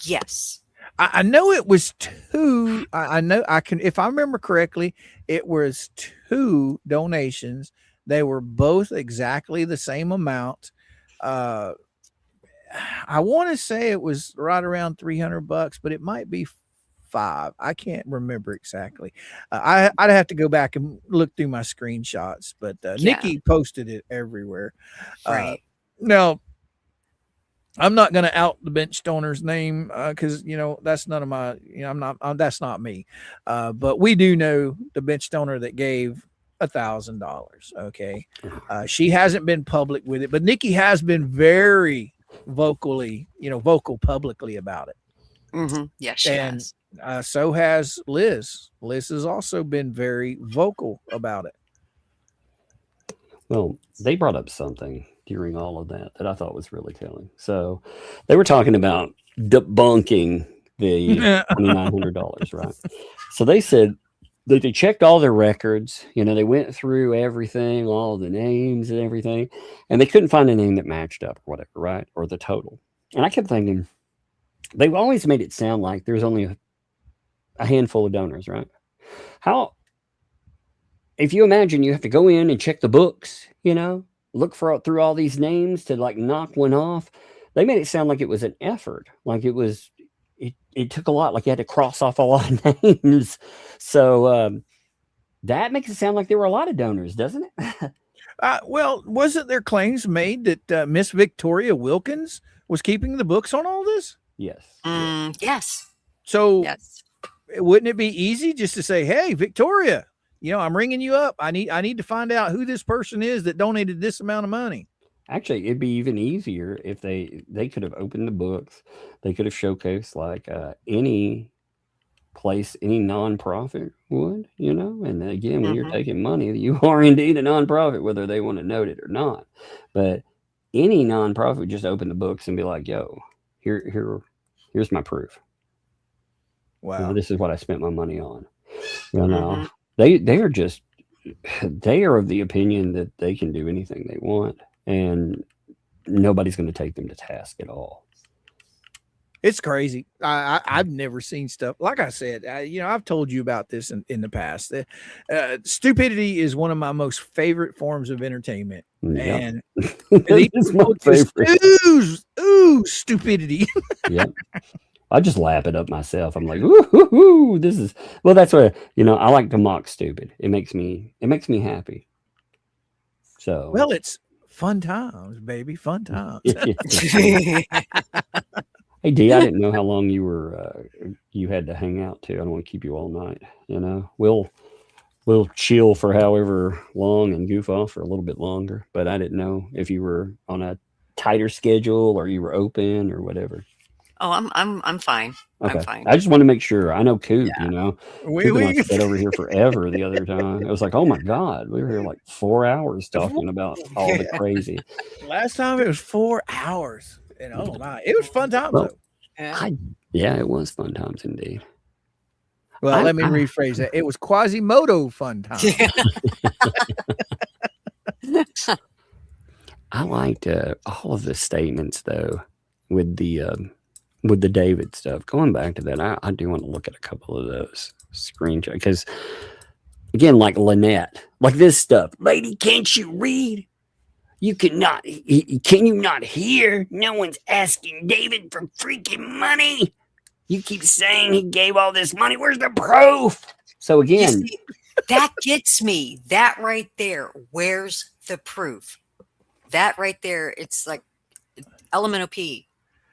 Yes. I know it was two. I know I can, if I remember correctly, it was 2 donations. They were both exactly the same amount. I want to say it was right around $300, but it might be 5. I can't remember exactly. I'd have to go back and look through my screenshots, but Nikki posted it everywhere. Right. Now, I'm not going to out the bench donor's name because that's none of my. That's not me. But we do know the bench donor that gave $1,000. Okay, she hasn't been public with it, but Nikki has been very vocal publicly about it. Mm-hmm. Yes, she has. So has Liz. Liz has also been very vocal about it. Well, they brought up something during all of that I thought was really telling. So they were talking about debunking the $2,900, right? So they said that they checked all their records. They went through everything, all the names and everything, and they couldn't find a name that matched up or whatever, right? Or the total. And I kept thinking, they've always made it sound like there's only a handful of donors, right? How, if you imagine you have to go in and check the books, look through all these names to like knock one off. They made it sound like it was an effort, like it took a lot, like you had to cross off a lot of names. So that makes it sound like there were a lot of donors, doesn't it? Well, wasn't there claims made that Miss Victoria Wilkins was keeping the books on all this? Yes. Yes. So yes. Wouldn't it be easy just to say, hey, Victoria, I'm ringing you up. I need to find out who this person is that donated this amount of money. Actually, it'd be even easier if they could have opened the books. They could have showcased like any place, any nonprofit would, And again, when you're taking money, you are indeed a nonprofit, whether they want to note it or not. But any nonprofit would just open the books and be like, yo, here's my proof. Wow. This is what I spent my money on. They are of the opinion that they can do anything they want, and nobody's going to take them to task at all. It's crazy. I've never seen stuff like I said. I've told you about this in the past. Stupidity is one of my most favorite forms of entertainment, and it's my favorite. Ooh, stupidity. Yep. I just lap it up myself. I'm like, ooh, this is, well, that's what, I like to mock stupid. It makes me happy. So, well, it's fun times, baby. Fun times. Hey, D, I didn't know how long you had to hang out too. I don't want to keep you all night. We'll chill for however long and goof off for a little bit longer, but I didn't know if you were on a tighter schedule or you were open or whatever. Oh, I'm fine. Okay. I'm fine. I just want to make sure. I know Coop, We Coop and I sat over here forever the other time. It was like, oh my God, we were here like 4 hours talking about all the crazy. Last time it was 4 hours. And oh my, it was fun times. Well, yeah, it was fun times indeed. Well, let me rephrase that. It was Quasimodo fun time. I liked all of the statements though with the David stuff. Going back to that, I do want to look at a couple of those screenshots because, again, like Lynette, like this stuff. Lady, can't you read? You cannot. Can you not hear? No one's asking David for freaking money. You keep saying he gave all this money. Where's the proof? So again, that gets me. That right there. Where's the proof? That right there. It's like elemental P.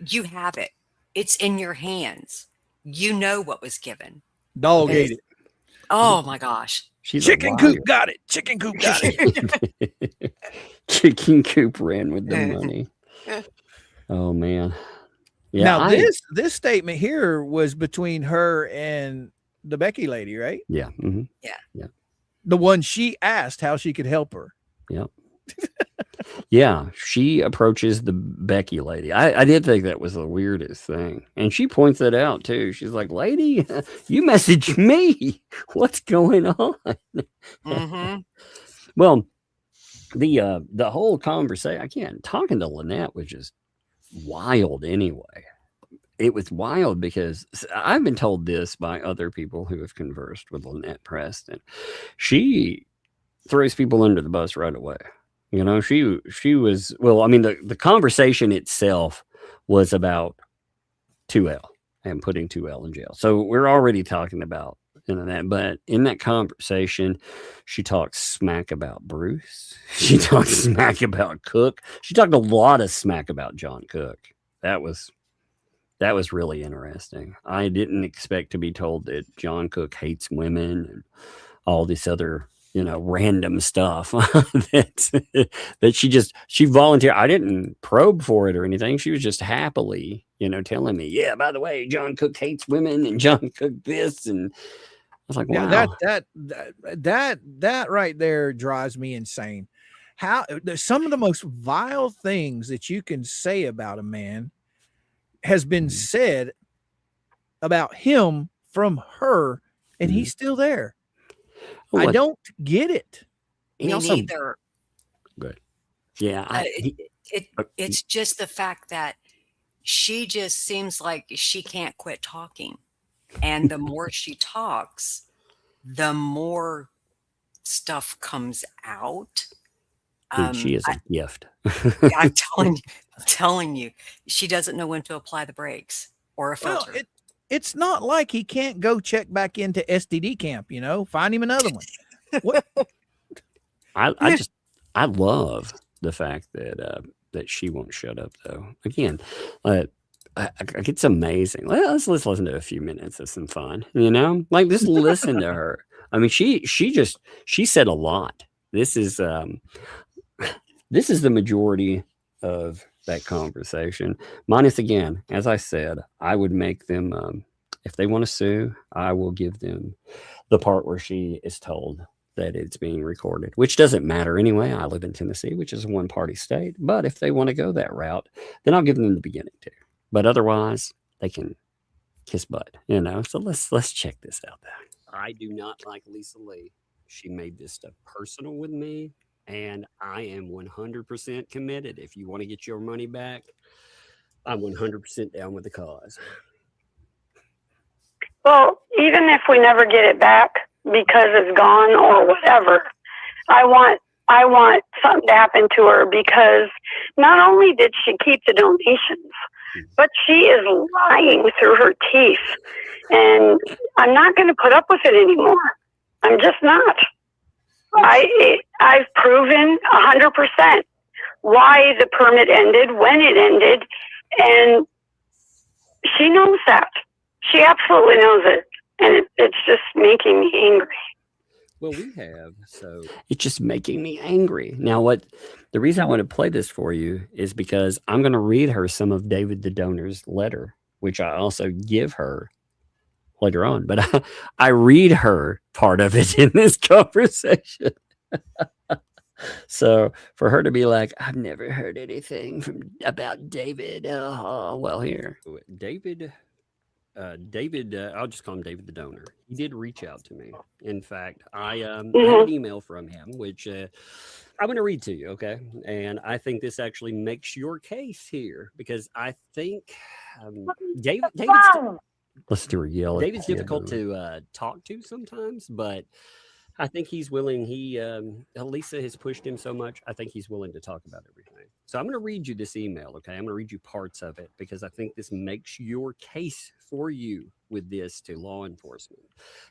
You have it. It's in your hands. You know what was given. Dog ate it. Oh my gosh. Chicken Coop got it. Chicken Coop got it. Chicken Coop ran with the money. Oh man. Yeah. Now this statement here was between her and the Becky lady, right? Yeah. Mm-hmm. Yeah. Yeah. The one she asked how she could help her. Yep. Yeah, she approaches the Becky lady. I did think that was the weirdest thing. And she points it out too. She's like, lady, you messaged me. What's going on? Mm-hmm. Well, the whole conversation, again, talking to Lynette was just wild anyway. It was wild because I've been told this by other people who have conversed with Lynette Preston. She throws people under the bus right away. You know, she was, well, I mean, the conversation itself was about 2L and putting 2L in jail. So we're already talking about that. But in that conversation, she talks smack about Bruce. She talks smack about Cook. She talked a lot of smack about John Cook. That was really interesting. I didn't expect to be told that John Cook hates women and all this other, random stuff that she volunteered. I didn't probe for it or anything. She was just happily, telling me, yeah, by the way, John Cook hates women and John Cook this. And I was like, wow. Yeah, that right there drives me insane. How some of the most vile things that you can say about a man has been said about him from her, and he's still there. I don't get it. Me neither. Good. Yeah. It's just the fact that she just seems like she can't quit talking. And the more she talks, the more stuff comes out. She is a gift. I'm telling you, she doesn't know when to apply the brakes or a filter. Well, it's not like he can't go check back into STD camp, find him another one. What? I love the fact that she won't shut up though. Again, it's amazing. Let's listen to a few minutes of some fun, like just listen to her. I mean, she said a lot. This is the majority of that conversation. Minus, again, as I said, I would make them, if they want to sue, I will give them the part where she is told that it's being recorded, which doesn't matter anyway. I live in Tennessee, which is a one-party state. But if they want to go that route, then I'll give them the beginning too. But otherwise, they can kiss butt, So let's check this out though. I do not like Lisa Lee. She made this stuff personal with me. And I am 100% committed. If you want to get your money back, I'm 100% down with the cause. Well, even if we never get it back because it's gone or whatever, I want something to happen to her, because not only did she keep the donations, but she is lying through her teeth. And I'm not going to put up with it anymore. I'm just not. I've proven 100% why the permit ended, when it ended, and she knows that. She absolutely knows it, and it's just making me angry. Well, so it's just making me angry. Now, the reason I want to play this for you is because I'm going to read her some of David the Donor's letter, which I also give her later on, but I read her part of it in this conversation. So for her to be like, I've never heard anything about David. Well, here, David, I'll just call him David the Donor. He did reach out to me. In fact, I had an email from him, which I'm going to read to you. Okay. And I think this actually makes your case here, because I think David's listen to her yell. David's difficult to talk to sometimes, but I think he's willing. Lisa has pushed him so much. I think he's willing to talk about everything. So I'm going to read you this email. Okay. I'm going to read you parts of it, because I think this makes your case for you with this to law enforcement.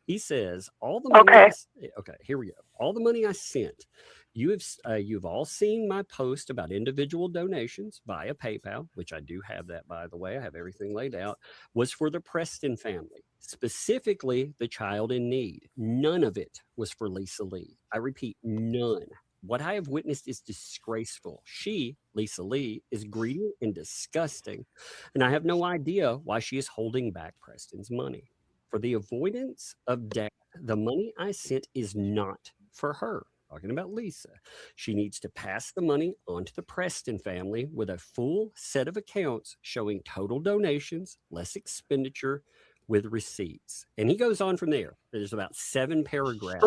He says, all the money. Okay, here we go. All the money I sent. You've all seen my post about individual donations via PayPal, which I do have that, by the way. I have everything laid out, was for the Preston family, specifically the child in need. None of it was for Lisa Lee. I repeat, none. What I have witnessed is disgraceful. She, Lisa Lee, is greedy and disgusting, and I have no idea why she is holding back Preston's money. For the avoidance of debt, the money I sent is not for her. talking about Lisa, she needs to pass the money on to the Preston family with a full set of accounts showing total donations, less expenditure, with receipts. And he goes on from there. There's about 7 paragraphs.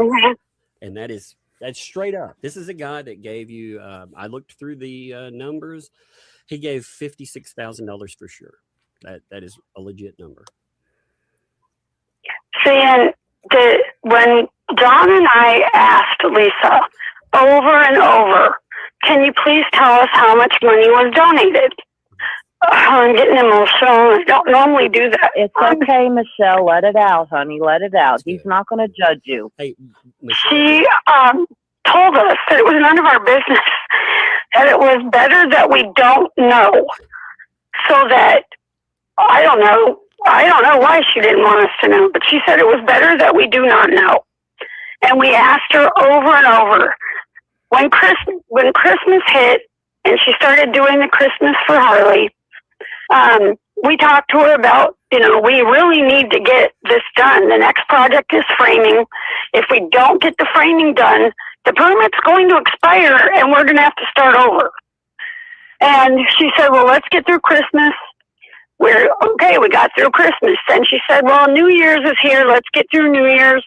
And that's straight up. This is a guy that gave you, I looked through the numbers. He gave $56,000 for sure. That is a legit number. See, and when John and I asked Lisa over and over, can you please tell us how much money was donated? I'm getting emotional. I don't normally do that. It's okay, Michelle. Let it out, honey. Let it out. He's not going to judge you. Hey, she told us that it was none of our business, that it was better that we don't know, so that I don't know why she didn't want us to know, but she said it was better that we do not know. And we asked her over and over. When Christmas hit and she started doing the Christmas for Harley, we talked to her about, we really need to get this done. The next project is framing. If we don't get the framing done, the permit's going to expire and we're going to have to start over. And she said, well, let's get through Christmas. We got through Christmas. Then she said, well, New Year's is here. Let's get through New Year's.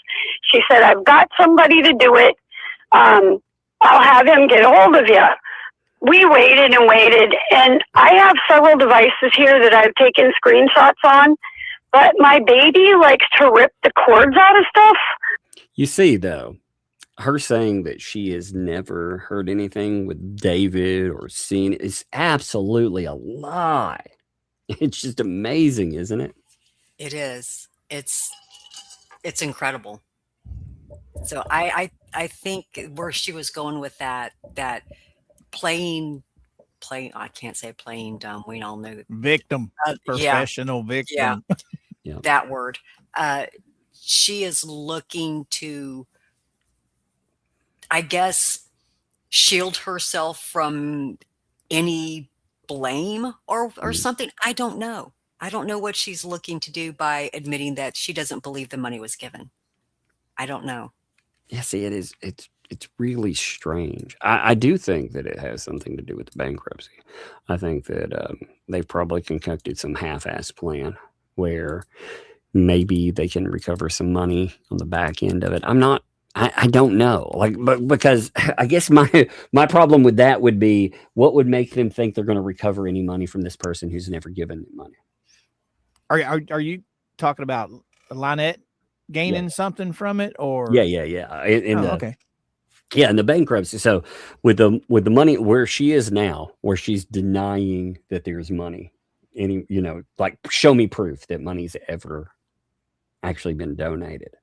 She said, I've got somebody to do it. I'll have him get a hold of you. We waited and waited, and I have several devices here that I've taken screenshots on, but my baby likes to rip the cords out of stuff. You see, though, her saying that she has never heard anything with David or seen it is absolutely a lie. It's just amazing, isn't it? It is. It's incredible. So I think where she was going with that playing, I can't say playing dumb. We all know victim, professional victim. Yeah, that word. She is looking to, I guess, shield herself from any blame or something. I don't know. I don't know what she's looking to do by admitting that she doesn't believe the money was given. I don't know. Yeah, see, it's really strange. I do think that it has something to do with the bankruptcy. I think that they've probably concocted some half-assed plan where maybe they can recover some money on the back end of it. I don't know. But because I guess my problem with that would be, what would make them think they're going to recover any money from this person who's never given them money? Are you talking about Lynette gaining something from it, or yeah okay, yeah, in the bankruptcy. So with the money where she is now, where she's denying that there's money, like, show me proof that money's ever actually been donated.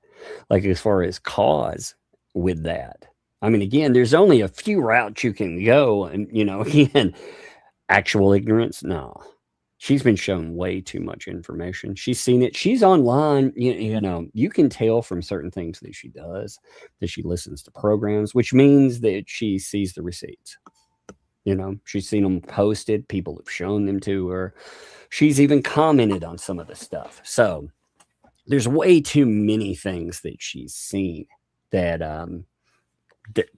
Like, as far as cause with that, I mean, again, there's only a few routes you can go, and again, actual ignorance, no. She's been shown way too much information. She's seen it. She's online. You can tell from certain things that she does, that she listens to programs, which means that she sees the receipts. She's seen them posted. People have shown them to her. She's even commented on some of the stuff. So there's way too many things that she's seen that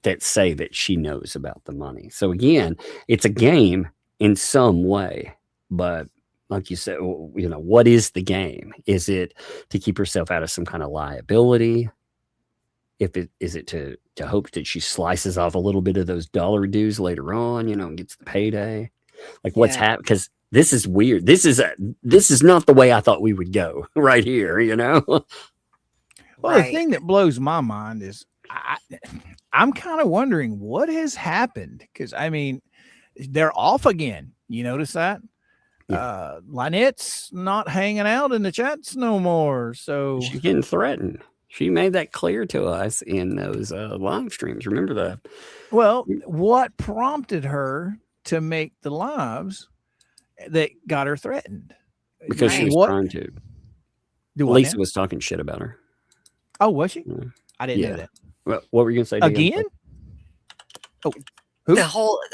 that say that she knows about the money. So again, it's a game in some way. But like you said, what is the game? Is it to keep herself out of some kind of liability? Is it to hope that she slices off a little bit of those dollar dues later on, and gets the payday? Like, what's happening? Because this is weird. This is not the way I thought we would go right here, Well, the thing that blows my mind is I'm kind of wondering what has happened, because I mean, they're off again. You notice that? Lynette's not hanging out in the chats no more, so she's getting threatened. She made that clear to us in those live streams. Remember that? Well, what prompted her to make the lives that got her threatened? Because she was trying to. Lisa was talking shit about her. Oh, was she? I didn't know that. Well, what were you going to say again? Oh. Who?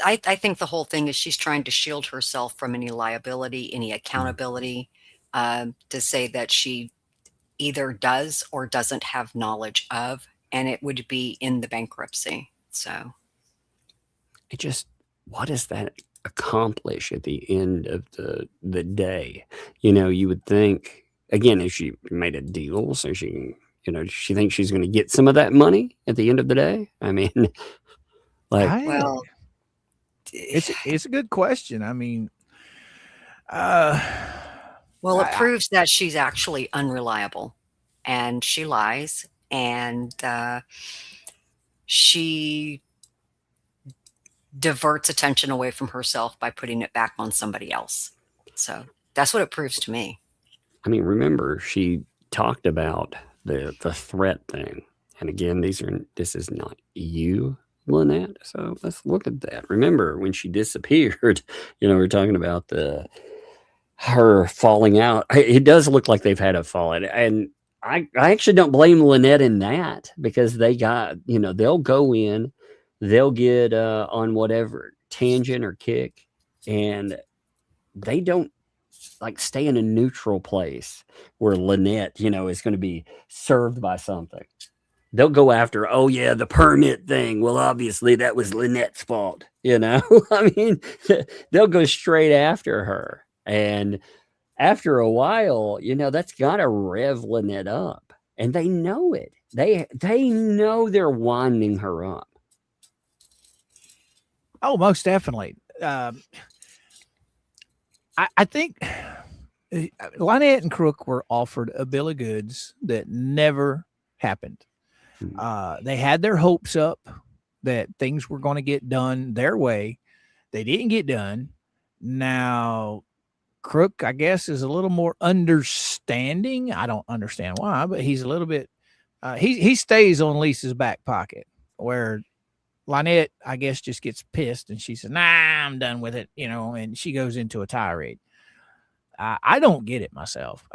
I think the whole thing is she's trying to shield herself from any liability, any accountability, to say that she either does or doesn't have knowledge of, and it would be in the bankruptcy. So it just, what does that accomplish at the end of the day? You know, you would think, again, if she made a deal so she can, you know, she thinks she's going to get some of that money at the end of the day. I mean, like, well, it's a good question. I mean, well, it proves that she's actually unreliable, and she lies, and she diverts attention away from herself by putting it back on somebody else. So that's what it proves to me. I mean, remember, she talked about the threat thing. And again, this is not you, Lynette. So let's look at that. Remember when she disappeared, you know, we're talking about her falling out. It does look like they've had a fall. And I actually don't blame Lynette in that, because they got, you know, they'll go in, they'll get on whatever tangent or kick, and they don't like stay in a neutral place where Lynette, you know, is going to be served by something. They'll go after, oh yeah, the permit thing. Well, obviously that was Lynette's fault, you know. I mean, they'll go straight after her. And after a while, you know, that's got to rev Lynette up. And they know it. They know they're winding her up. Oh, most definitely. I think Lynette and Crook were offered a bill of goods that never happened. They had their hopes up that things were going to get done their way. They didn't get done. Now, Crook, I guess, is a little more understanding. I don't understand why, but he's a little bit, he stays on Lisa's back pocket, where Lynette, I guess, just gets pissed and she says, nah, I'm done with it, you know, and she goes into a tirade. I don't get it myself.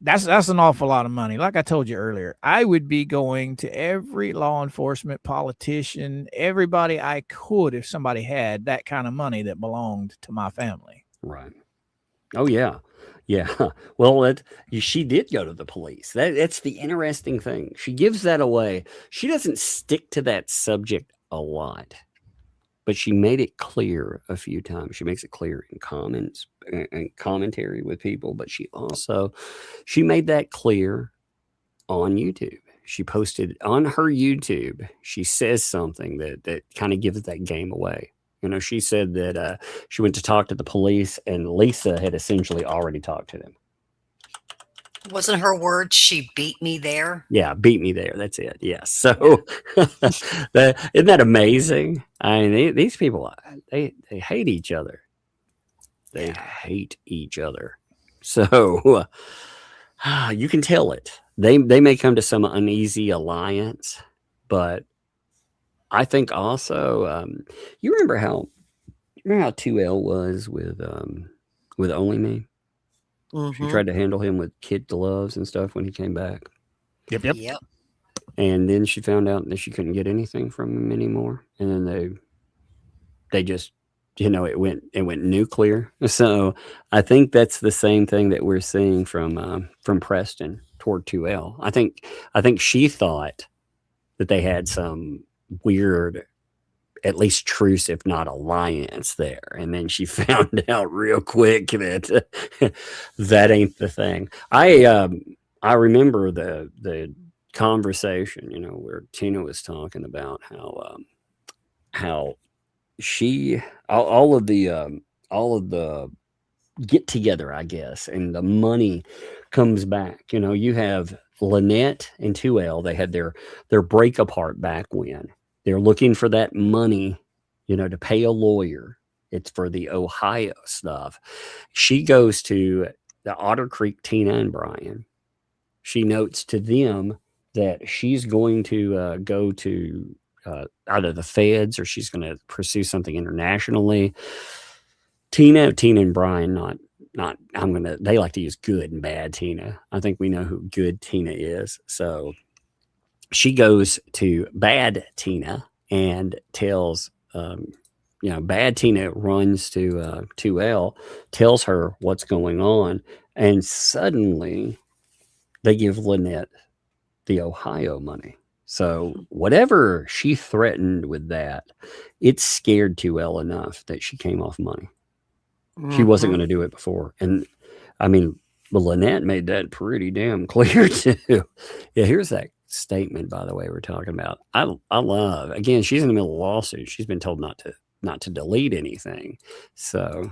That's an awful lot of money. Like I told you earlier, I would be going to every law enforcement, politician, everybody I could if somebody had that kind of money that belonged to my family. Right. Oh, yeah. Yeah. Well, she did go to the police. That's the interesting thing. She gives that away. She doesn't stick to that subject a lot, but she made it clear a few times. She makes it clear in comments and commentary with people, but she made that clear on YouTube. She posted on her YouTube. She says something that kind of gives that game away. You know, she said that she went to talk to the police and Lisa had essentially already talked to them. Wasn't her word, she beat me there? Yeah, beat me there. That's it. Yes. So isn't that amazing? I mean, these people, they hate each other. They hate each other. So you can tell it. They may come to some uneasy alliance, but I think also, you remember how 2L was with Only Me? Mm-hmm. She tried to handle him with kid gloves and stuff when he came back. Yep. And then she found out that she couldn't get anything from him anymore. And then they just, you know, it went nuclear. So I think that's the same thing that we're seeing from Preston toward 2L. I think she thought that they had some weird, at least truce, if not alliance there. And then she found out real quick that that ain't the thing. I remember the conversation, you know, where Tina was talking about how she, all of the get together, I guess, and the money comes back. You know, you have Lynette and 2L, they had their break apart back when. They're looking for that money, you know, to pay a lawyer. It's for the Ohio stuff. She goes to the Otter Creek, Tina and Brian. She notes to them that she's going to go to either the feds or she's going to pursue something internationally. Tina and Brian, they like to use good and bad Tina. I think we know who good Tina is. So she goes to bad Tina and tells, bad Tina runs to 2L, tells her what's going on. And suddenly they give Lynette the Ohio money. So whatever she threatened with that, it scared 2L enough that she came off money. She wasn't going to do it before. And I mean, but Lynette made that pretty damn clear too. Yeah, here's that statement, by the way, we're talking about. I love, again, she's in the middle of a lawsuit. She's been told not to delete anything. So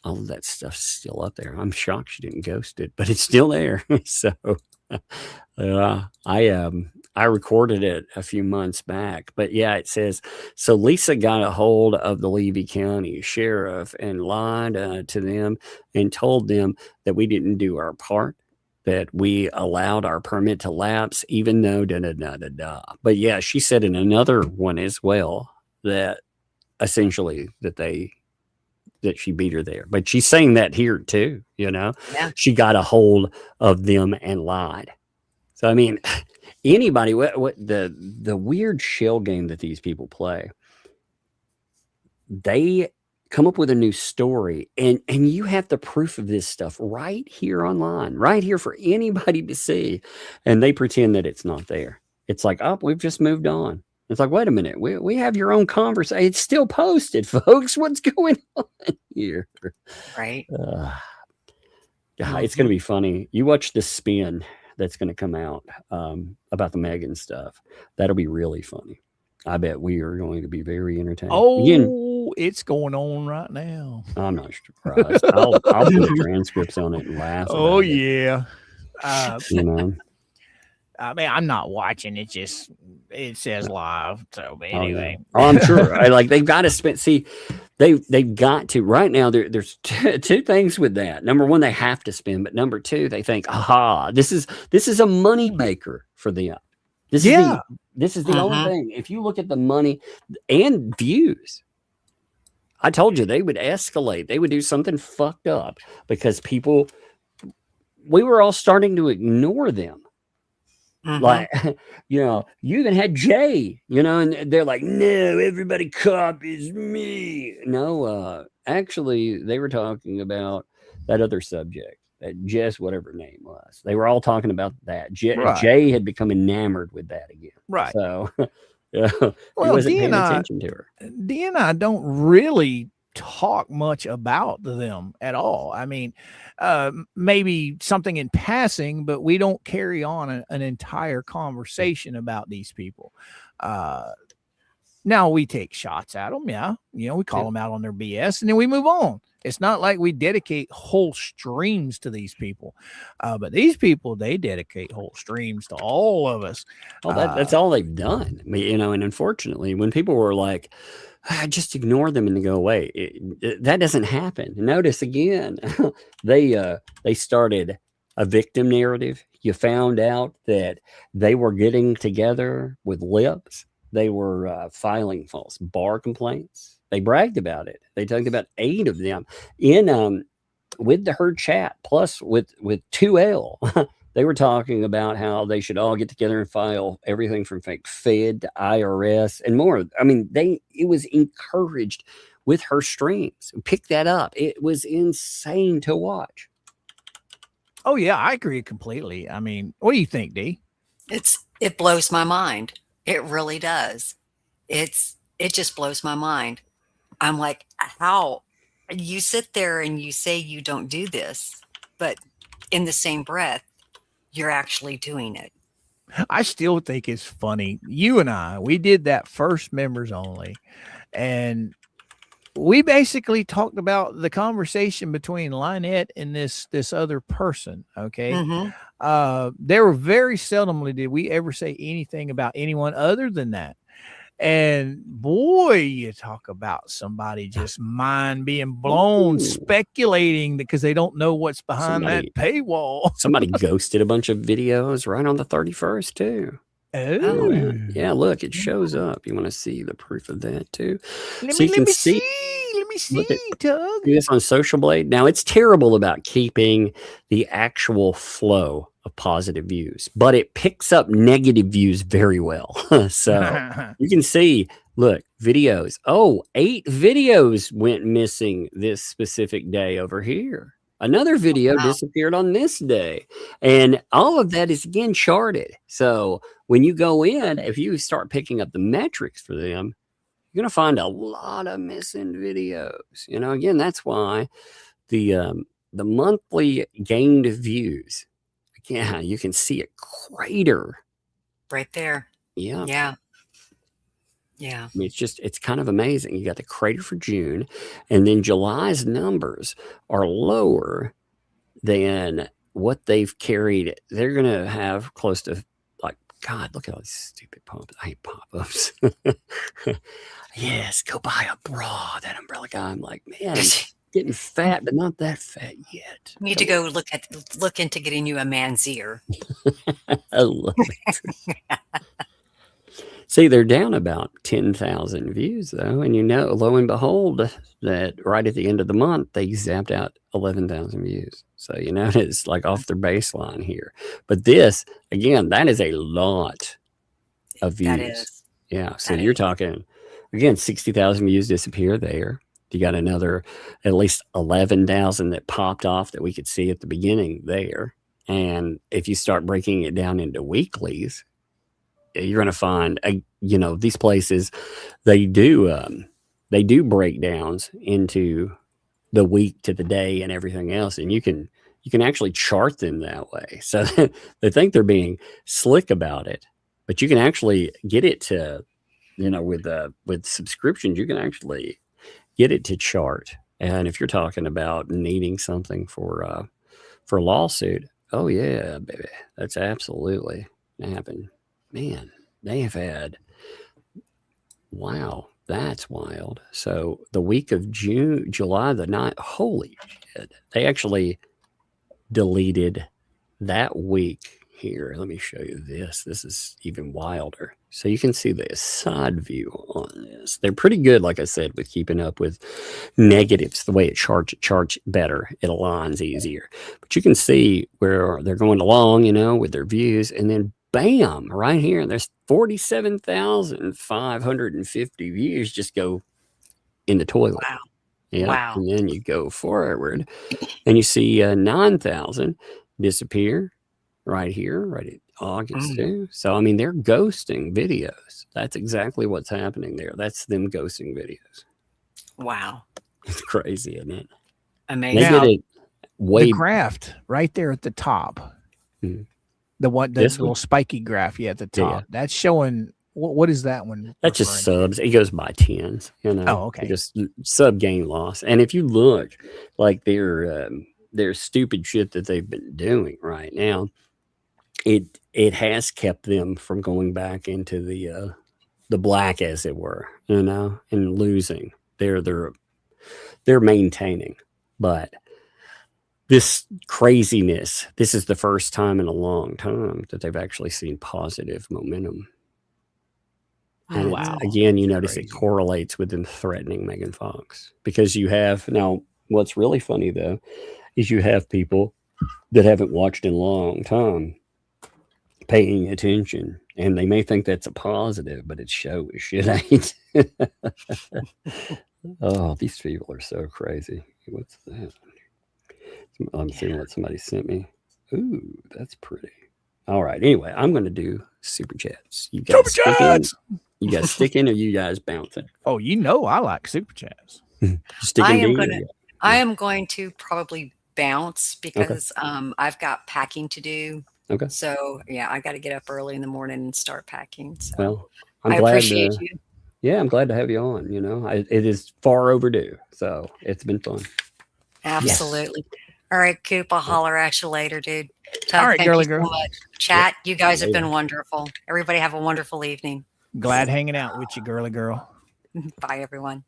all of that stuff's still up there. I'm shocked she didn't ghost it, but it's still there. So I recorded it a few months back, but yeah, it says, so Lisa got a hold of the Levy County Sheriff and lied to them and told them that we didn't do our part, that we allowed our permit to lapse, even though da-da-da-da-da. But yeah, she said in another one as well that essentially that she beat her there. But she's saying that here too, you know? Yeah. She got a hold of them and lied. So, I mean, anybody, what the weird shell game that these people play, they come up with a new story and you have the proof of this stuff right here online, right here for anybody to see. And they pretend that it's not there. It's like, oh, we've just moved on. It's like, wait a minute, we have your own conversation. It's still posted, folks. What's going on here? Right. Yeah, it's going to be funny. You watch the spin that's going to come out about the Megan stuff. That'll be really funny. I bet we are going to be very entertained. Oh, again, it's going on right now. I'm not surprised. I'll put transcripts on it and laugh. Oh, about it. Yeah. You know? I mean, I'm not watching. It says live. So, but anyway. Oh, I'm sure. They've got to spend. See, they've got to right now. There's two things with that. Number one, they have to spend, but number two, they think, aha, this is a money maker for them. This is the only thing. If you look at the money and views, I told you they would escalate. They would do something fucked up because we were all starting to ignore them. Like, you know, you even had Jay, you know, and they're like, no, everybody copies me. No, actually, they were talking about that other subject, that Jess, whatever her name was. They were all talking about that. Jay had become enamored with that again. Right. So, yeah, well, he wasn't paying attention to her. Dee and I don't really talk much about them at all. I mean, maybe something in passing, but we don't carry on an entire conversation about these people. Now we take shots at them. Yeah. You know, we call them out on their BS and then we move on. It's not like we dedicate whole streams to these people. But these people, they dedicate whole streams to all of us. Well, that's all they've done. I mean, you know, and unfortunately, when people were like, just ignore them and they go away, that doesn't happen. Notice again, they started a victim narrative. You found out that they were getting together with lips. They were filing false bar complaints. They bragged about it. They talked about 8 of them in with her chat, plus with 2L. They were talking about how they should all get together and file everything from fake Fed to IRS and more. I mean, it was encouraged with her streams. Pick that up. It was insane to watch. Oh yeah, I agree completely. I mean, what do you think, Dee? It blows my mind. It really does. It just blows my mind. I'm like, how you sit there and you say you don't do this, but in the same breath, you're actually doing it. I still think it's funny. You and we did that first members only, and we basically talked about the conversation between Lynette and this other person. Okay. There were very seldomly did we ever say anything about anyone other than that. And boy, you talk about somebody just mind being blown, speculating because they don't know what's behind that paywall. Somebody ghosted a bunch of videos right on the 31st too. Oh, yeah. Look, it shows up. You want to see the proof of that too? Let me see, Tug. Do this on Social Blade. Now, it's terrible about keeping the actual flow of positive views, but it picks up negative views very well. So you can see, look, videos. Oh, 8 videos went missing this specific day over here. Another video disappeared on this day. And all of that is again charted. So when you go in, if you start picking up the metrics for them, you're going to find a lot of missing videos. You know, again, that's why the monthly gained views, yeah, you can see a crater Right there. Yeah. Yeah. Yeah. I mean, it's kind of amazing. You got the crater for June, and then July's numbers are lower than what they've carried. They're going to have close to, like, God, look at all these stupid pop-ups. I hate pop-ups. Yes, go buy a bra, that umbrella guy. I'm like, man, I'm getting fat, but not that fat yet. Need to go look into getting you a man's ear. I love it. See, they're down about 10,000 views, though. And you know, lo and behold, that right at the end of the month, they zapped out 11,000 views. So, you know, it's like off their baseline here. But this, again, that is a lot of views. That is. Yeah. So you're talking, again, 60,000 views disappear there. You got another at least 11,000 that popped off that we could see at the beginning there. And if you start breaking it down into weeklies, you're going to find, you know, these places, they do breakdowns into the week to the day and everything else. And you can actually chart them that way. So they think they're being slick about it, but you can actually get it to, you know, with subscriptions, you can actually get it to chart. And if you're talking about needing something for a lawsuit, oh yeah, baby, that's absolutely happened. Man, they have had, wow, that's wild. So the week of July the 9th, holy shit, they actually deleted that week here. Let me show you this. This is even wilder. So you can see the side view on this. They're pretty good, like I said, with keeping up with negatives. The way it charts better. It aligns easier. But you can see where they're going along, you know, with their views. And then bam, right here, there's 47,550 views just go in the toilet. Wow. Yeah. Wow. And then you go forward and you see 9,000 disappear right here, right at August too. So, I mean, they're ghosting videos. That's exactly what's happening there. That's them ghosting videos. Wow. It's crazy, isn't it? Amazing. They did it way the graph right there at the top. Hmm. The little spiky graph, at the top. Yeah. That's showing what is that one? That's just subs. It goes by tens, you know. Oh, okay. Just sub gain loss. And if you look, like their stupid shit that they've been doing right now, it has kept them from going back into the black, as it were, you know, and losing. They're maintaining, but this craziness, this is the first time in a long time that they've actually seen positive momentum. And wow. Again, you notice it correlates with them threatening Megan Fox, because you have now, what's really funny though, is you have people that haven't watched in a long time paying attention, and they may think that's a positive, but it show as shit ain't. Oh, these people are so crazy. What's that? I'm seeing what somebody sent me. Ooh, that's pretty. All right. Anyway, I'm going to do super chats. You guys You guys sticking, or you guys bouncing? Oh, you know I like super chats. I am going to probably bounce because I've got packing to do. Okay. So yeah, I got to get up early in the morning and start packing. So well, I appreciate you. Yeah, I'm glad to have you on. You know, it is far overdue, so it's been fun. Absolutely. Yes. All right, Coop, I'll holler at you later, dude. All right, girly girl. So much. Chat, you guys have been wonderful. Everybody have a wonderful evening. Glad hanging out with you, girly girl. Bye, everyone.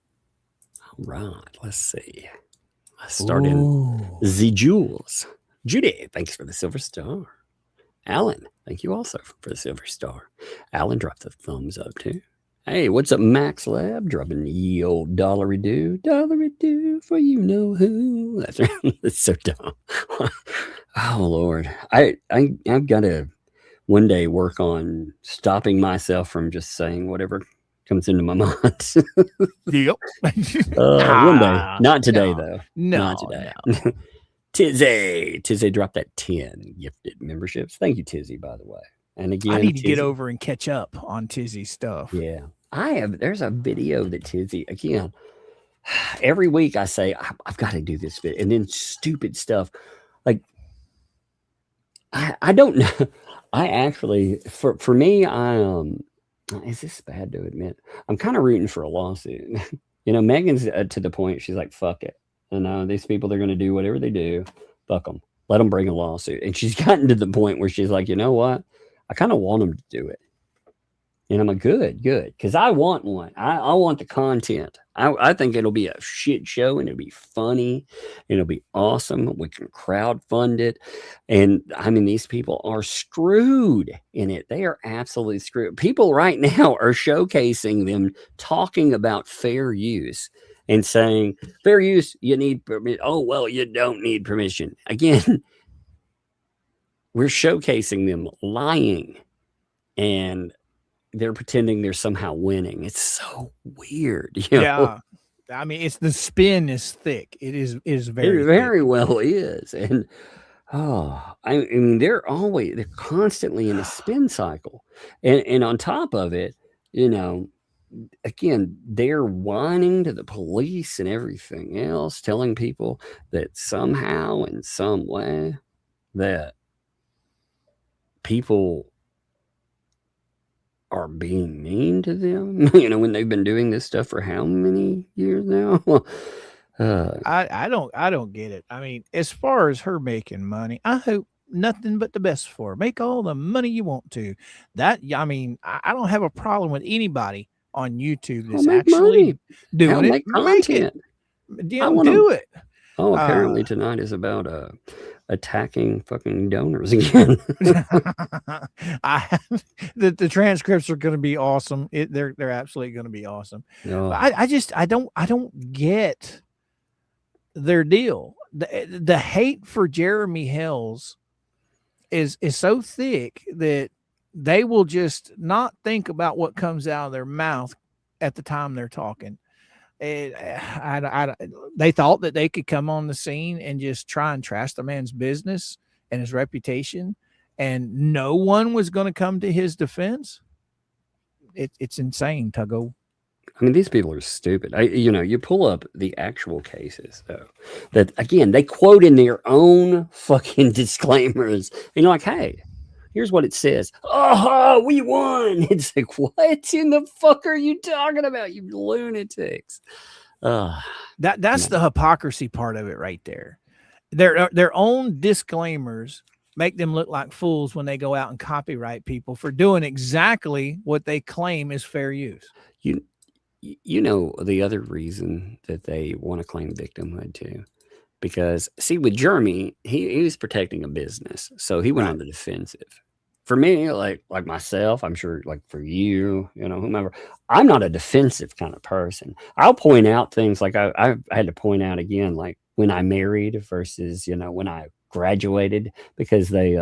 All right, let's see. Let's start in the Jules. Judy, thanks for the silver star. Alan, thank you also for the silver star. Alan dropped the thumbs up too. Hey, what's up, Max Lab? Dropping ye old dollary-doo for you know who. That's right. It's so dumb. Oh Lord, I've got to one day work on stopping myself from just saying whatever comes into my mind. Yep. One day, not today though. No, not today. No. Tizzy dropped that 10 gifted memberships. Thank you, Tizzy, by the way. And again, I need to get Tizzy, over and catch up on Tizzy's stuff. yeah, there's a video that Tizzy, again, every week I say, I've got to do this bit. And then stupid stuff. Like, I don't know. I actually, for me, is this bad to admit? I'm kind of rooting for a lawsuit. Megan's to the point, she's like, fuck it. These people, they're going to do whatever they do. Fuck them. Let them bring a lawsuit. And she's gotten to the point where she's like, you know what? I kind of want them to do it. And I'm like, good. Because I want one. I want the content. I think it'll be a shit show and it'll be funny. And it'll be awesome. We can crowdfund it. And I mean, these people are screwed in it. They are absolutely screwed. People right now are showcasing them talking about fair use and saying, fair use, you need permission. Oh, well, you don't need permission. Again, we're showcasing them lying. And they're pretending they're somehow winning. It's so weird. Yeah. I mean, the spin is thick. It is very, very well is. And I mean, they're constantly in a spin cycle. And on top of it, again, they're whining to the police and everything else, telling people that somehow in some way that people are being mean to them, when they've been doing this stuff for how many years now? I don't get it. I mean, as far as her making money, I hope nothing but the best for her. Make all the money you want to. I don't have a problem with anybody on YouTube that's actually doing it. Make it. Do it. Oh, apparently tonight is about attacking fucking donors again. The transcripts are going to be awesome. They're absolutely going to be awesome. No. I don't get their deal. The hate for Jeremy Hales is so thick that they will just not think about what comes out of their mouth at the time they're talking. They thought that they could come on the scene and just try and trash the man's business and his reputation, and no one was going to come to his defense. It's insane, Tuggo. I mean, these people are stupid. You pull up the actual cases, though, that, again, they quote in their own fucking disclaimers. Like, hey, here's what it says. Oh, we won. It's like, what in the fuck are you talking about, you lunatics? That's the hypocrisy part of it right there. Their own disclaimers make them look like fools when they go out and copyright people for doing exactly what they claim is fair use. The other reason that they want to claim victimhood too, because see, with Jeremy, he was protecting a business, so he went on the defensive. For me, like myself, I'm sure, like for you, whomever, I'm not a defensive kind of person. I'll point out things like I had to point out again, like when I married versus when I graduated, because they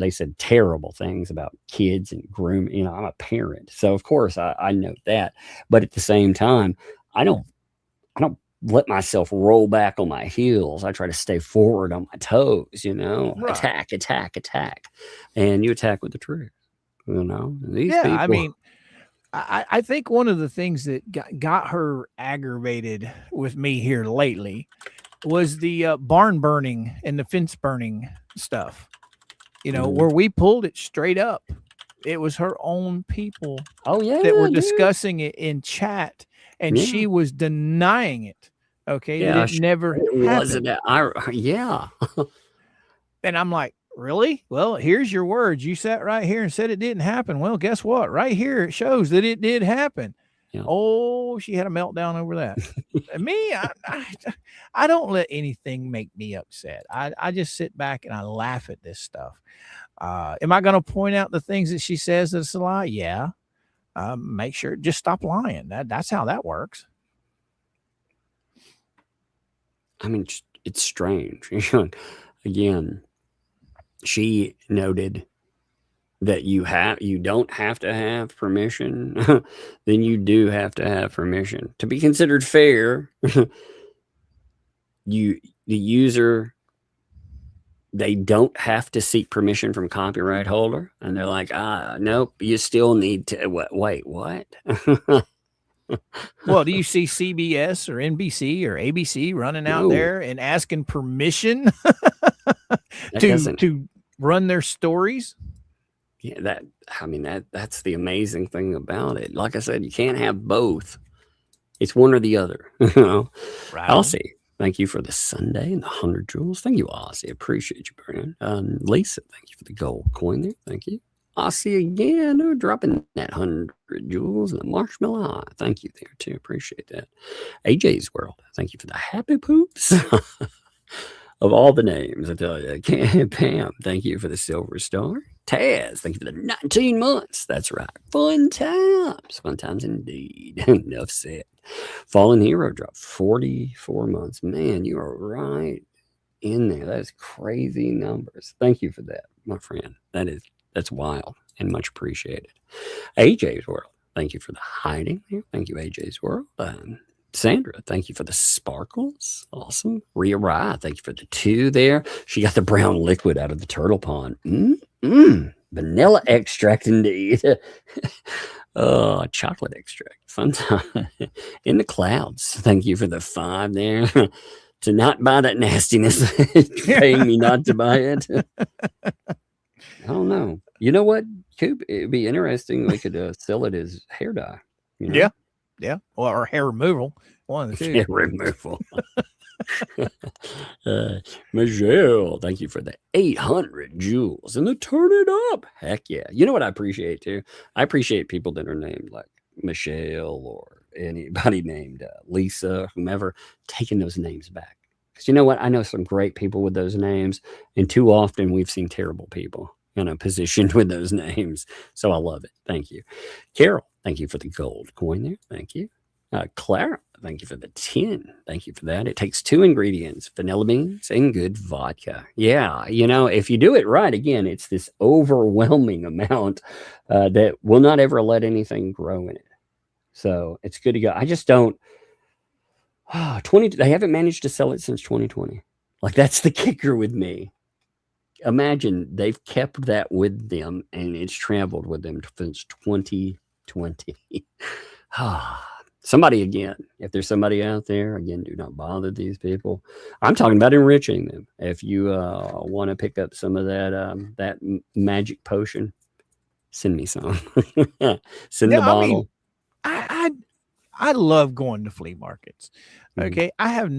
said terrible things about kids and grooming. I'm a parent, so of course I know that. But at the same time, I don't let myself roll back on my heels. I try to stay forward on my toes. Right. Attack, and you attack with the truth. These people. I mean, I think one of the things that got her aggravated with me here lately was the barn burning and the fence burning stuff. Where we pulled it straight up. It was her own people that were discussing it in chat, and she was denying it. Okay. Yeah, it never happened. And I'm like, really? Well, here's your words. You sat right here and said it didn't happen. Well, guess what? Right here, it shows that it did happen. Yeah. Oh, she had a meltdown over that. Me, I don't let anything make me upset. I just sit back and I laugh at this stuff. Am I going to point out the things that she says that's a lie? Yeah. Make sure, just stop lying. That's how that works. I mean, it's strange. Again, she noted that you don't have to have permission. Then you do have to have permission to be considered fair. You the user, they don't have to seek permission from copyright holder, and they're like, nope, you still need to wait, what? Well, do you see CBS or NBC or ABC running out No. there and asking permission That to run their stories? Yeah, that's the amazing thing about it. Like I said, you can't have both. It's one or the other. You know? Right. Aussie, thank you for the Sunday and the 100 jewels. Thank you, Aussie. Appreciate you, Brian. Lisa, thank you for the gold coin there. Thank you. Aussie again, dropping that 100 jewels and the marshmallow eye. Thank you there too. Appreciate that. AJ's World, thank you for the happy poops. Of all the names, I tell you, Pam, thank you for the silver star. Taz, thank you for the 19 months. That's right. Fun times indeed. Enough said. Fallen Hero dropped 44 months. Man, you are right in there. That is crazy numbers. Thank you for that, my friend. That's wild and much appreciated. AJ's World, thank you for the hiding there. Thank you, AJ's World. Sandra, thank you for the sparkles. Awesome. Rhea Rye, thank you for the 2 there. She got the brown liquid out of the turtle pond. Vanilla extract indeed. Chocolate extract. Fun time. In the clouds. Thank you for the 5 there. To not buy that nastiness. Paying me not to buy it. I don't know. You know what, Coop? It'd be interesting. We could sell it as hair dye. You know? Yeah. Or hair removal. One of the two. Hair removal. Michelle, thank you for the 800 jewels and the turn it up. Heck yeah. You know what I appreciate too? I appreciate people that are named like Michelle or anybody named Lisa, whomever, taking those names back. Because you know what? I know some great people with those names, and too often we've seen terrible people, positioned with those names. So I love it. Thank you. Carol, thank you for the gold coin there. Thank you. Clara, thank you for the 10. Thank you for that. It takes 2 ingredients, vanilla beans and good vodka. Yeah, if you do it right, again, it's this overwhelming amount that will not ever let anything grow in it. So it's good to go. I just don't. 20. They haven't managed to sell it since 2020. Like, that's the kicker with me. Imagine they've kept that with them and it's traveled with them since 2020. Somebody, again, if there's somebody out there, again, do not bother these people. I'm talking about enriching them. If you want to pick up some of that magic potion, send me some. Send the bottle. I love going to flea markets. Okay, I have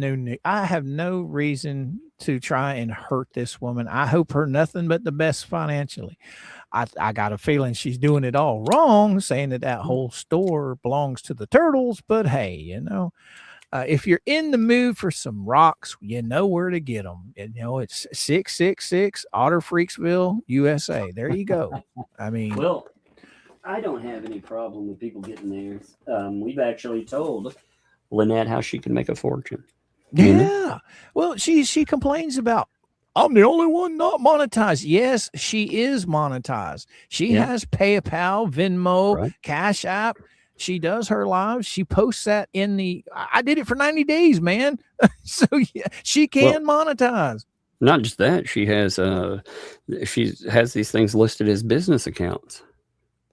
no reason to try and hurt this woman. I hope her nothing but the best financially. I got a feeling she's doing it all wrong, saying that whole store belongs to the turtles. But hey, if you're in the mood for some rocks, you know where to get them. It's 666 Otter Freaksville, USA. There you go. I mean, well, I don't have any problem with people getting theirs. We've actually told Lynette how she can make a fortune. Yeah. Well, she complains about, I'm the only one not monetized. Yes, she is monetized. She has PayPal, Venmo, Cash App. She does her lives. She posts that I did it for 90 days, man. So yeah, she can monetize. Not just that, she has these things listed as business accounts.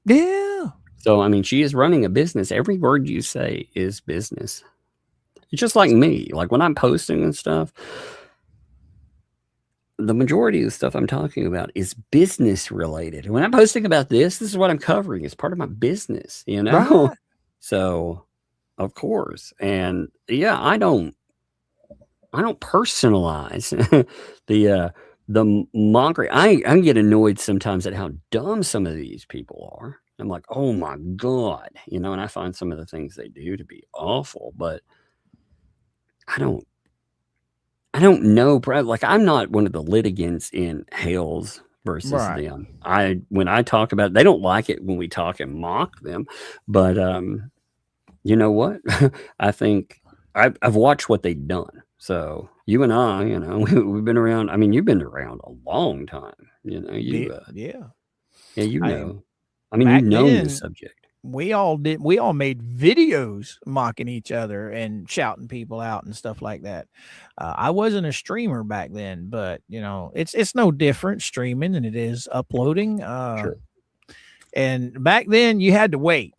Yeah. So, I mean, she is running a business. Every word you say is business. It's just like me. Like when I'm posting and stuff, the majority of the stuff I'm talking about is business related. And when I'm posting about this is what I'm covering. It's part of my business, Right. So, of course. And yeah, I don't personalize the mockery. I get annoyed sometimes at how dumb some of these people are. I'm like, oh my God, and I find some of the things they do to be awful, but I don't know. Like, I'm not one of the litigants in Hales versus them. When I talk about it, they don't like it when we talk and mock them, but you know what? I think I've watched what they've done. So you and I, we've been around. I mean, you've been around a long time. Yeah. Yeah, you know. I mean, you know the subject. we all made videos mocking each other and shouting people out and stuff like that. I wasn't a streamer back then, but you know, it's no different streaming than it is uploading. Sure. And back then you had to wait.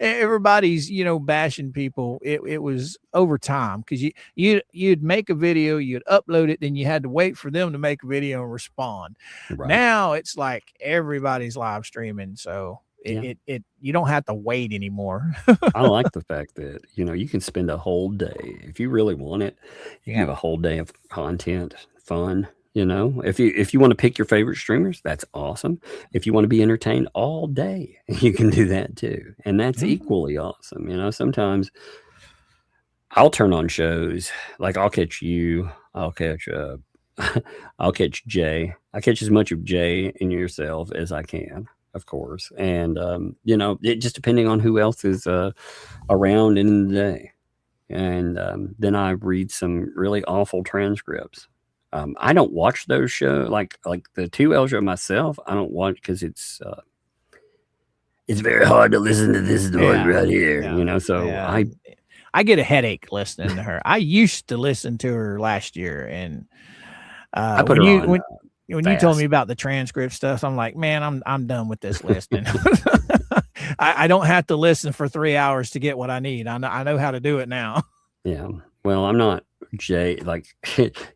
Everybody's, you know, bashing people. It was over time because you'd make a video, you'd upload it, then you had to wait for them to make a video and respond. Right. Now it's like everybody's live streaming, so it you don't have to wait anymore. I like the fact that, you know, you can spend a whole day if you really want it. You can have a whole day of content, fun. You know, if you want to pick your favorite streamers, that's awesome. If you want to be entertained all day, you can do that too. And that's equally awesome. You know, sometimes I'll turn on shows like I'll catch you, I'll catch Jay. I catch as much of Jay and yourself as I can, of course. And you know, it just depending on who else is around in the day. And then I read some really awful transcripts. I don't watch those shows like the 2L show myself. I don't watch because it's very hard to listen to this noise right here, you know. So I get a headache listening to her. I used to listen to her last year, and I put her on. When you told me about the transcript stuff, I'm like, man, I'm done with this listening. I don't have to listen for 3 hours to get what I need. I know how to do it now. Yeah. Well, I'm not Jay. Like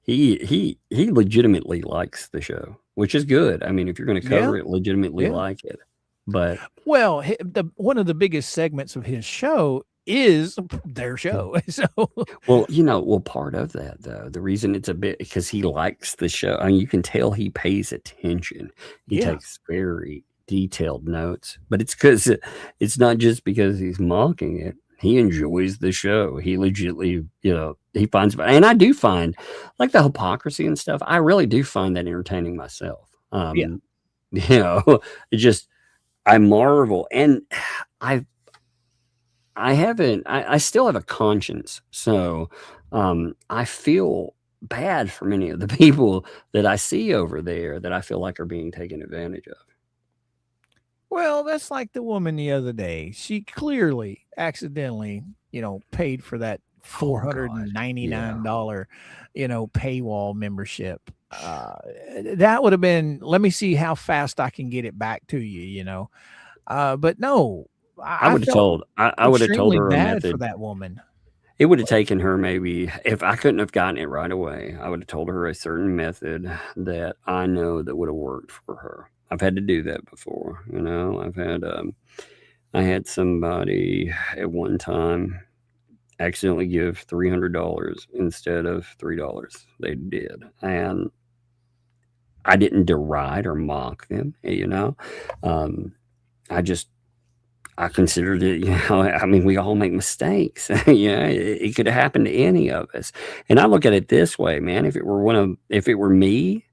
he legitimately likes the show, which is good. I mean, if you're going to cover it, legitimately like it. But well, one of the biggest segments of his show is their show. So well, part of that though, the reason it's a bit because he likes the show. I mean, you can tell he pays attention. He takes very detailed notes, but it's because it's not just because he's mocking it. He enjoys the show. He legitimately, you know, he finds, and I do find like the hypocrisy and stuff. I really do find that entertaining myself. You know, it just, I marvel, and I still have a conscience. So, I feel bad for many of the people that I see over there that I feel like are being taken advantage of. Well, that's like the woman the other day. She clearly accidentally, you know, paid for that $499, you know, paywall membership. That would have been, let me see how fast I can get it back to you, you know. But no, I would have told her a method for that woman. It would have taken her maybe, if I couldn't have gotten it right away, I would have told her a certain method that I know that would have worked for her. I've had to do that before, you know. I had somebody at one time accidentally give $300 instead of $3. They did, and I didn't deride or mock them, you know. I considered it, you know, I mean, we all make mistakes. Yeah, it could have happened to any of us. And I look at it this way, man, if it were me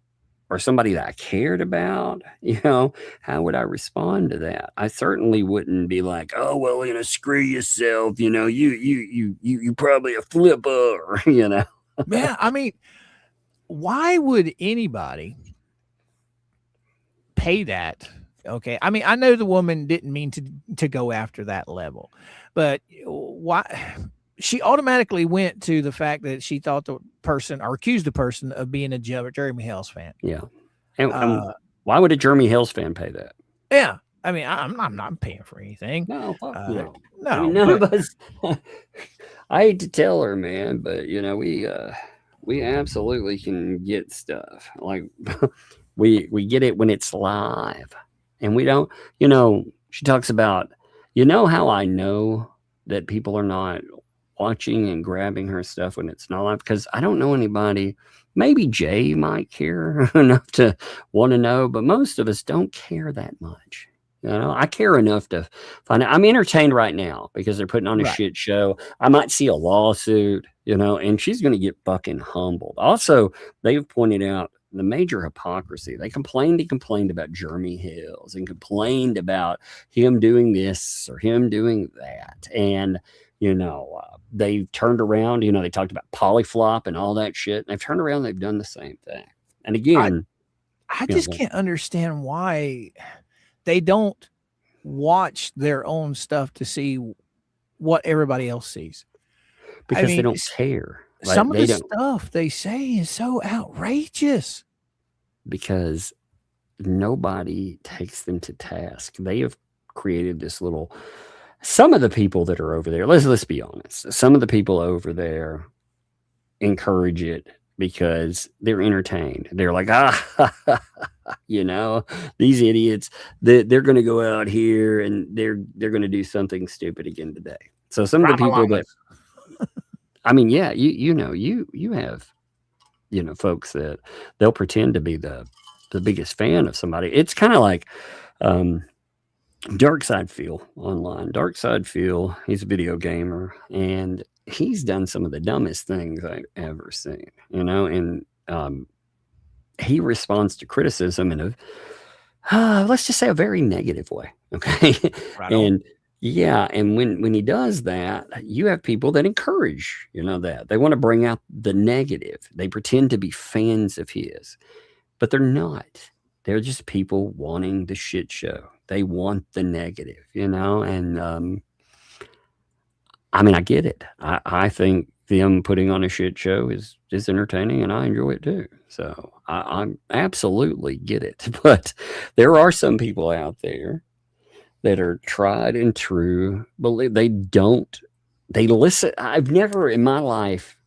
or somebody that I cared about, you know, how would I respond to that? I certainly wouldn't be like, oh, well, you know, screw yourself, you know, you probably a flipper, you know. Man, I mean, why would anybody pay that? Okay. I mean, I know the woman didn't mean to go after that level, but why? She automatically went to the fact that she thought the person or accused the person of being a Jeremy Hales fan. Yeah. And why would a Jeremy Hales fan pay that? Yeah. I mean, I'm not paying for anything. No. No. I mean, none of us. I hate to tell her, man, but you know, we absolutely can get stuff like we get it when it's live. And we don't, you know, she talks about, you know, how I know that people are not watching and grabbing her stuff when it's not live, because I don't know anybody. Maybe Jay might care enough to want to know, but most of us don't care that much. You know, I care enough to find out. I'm entertained right now because they're putting on a shit show. I might see a lawsuit, you know, and she's going to get fucking humbled. Also, they've pointed out the major hypocrisy. He complained about Jeremy Hales and complained about him doing this or him doing that. And, you know, they've turned around, you know, they talked about polyflop and all that shit. And they've turned around, they've done the same thing. And again, I just can't understand why they don't watch their own stuff to see what everybody else sees. Because they don't care. Like, Some of the stuff they say is so outrageous. Because nobody takes them to task. They have created this little. Some of the people that are over there, let's be honest. Some of the people over there encourage it because they're entertained. They're like, you know, these idiots. They're going to go out here and they're going to do something stupid again today. So some of the people that, I mean, yeah, you have, folks that they'll pretend to be the biggest fan of somebody. It's kind of like Dark Side Phil online. Dark Side Phil, he's a video gamer, and he's done some of the dumbest things I've ever seen, and he responds to criticism in a, let's just say, a very negative way. Okay. Right and yeah. And when he does that, you have people that encourage, that they want to bring out the negative. They pretend to be fans of his, but they're not. They're just people wanting the shit show. They want the negative, and I mean, I get it. I think them putting on a shit show is entertaining, and I enjoy it too. So I absolutely get it. But there are some people out there that are tried and true. Believe they listen. I've never in my life,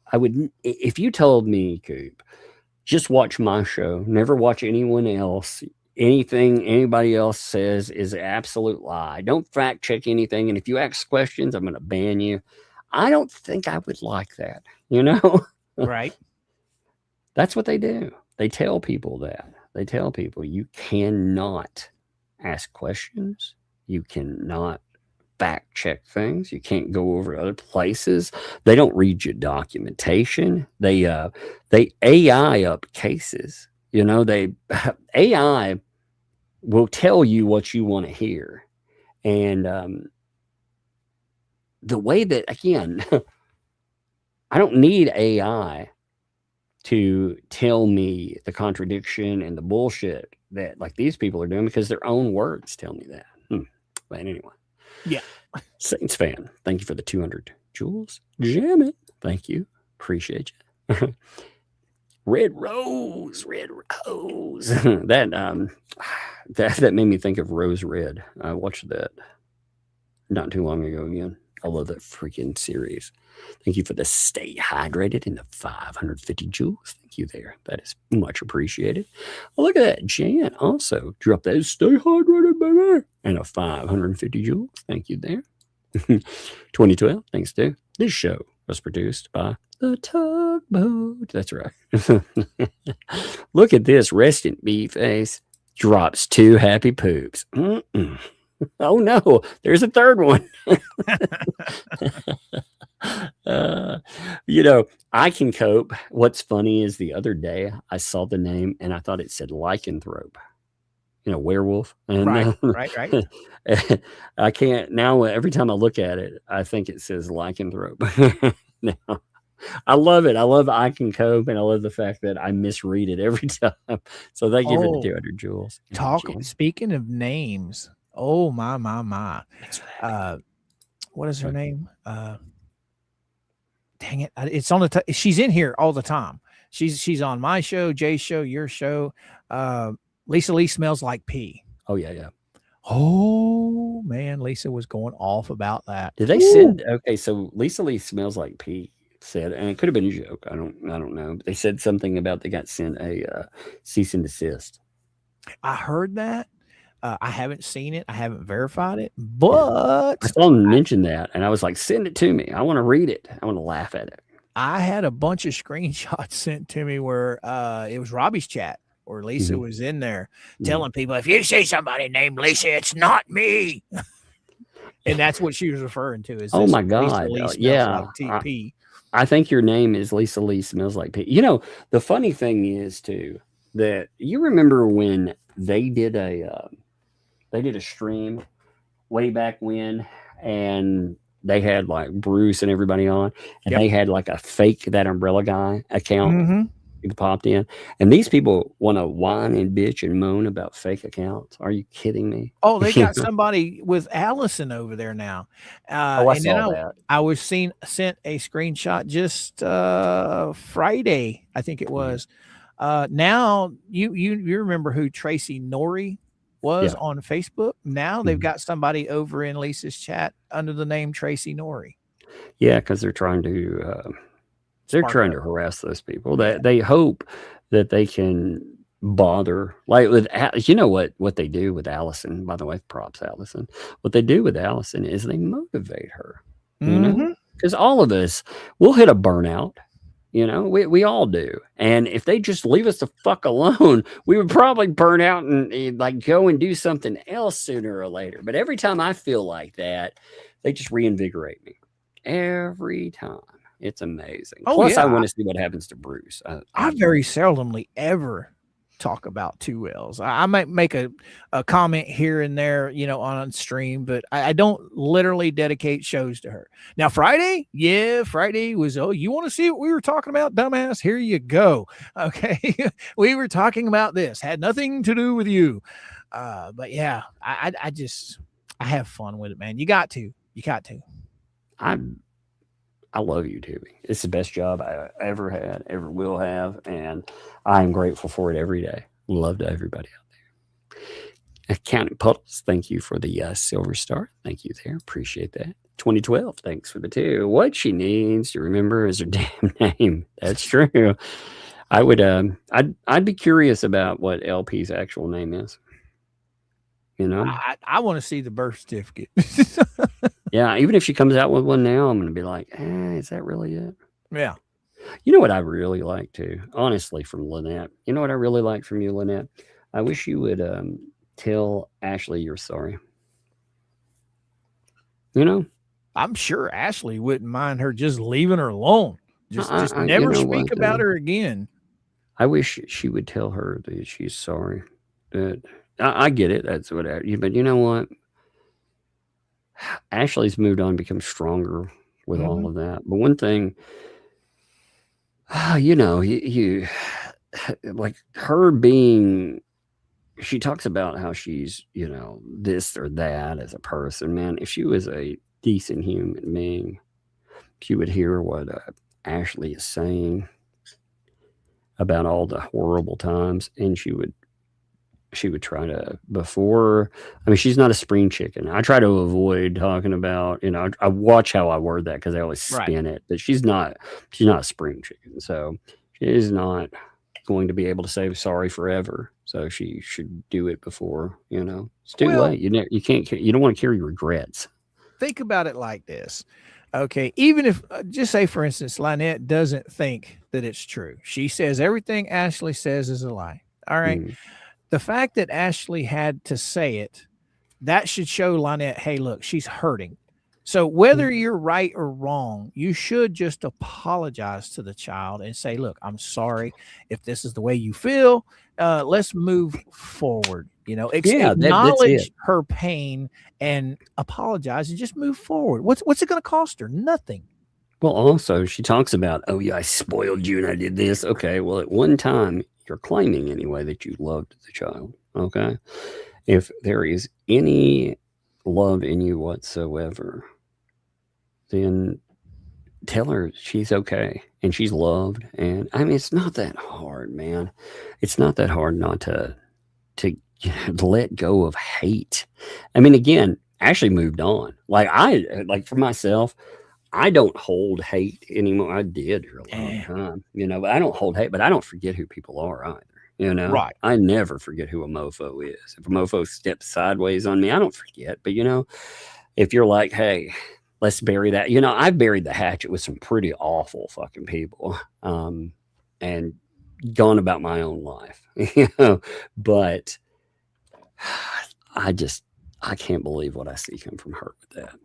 if you told me, Coop, just watch my show, never watch anyone else. Anything anybody else says is an absolute lie. Don't fact check anything. And if you ask questions, I'm going to ban you. I don't think I would like that, Right. That's what they do. They tell people that. They tell people you cannot ask questions. You cannot fact check things. You can't go over other places. They don't read your documentation. They AI up cases. They AI will tell you what you want to hear. And the way that, again, I don't need AI to tell me the contradiction and the bullshit that like these people are doing, because their own words tell me that. But anyway. Yeah. Saints fan, thank you for the 200 jewels. Jam it. Thank you. Appreciate you. Red Rose. that made me think of Rose Red. I watched that not too long ago again. I love that freaking series. Thank you for the stay hydrated and the 550 jewels. Thank you there. That is much appreciated. Oh, look at that. Jan also dropped those stay hydrated, baby. And a 550 jewels. Thank you there. 2012. Thanks to this show was produced by The Tugboat. That's right. Look at this. Rest in B face. Drops 2 happy poops. Oh no, there's a third one. I can cope. What's funny is the other day I saw the name and I thought it said lycanthrope. Werewolf. And Right. I can't now. Every time I look at it, I think it says lycanthrope. Now, I love it. I love I can cope, and I love the fact that I misread it every time. So thank you for the 200 jewels. Speaking of names, oh my. What is her name? Dang it. It's on she's in here all the time. She's on my show, Jay's show, your show. Lisa Lee Smells Like Pee. Oh yeah. Oh man, Lisa was going off about that. Did they send? Okay, so Lisa Lee Smells Like Pee said, and it could have been a joke. I don't know. But they said something about they got sent a cease and desist. I heard that. I haven't seen it. I haven't verified it, but I saw them mention that, and I was like, send it to me. I want to read it. I want to laugh at it. I had a bunch of screenshots sent to me where it was Robbie's chat, or Lisa was in there telling people, if you see somebody named Lisa, it's not me. And that's what she was referring to. Is oh my God. Yeah. Like TP. I think your name is Lisa Lee Smells Like Pee. The funny thing is too, that you remember when they did a stream way back when, and they had like Bruce and everybody on, and they had like a fake That Umbrella Guy account. People popped in, and these people want to whine and bitch and moan about fake accounts. Are you kidding me? Oh, they got somebody with Allison over there now. Oh, I And then saw that. I was sent a screenshot just Friday, I think it was. Now you remember who Tracy Norrie was on Facebook? Now they've got somebody over in Lisa's chat under the name Tracy Norrie. Yeah, because they're trying to harass those people. They hope that they can bother, like with what they do with Allison. By the way, props Allison. What they do with Allison is they motivate her. You know, because all of us will hit a burnout. You know, we all do. And if they just leave us the fuck alone, we would probably burn out and like go and do something else sooner or later. But every time I feel like that, they just reinvigorate me. Every time. It's amazing. Plus, I want to see what happens to Bruce. I very seldomly ever talk about two L's. I might make a comment here and there, on stream, but I don't literally dedicate shows to her. Now, Friday was, you want to see what we were talking about, dumbass? Here you go. Okay. We were talking about this. Had nothing to do with you. But yeah, I have fun with it, man. You got to. I love YouTube. It's the best job I ever had, ever will have, and I am grateful for it every day. Love to everybody out there. Accounting Puddles, thank you for the silver star. Thank you there. Appreciate that. 2012, thanks for the 2. What she needs to remember is her damn name. That's true. I would I'd be curious about what LP's actual name is. I want to see the birth certificate. Yeah, even if she comes out with one now, I'm going to be like, is that really it? Yeah. You know what I really like too? Honestly, from Lynette. You know what I really like from you, Lynette? I wish you would tell Ashley you're sorry. I'm sure Ashley wouldn't mind her just leaving her alone. Just never speak about her again. I wish she would tell her that she's sorry. I get it. That's what but you know what? Ashley's moved on, become stronger with all of that. But one thing, you like her being, she talks about how she's, this or that as a person, man. If she was a decent human being, she would hear what Ashley is saying about all the horrible times, and she would try to, she's not a spring chicken. I try to avoid talking about, I watch how I word that because I always spin it, but she's not a spring chicken. So she is not going to be able to say sorry forever. So she should do it before, it's too late. You don't want to carry regrets. Think about it like this. Okay. Even if, just say for instance, Lynette doesn't think that it's true. She says everything Ashley says is a lie. All right. The fact that Ashley had to say it, that should show Lynette, hey, look, she's hurting. So whether you're right or wrong, you should just apologize to the child and say, look, I'm sorry if this is the way you feel. Let's move forward. Acknowledge her pain and apologize and just move forward. What's it going to cost her? Nothing. Well, also, she talks about, oh, yeah, I spoiled you and I did this. Okay, well, at one time, you're claiming anyway that you loved the child. Okay. If there is any love in you whatsoever, then tell her she's okay and she's loved. And it's not that hard, man. It's not that hard not to let go of hate. Again, Ashley moved on. For myself, I don't hold hate anymore. I did for a long time, but I don't hold hate, but I don't forget who people are either, Right. I never forget who a mofo is. If a mofo steps sideways on me, I don't forget. But, if you're like, hey, let's bury that, I've buried the hatchet with some pretty awful fucking people and gone about my own life, but I can't believe what I see come from her with that.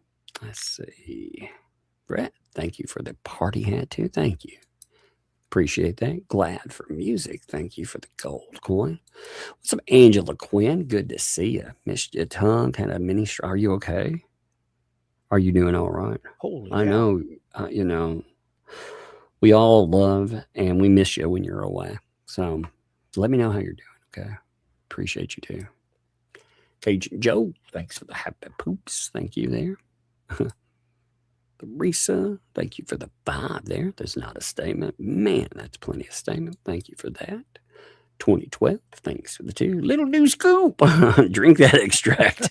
Let's see. Brett, thank you for the party hat too. Thank you. Appreciate that. Glad for music. Thank you for the gold coin. What's up, Angela Quinn? Good to see you. Missed your tongue. Had a mini. Are you okay? Are you doing all right? Holy I know. we all love and we miss you when you're away. So let me know how you're doing. Okay. Appreciate you too. Okay, Joe, thanks for the happy poops. Thank you there. Teresa, thank you for the 5 there. There's not a statement. Man, that's plenty of statement. Thank you for that. 2012, thanks for the 2. Little new scoop. Drink that extract.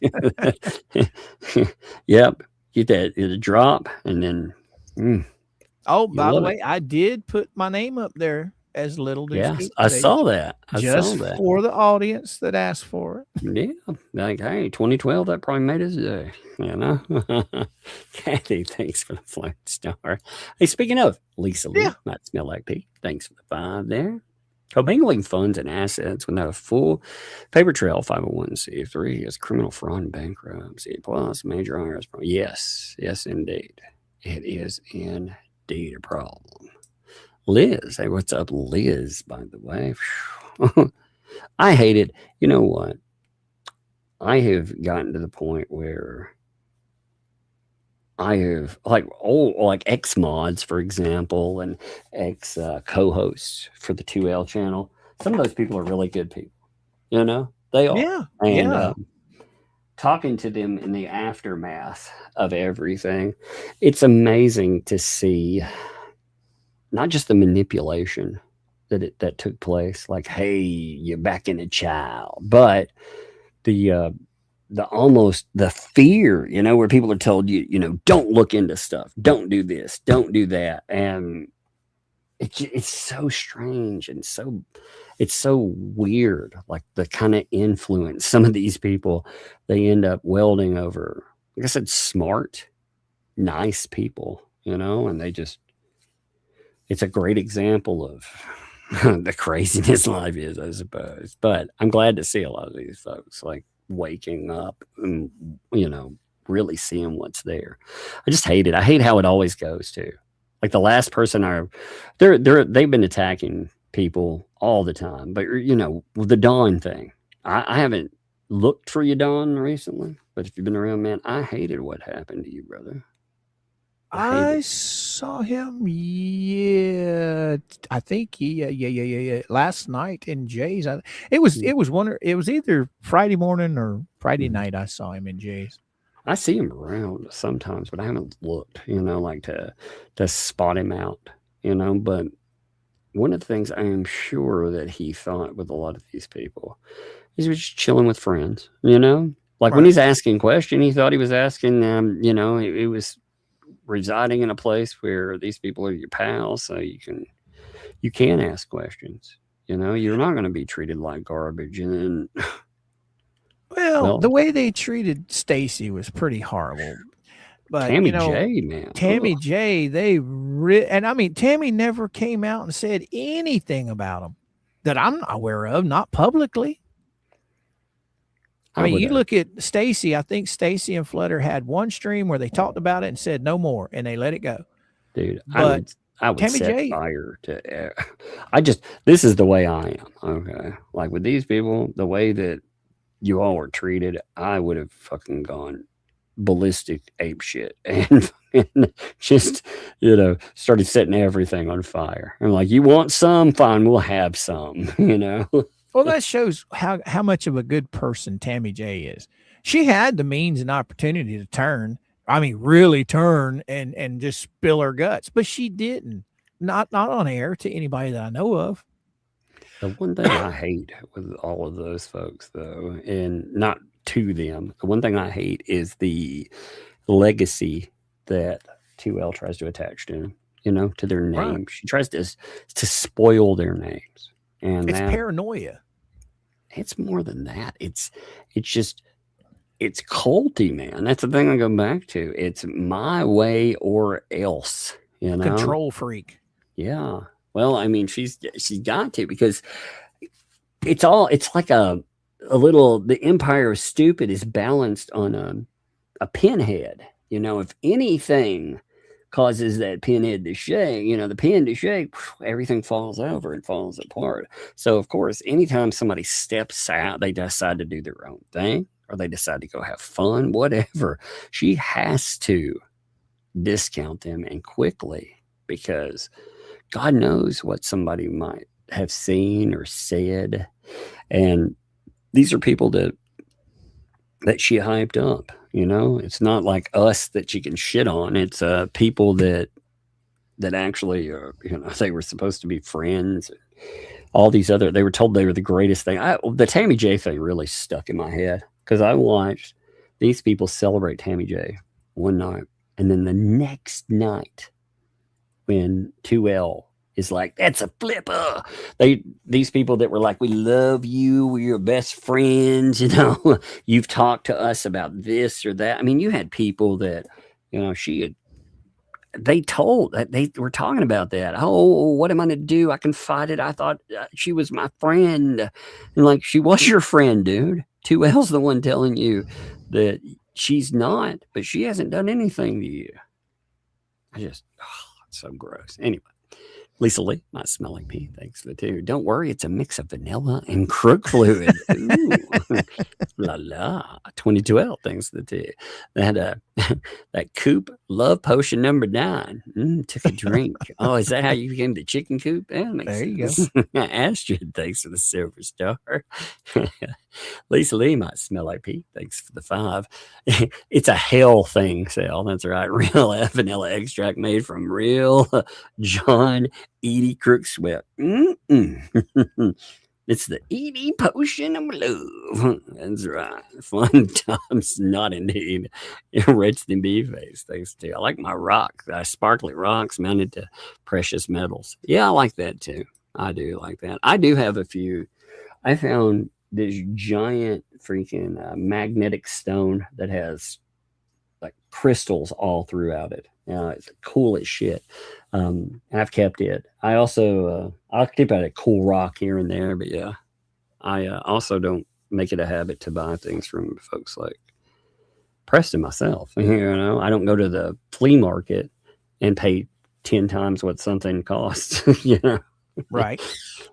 Yep. Get that in a drop and then. Oh, by the way, I did put my name up there as Little New Yes, Scoop I today, saw that. just for the audience that asked for it. Yeah, like, hey, 2012, that probably made his day, you know? Kathy, thanks for the float star. Hey, speaking of, Lisa Lee, might smell like pee. Thanks for the 5 there. Commingling funds and assets without a full paper trail, 501c3 is criminal fraud and bankruptcy, plus major IRS problem. Yes, indeed. It is indeed a problem. Liz, hey, what's up, Liz, by the way? I hate it. You know what? I have gotten to the point where I have, like ex-mods, for example, and ex-co-hosts for the 2L channel. Some of those people are really good people. You know? They are. Yeah, and, talking to them in the aftermath of everything, it's amazing to see not just the manipulation that took place, like, hey, you're back in a child, but the almost the fear, you know, where people are told you know, don't look into stuff, don't do this, don't do that, and it's so strange and it's so weird, like the kind of influence some of these people they end up welding over. Like I said, smart, nice people, you know, and it's a great example of the craziness life is, I suppose. But I'm glad to see a lot of these folks like waking up and, you know, really seeing what's there. I just hate it. I hate how it always goes too. Like the last person they've been attacking people all the time. But, you know, with the Dawn thing, I haven't looked for you, Dawn, recently. But if you've been around, man, I hated what happened to you, brother. I saw him, I think last night in Jay's. It was either Friday morning or Friday night. I saw him in Jay's. I see him around sometimes, but I haven't looked, you know, like to spot him out, you know. But one of the things I am sure that he thought with a lot of these people is he was just chilling with friends, you know. Like when he's asking a question, he thought he was asking them, you know, it was residing in a place where these people are your pals, so you can ask questions. You know, you're not going to be treated like garbage. And then, well, the way they treated Stacy was pretty horrible. But Tammy you know, J, man, Tammy J, and I mean, Tammy never came out and said anything about him that I'm not aware of, not publicly. I mean, you look at Stacy. I think Stacy and Flutter had one stream where they talked about it and said no more, and they let it go. Dude, but I would Tammy set J, fire to. This is the way I am. Okay, like with these people, the way that you all were treated, I would have fucking gone ballistic ape shit and just, you know, started setting everything on fire. I'm like, you want some? Fine, we'll have some. You know. Well, that shows how much of a good person Tammy J is. She had the means and opportunity to turn. I mean, really turn and just spill her guts, but she didn't. Not on air to anybody that I know of. The one thing I hate with all of those folks, though, and not to them, the one thing I hate is the legacy that 2L tries to attach to them, you know, to their name. Right. She tries to spoil their names. And it's paranoia. It's more than that. It's culty, man. That's the thing I go back to. It's my way or else, you know. Control freak. Yeah. Well, I mean, she's got to, because it's like a little, the Empire of Stupid is balanced on a pinhead. You know, if anything causes that pinhead to shake, you know, the pin to shake, everything falls over and falls apart. So, of course, anytime somebody steps out, they decide to do their own thing, or they decide to go have fun, whatever, she has to discount them, and quickly, because God knows what somebody might have seen or said. And these are people that she hyped up, you know. It's not like us that she can shit on. It's people that actually are, you know, they were supposed to be friends. All these other, they were told they were the greatest thing. The Tammy J thing really stuck in my head because I watched these people celebrate Tammy J one night, and then the next night when 2L is like, that's a flipper. These people that were like, we love you, we're your best friends, you know, you've talked to us about this or that. I mean, you had people that, you know, they told that they were talking about that. Oh, what am I going to do? I confided. I thought she was my friend. And like, she was your friend, dude. 2L's the one telling you that she's not, but she hasn't done anything to you. It's so gross. Anyway. Lisa Lee, not smell like pee. Thanks for the 2. Don't worry, it's a mix of vanilla and crook fluid. Ooh. La la. 22L, thanks for the 2. They had that Coop Love Potion number 9. Took a drink. Oh, is that how you became the chicken coop? Yeah, There you go. Astrid, thanks for the silver star. Lisa Lee might smell like pee. Thanks for the 5. It's a Hale thing, Sal. That's right. Real vanilla extract made from real John Edie Crook sweat. It's the Edie potion of love. That's right. Fun times, not indeed. Rich than bee face. Thanks to. I like my rock. Sparkly rocks mounted to precious metals. Yeah, I like that too. I do like that. I do have a few. I found this giant freaking magnetic stone that has like crystals all throughout it. It's cool as shit. I've kept it. I also I'll keep out a cool rock here and there, but yeah, I also don't make it a habit to buy things from folks like Preston myself. You know, I don't go to the flea market and pay 10 times what something costs. You know, right?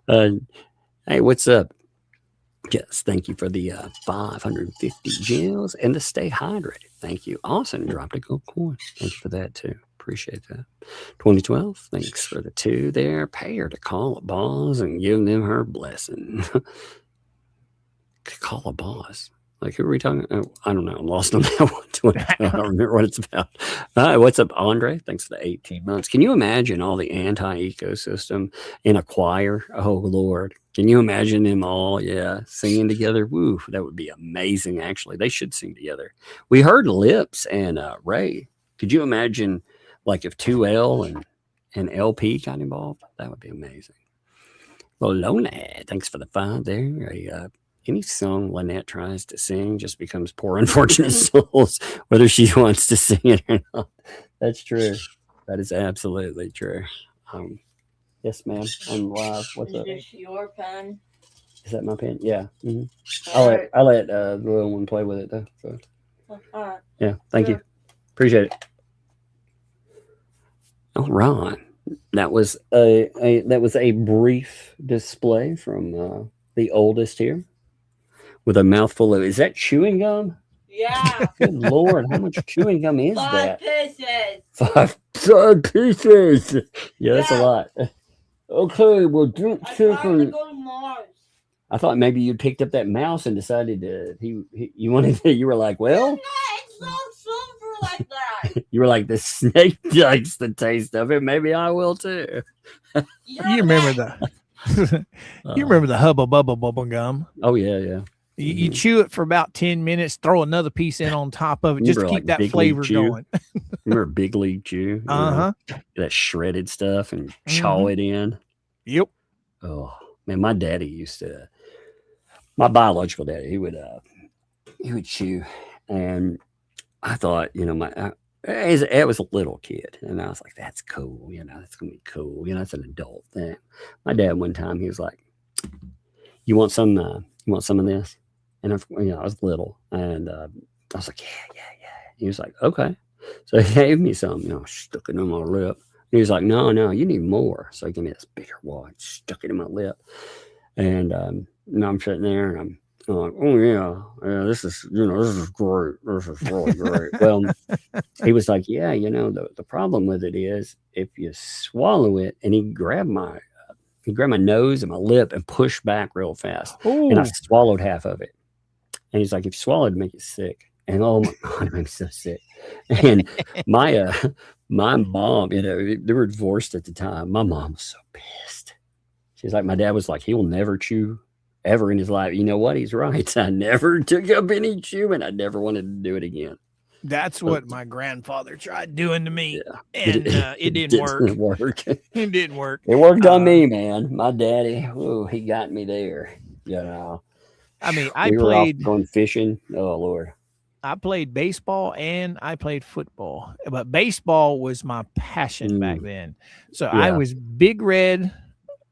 Hey, what's up? Yes, thank you for the 550 gels and to stay hydrated. Thank you. Awesome. Dropped a gold coin. Thanks for that too. Appreciate that. 2012. Thanks for the 2 there. Pay her to call a boss and give them her blessing. Call a boss. Like, who are we talking? Oh, I don't know. I'm lost on that one. I don't remember what it's about. What's up, Andre? Thanks for the 18 months. Can you imagine all the anti-ecosystem in a choir? Oh, Lord. Can you imagine them all? Yeah, singing together. Woo, that would be amazing, actually. They should sing together. We heard Lips and Ray. Could you imagine, like, if 2L and LP got involved? That would be amazing. Well, Lona, thanks for the 5 there. Any song Lynette tries to sing just becomes Poor Unfortunate Souls, whether she wants to sing it or not. That's true. That is absolutely true. Yes, ma'am. I'm live. What's up? Is this your pen? Is that my pen? Yeah. Mm-hmm. I'll let the little one play with it though. So. All right. Yeah. Thank you. Appreciate it. All right. That was a brief display from the oldest here. With a mouthful of, is that chewing gum? Yeah. Good Lord, how much chewing gum is 5 that? pieces. 5 pieces. Yeah, that's a lot. Okay, well, drink chicken. Go to Mars. I thought maybe you picked up that mouse and decided you wanted to, you were like, well. It's not silver like that. You were like, the snake likes the taste of it. Maybe I will too. You remember the you remember the Hubba Bubba bubble gum? Oh yeah, yeah. You chew it for about 10 minutes, throw another piece in on top of it, just to keep like that flavor going. Remember Big League Chew? That shredded stuff and chaw it in. Yep. Oh man, my daddy used to. My biological daddy, he would chew, and I thought, you know, I was a little kid, and I was like, that's cool, you know, that's gonna be cool, you know, it's an adult thing. My dad one time, he was like, you want some of this? And I was little, and I was like, yeah. He was like, okay. So he gave me some, you know, stuck it in my lip. He was like, no, you need more. So he gave me this bigger wad, stuck it in my lip. And now I'm sitting there, and Like, oh yeah, this is great. This is really great. Well, he was like, yeah, the problem with it is if you swallow it, and he grabbed my nose and my lip and pushed back real fast, and I Ooh. swallowed half of it. And he's like, if you swallow it, make it sick. And oh my God, it makes me so sick. And my mom, they were divorced at the time. My mom was so pissed. She's like, my dad was like, he will never chew ever in his life. You know what? He's right. I never took up any chewing. I never wanted to do it again. That's what my grandfather tried doing to me, and it didn't work. It didn't work. It worked on me, man. My daddy, he got me there. I mean, we were off going fishing. Oh Lord. I played baseball and I played football, but baseball was my passion back then. So I was Big Red.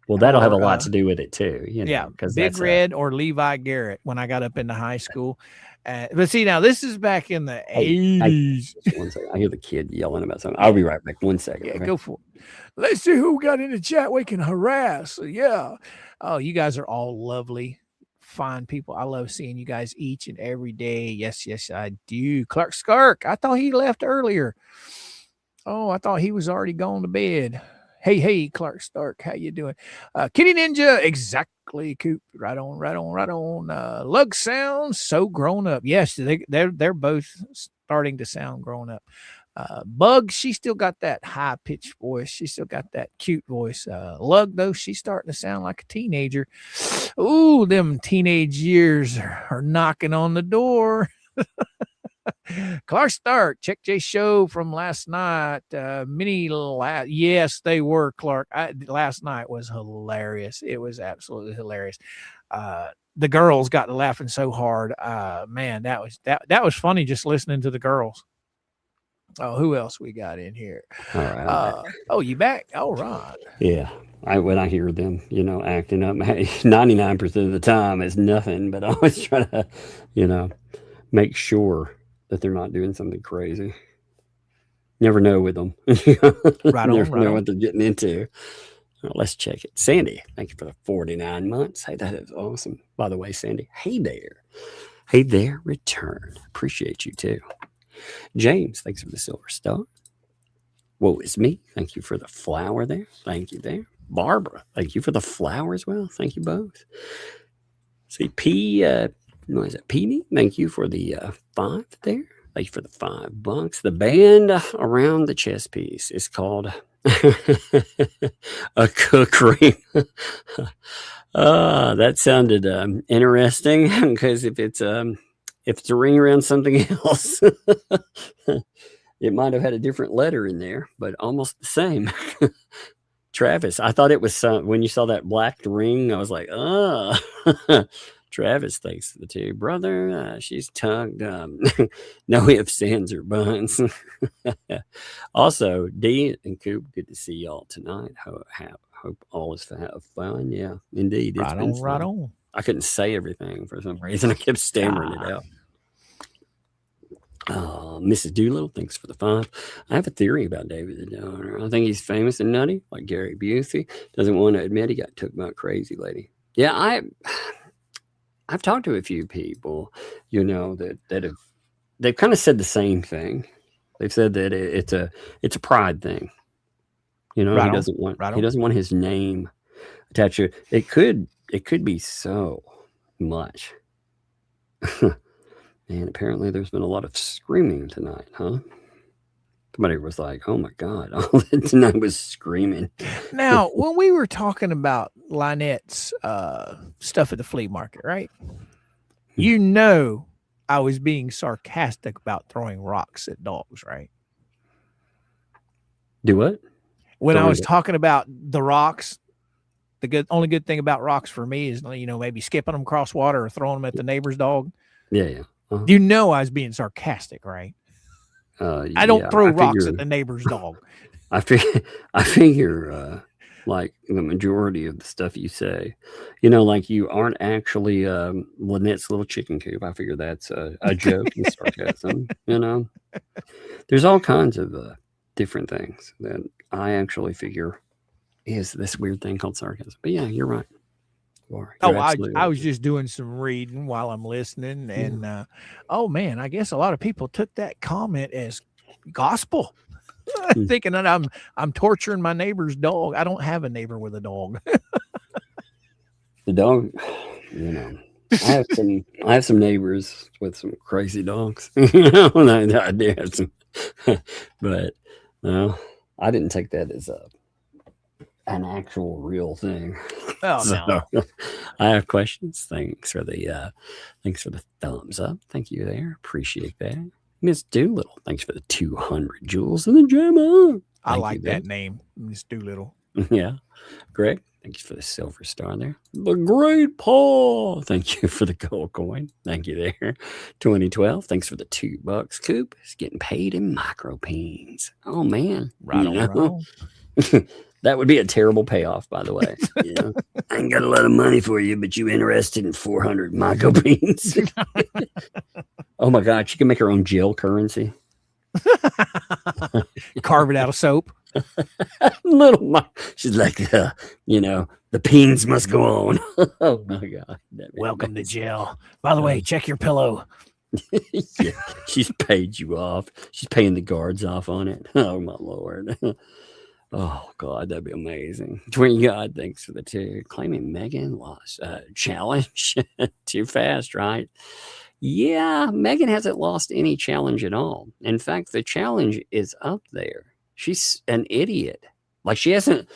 Well, that'll have a lot to do with it too. Because Big Red or Levi Garrett when I got up into high school. But see, now this is back in the 80s. One second. I hear the kid yelling about something. I'll be right back. 1 second. Yeah, okay? go for it. Let's see who got in the chat we can harass. Yeah. Oh, you guys are all lovely, fine people. I love seeing you guys each and every day. Yes, I do. Clark Skark. I thought he left earlier. Oh, I thought he was already gone to bed. Hey, Clark Stark, how you doing? Kitty Ninja, exactly, Coop. Right on. Lug sounds so grown up. Yes, they're both starting to sound grown up. Bug, she still got that high pitched voice. She still got that cute voice. Lug, though, she's starting to sound like a teenager. Ooh, them teenage years are knocking on the door. Clark Stark, check Jay's show from last night. Yes, they were, Clark. Last night was hilarious. It was absolutely hilarious. The girls got to laughing so hard. Man, that was funny just listening to the girls. Oh, who else we got in here? All right. Oh, you back? All right. Yeah. When I hear them, acting up, 99% of the time it's nothing, but I always try to, make sure that they're not doing something crazy. Never know with them. Never know what they're getting into. Let's check it. Sandy, thank you for the 49 months. Hey, that is awesome. By the way, Sandy, hey there, return. Appreciate you too. James, thanks for the silver star. Whoa, it's me. Thank you for the flower there. Thank you there. Barbara, thank you for the flower as well. Thank you both. See, what is it? Peony, thank you for the 5 there. Thank you for the $5. The band around the chess piece is called a cook ring. That sounded interesting because if it's a ring around something else, it might have had a different letter in there, but almost the same. Travis, I thought it was when you saw that black ring, I was like, Travis, thanks for the 2. Brother, she's tugged. No ifs, ands, or buns. Also, Dee and Coop, good to see y'all tonight. Hope all is fun. Yeah, indeed. It's been fun. Right on. I couldn't say everything for some reason. I kept stammering it out. Mrs. Doolittle, thanks for the 5. I have a theory about David the Donor. I think he's famous and nutty, like Gary Busey. Doesn't want to admit he got took by a crazy lady. Yeah, I've talked to a few people, they've kind of said the same thing. They've said that it's a pride thing. He doesn't want his name attached to it. It could be so much. And apparently there's been a lot of screaming tonight, huh? Somebody was like, oh my God, all tonight was screaming. Now, when we were talking about Lynette's stuff at the flea market, right? I was being sarcastic about throwing rocks at dogs, right? Do what? When I was talking about the rocks, only good thing about rocks for me is, maybe skipping them across water or throwing them at the neighbor's dog. Yeah. Uh-huh. I was being sarcastic, right? I don't throw rocks at the neighbor's dog. I figure like the majority of the stuff you say, like you aren't actually Lynette's little chicken coop. I figure that's a joke and sarcasm. There's all kinds of different things that I actually figure is this weird thing called sarcasm. But yeah, you're right. You're Oh, absolutely I right. was just doing some reading while I'm listening, and oh man, I guess a lot of people took that comment as gospel, thinking that I'm torturing my neighbor's dog. I don't have a neighbor with a dog. The dog, you know, I have some neighbors with some crazy dogs. You know, and I do have some, but no, I didn't take that as an actual real thing. Oh So, no. I have questions. Thanks for the thumbs up. Thank you there. Appreciate that. Miss Doolittle, thanks for the 200 jewels in the jammer. I like that name, Miss Doolittle. Yeah. Greg, thank you for the silver star there. The Great Paul, thank you for the gold coin. Thank you there. 2012, thanks for the $2. Coop is getting paid in micro peens. Oh, man. Right on, right on. That would be a terrible payoff, by the way. Yeah. I ain't got a lot of money for you, but you interested in 400 micro peens? Oh, my God. She can make her own jail currency. Carve it out of soap. She's like, you know, the peens must go on. Oh my God. Welcome to jail. By the way, check your pillow. Yeah, she's paid you off. She's paying the guards off on it. Oh my Lord. Oh God, that'd be amazing. Twin God, thanks for the 2. Claiming Megan lost challenge too fast, right? Yeah, Megan hasn't lost any challenge at all. In fact, the challenge is up there. She's an idiot. Like she hasn't.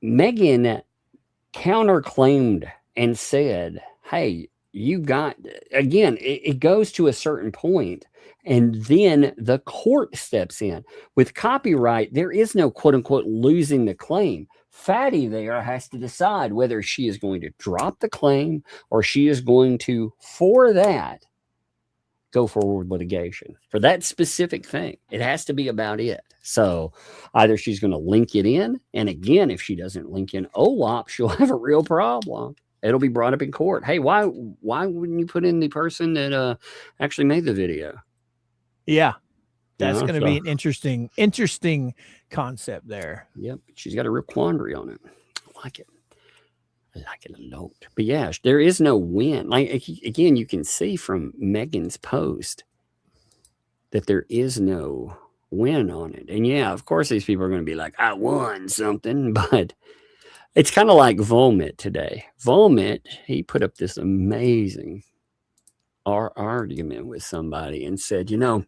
Megan counterclaimed and said, hey, you got, again, it goes to a certain point and then the court steps in. With copyright, there is no quote unquote losing the claim. Fatty there has to decide whether she is going to drop the claim or she is going to, for that, go forward with litigation for that specific thing. It has to be about it. So either she's going to link it in, and again, if she doesn't link in OLOP, she'll have a real problem. It'll be brought up in court. Hey, why wouldn't you put in the person that actually made the video? Yeah, that's You know, going to be an interesting concept there. Yep, she's got a real quandary on it. I like it. I like it a lot. But yeah, there is no win. Like again, you can see from Megan's post that there is no win on it. And yeah, of course, these people are going to be like, I won something, but it's kind of like Vomit today. Vomit, he put up this amazing argument with somebody and said, you know,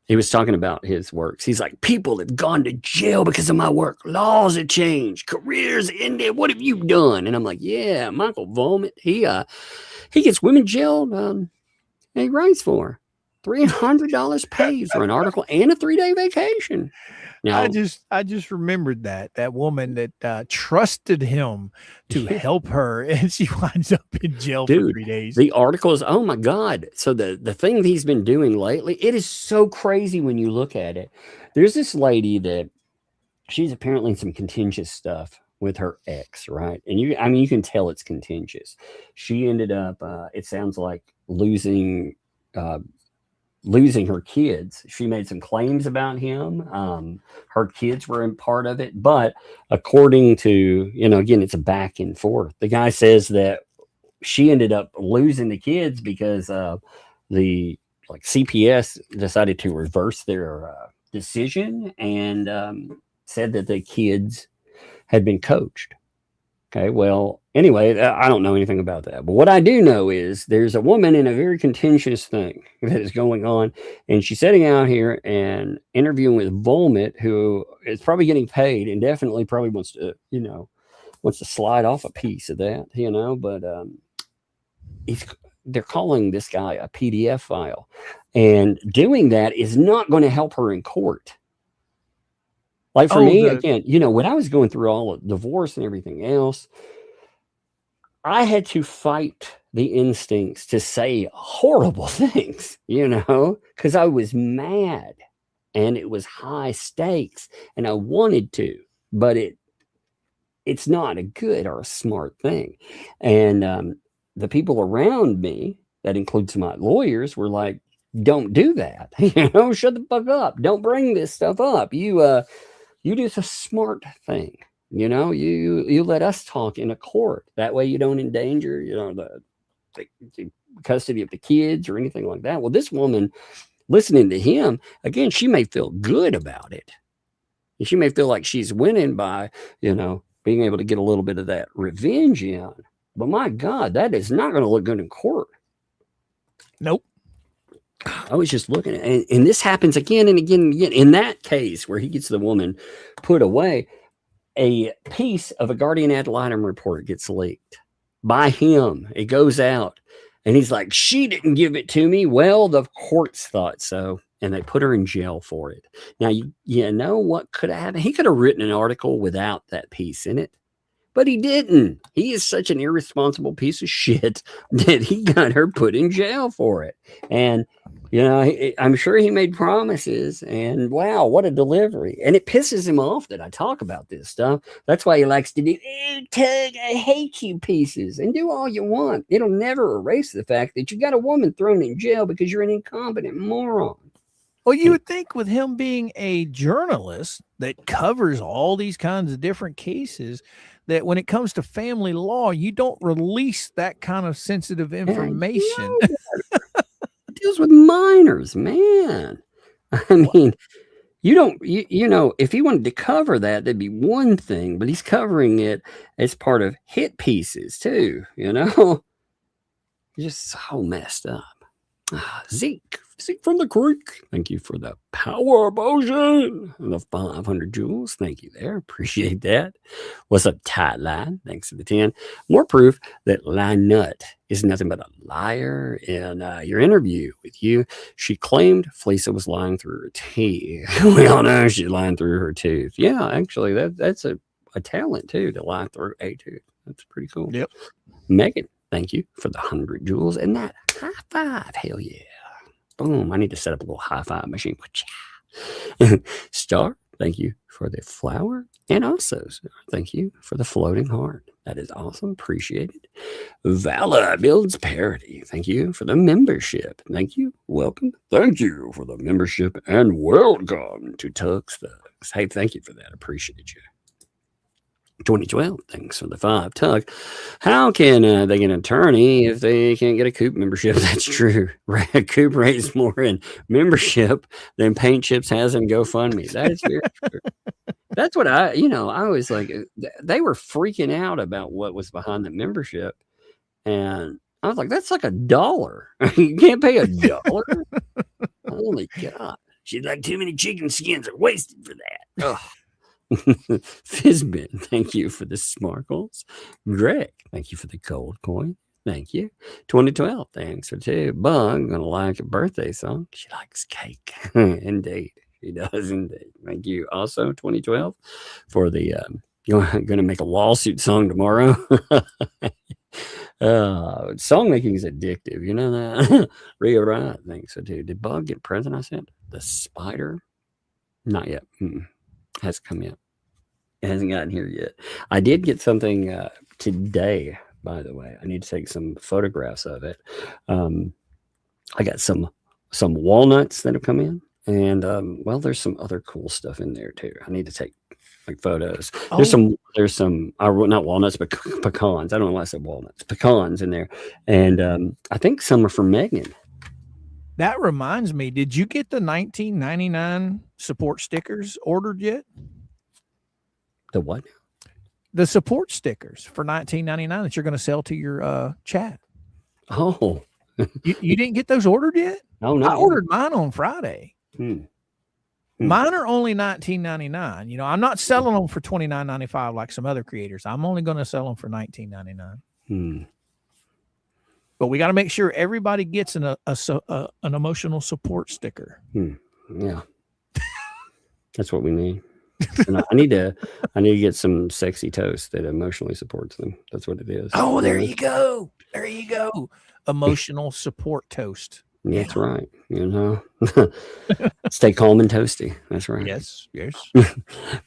he was talking about his works. He's like, people have gone to jail because of my work. Laws have changed. Careers ended. What have you done? And I'm like, yeah, Michael Vomit. He gets women jailed. And he writes for $300 paid for an article and a 3-day vacation. Now, I just remembered that woman that trusted him to help her, and she winds up in jail for 3 days. The article is, oh my God. So the thing that he's been doing lately, it is so crazy when you look at it. There's this lady that she's apparently in some contentious stuff with her ex, right? And you can tell it's contentious. She ended up, it sounds like losing her kids. She made some claims about him. Her kids were in part of it, but according to, again, it's a back and forth. The guy says that she ended up losing the kids because the CPS decided to reverse their decision and said that the kids had been coached. Okay, well, anyway, I don't know anything about that. But what I do know is there's a woman in a very contentious thing that is going on, and she's sitting out here and interviewing with Vomit, who is probably getting paid and definitely probably wants to slide off a piece of that, but they're calling this guy a PDF file. And doing that is not going to help her in court. Like for me, again, when I was going through all of divorce and everything else, I had to fight the instincts to say horrible things, because I was mad and it was high stakes and I wanted to, but it's not a good or a smart thing. And the people around me, that includes my lawyers, were like, don't do that. Shut the fuck up. Don't bring this stuff up. You do the smart thing. You know, you let us talk in a court. That way you don't endanger, you know, the custody of the kids or anything like that. Well, this woman listening to him, again, she may feel good about it. And she may feel like she's winning by, you know, being able to get a little bit of that revenge in. But my God, that is not going to look good in court. Nope. I was just looking at it, and this happens again and again and again. In that case where he gets the woman put away, a piece of a guardian ad litem report gets leaked by him. It goes out, and he's like, she didn't give it to me. Well, the courts thought so, and they put her in jail for it. Now, you know what could have happened? He could have written an article without that piece in it. But he didn't. He is such an irresponsible piece of shit that he got her put in jail for it. And, you know, I'm sure he made promises. And wow, what a delivery. And it pisses him off that I talk about this stuff. That's why he likes to do, Tug, I hate you pieces. And do all you want. It'll never erase the fact that you got a woman thrown in jail because you're an incompetent moron. Well, you would think with him being a journalist that covers all these kinds of different cases, that when it comes to family law, you don't release that kind of sensitive information. It deals with minors, man. I mean, you don't, you know, if he wanted to cover that, that'd be one thing, but he's covering it as part of hit pieces too, you know? Just so messed up. Zeke from the creek. Thank you for the power potion and the 500 jewels. Thank you there. Appreciate that. What's up, Tight Line? Thanks for the 10. More proof that Line Nut is nothing but a liar. In your interview with you, she claimed Fleesa was lying through her teeth. We all know she's lying through her tooth. Yeah, actually, that's a talent too, to lie through a tooth. That's pretty cool. Yep. Megan, thank you for the 100 jewels and that high five. Hell yeah. Boom. I need to set up a little high five machine. Star, thank you for the flower. And also, thank you for the floating heart. That is awesome. Appreciate it. Vala builds parody. Thank you for the membership. Thank you. Welcome. Thank you for the membership and welcome to Tug's Thugs. Hey, thank you for that. Appreciate you. 2012, thanks for the 5. Tug, how can they get an attorney if they can't get a Coop membership? That's true. Coop raised more in membership than Paint Chips has in GoFundMe. That is very true. That's what I was like, they were freaking out about what was behind the membership. And I was like, that's like $1. You can't pay $1. Holy God. She's like, too many chicken skins are wasted for that. Ugh. Fizbin, thank you for the smarkles. Greg, thank you for the gold coin. Thank you. 2012, thanks for 2. Bug, gonna like a birthday song. She likes cake. Indeed, she does indeed. Thank you. Also, 2012 for the you're gonna make a lawsuit song tomorrow. Song making is addictive, you know that. Ria Wright, thanks for 2. Did Bug get a present? I sent the spider. Not yet. Hasn't come yet. It hasn't gotten here yet. I did get something today, by the way. I need to take some photographs of it. I got some walnuts that have come in, and well, there's some other cool stuff in there too. I need to take like photos. Oh. There's some not walnuts, but pecans. I don't know why I said walnuts. Pecans in there, and I think some are for Megan. That reminds me, did you get the 1999 support stickers ordered yet? The what? The support stickers for 1999 that you're going to sell to your chat. Oh. You didn't get those ordered yet? Oh, no. I ordered mine on Friday. Mine are only $19.99. You know, I'm not selling them for $29.95 like some other creators. I'm only going to sell them for $19.99. But we got to make sure everybody gets an emotional support sticker. Yeah, that's what we need. And I need to get some sexy toast that emotionally supports them. That's what it is. Oh, there you go. There you go. Emotional support toast. That's right. You know, stay calm and toasty. That's right. Yes.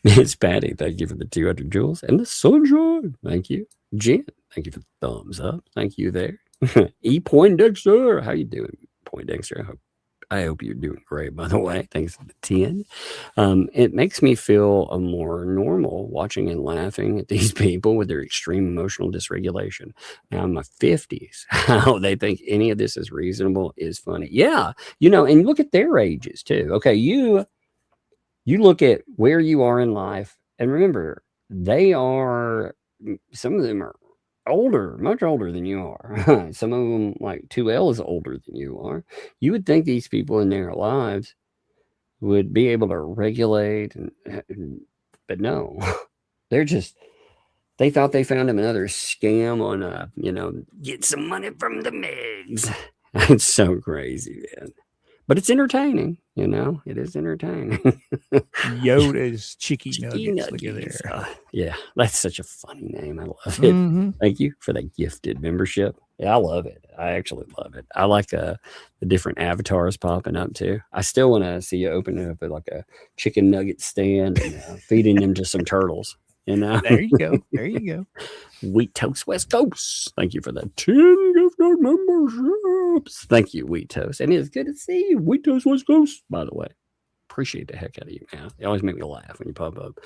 Miss Patty, thank you for the 200 jewels and the sunshine. Thank you. Jen, thank you for the thumbs up. Thank you there. E. Poindexter, how you doing, Poindexter? I hope I hope you're doing great, by the way. Thanks for the 10. It makes me feel more normal watching and laughing at these people with their extreme emotional dysregulation. Now in my 50s, how they think any of this is reasonable is funny. Yeah, and look at their ages too. Okay, you look at where you are in life, and remember, some of them are older, much older than you are. Some of them, like 2L, is older than you are. You would think these people in their lives would be able to regulate, but no, they thought they found another scam on, get some money from the MIGs. It's so crazy, man. But it's entertaining, it is entertaining. Yoda's Chicky Nuggets. Look at there. Yeah, that's such a funny name. I love it. Thank you for that gifted membership. Yeah, I love it. I actually love it. I like the different avatars popping up too. I still want to see you open it up at like a chicken nugget stand and feeding them to some turtles. There you go. There you go. Wheat Toast West Coast. Thank you for that 10 gifted memberships. Thank you, Wheat Toast. And it's good to see you, Wheat Toast West Coast, by the way. Appreciate the heck out of you, man. You always make me laugh when you pop up.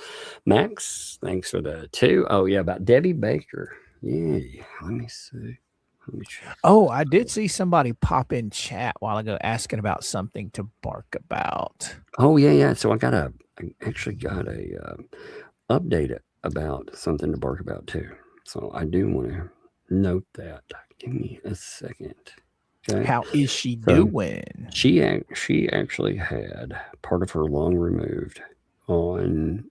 Max, thanks for the 2. Oh, yeah, about Debbie Baker. Yeah, let me see. Oh, I did see somebody pop in chat while ago asking about something to bark about. Oh, yeah. So I actually got a update about something to bark about too. So I do want to note that. Give me a second. Okay. How is she doing? She actually had part of her lung removed on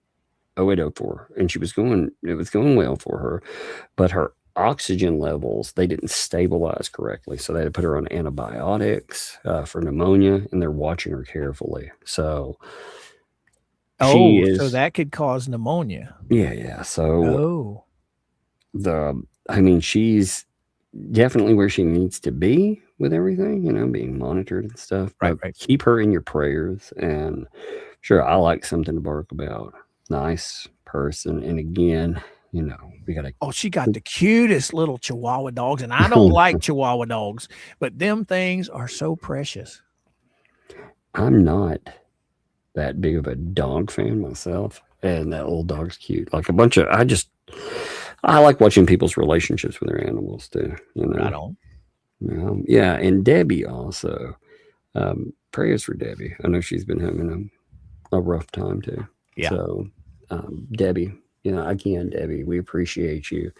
0804, and it was going well for her, but her oxygen levels, they didn't stabilize correctly. So they had to put her on antibiotics for pneumonia, and they're watching her carefully. So so that could cause pneumonia. Yeah. So she's definitely where she needs to be with everything, being monitored and stuff. Right. Keep her in your prayers. And sure, I like something to bark about. Nice person. And again, we got to. Oh, she got the cutest little Chihuahua dogs. And I don't like Chihuahua dogs, but them things are so precious. I'm not that big of a dog fan myself, and that little dog's cute. Like I like watching people's relationships with their animals too. Right on. Yeah, and Debbie also. Prayers for Debbie. I know she's been having a rough time too. Yeah. So, Debbie, again, Debbie, we appreciate you.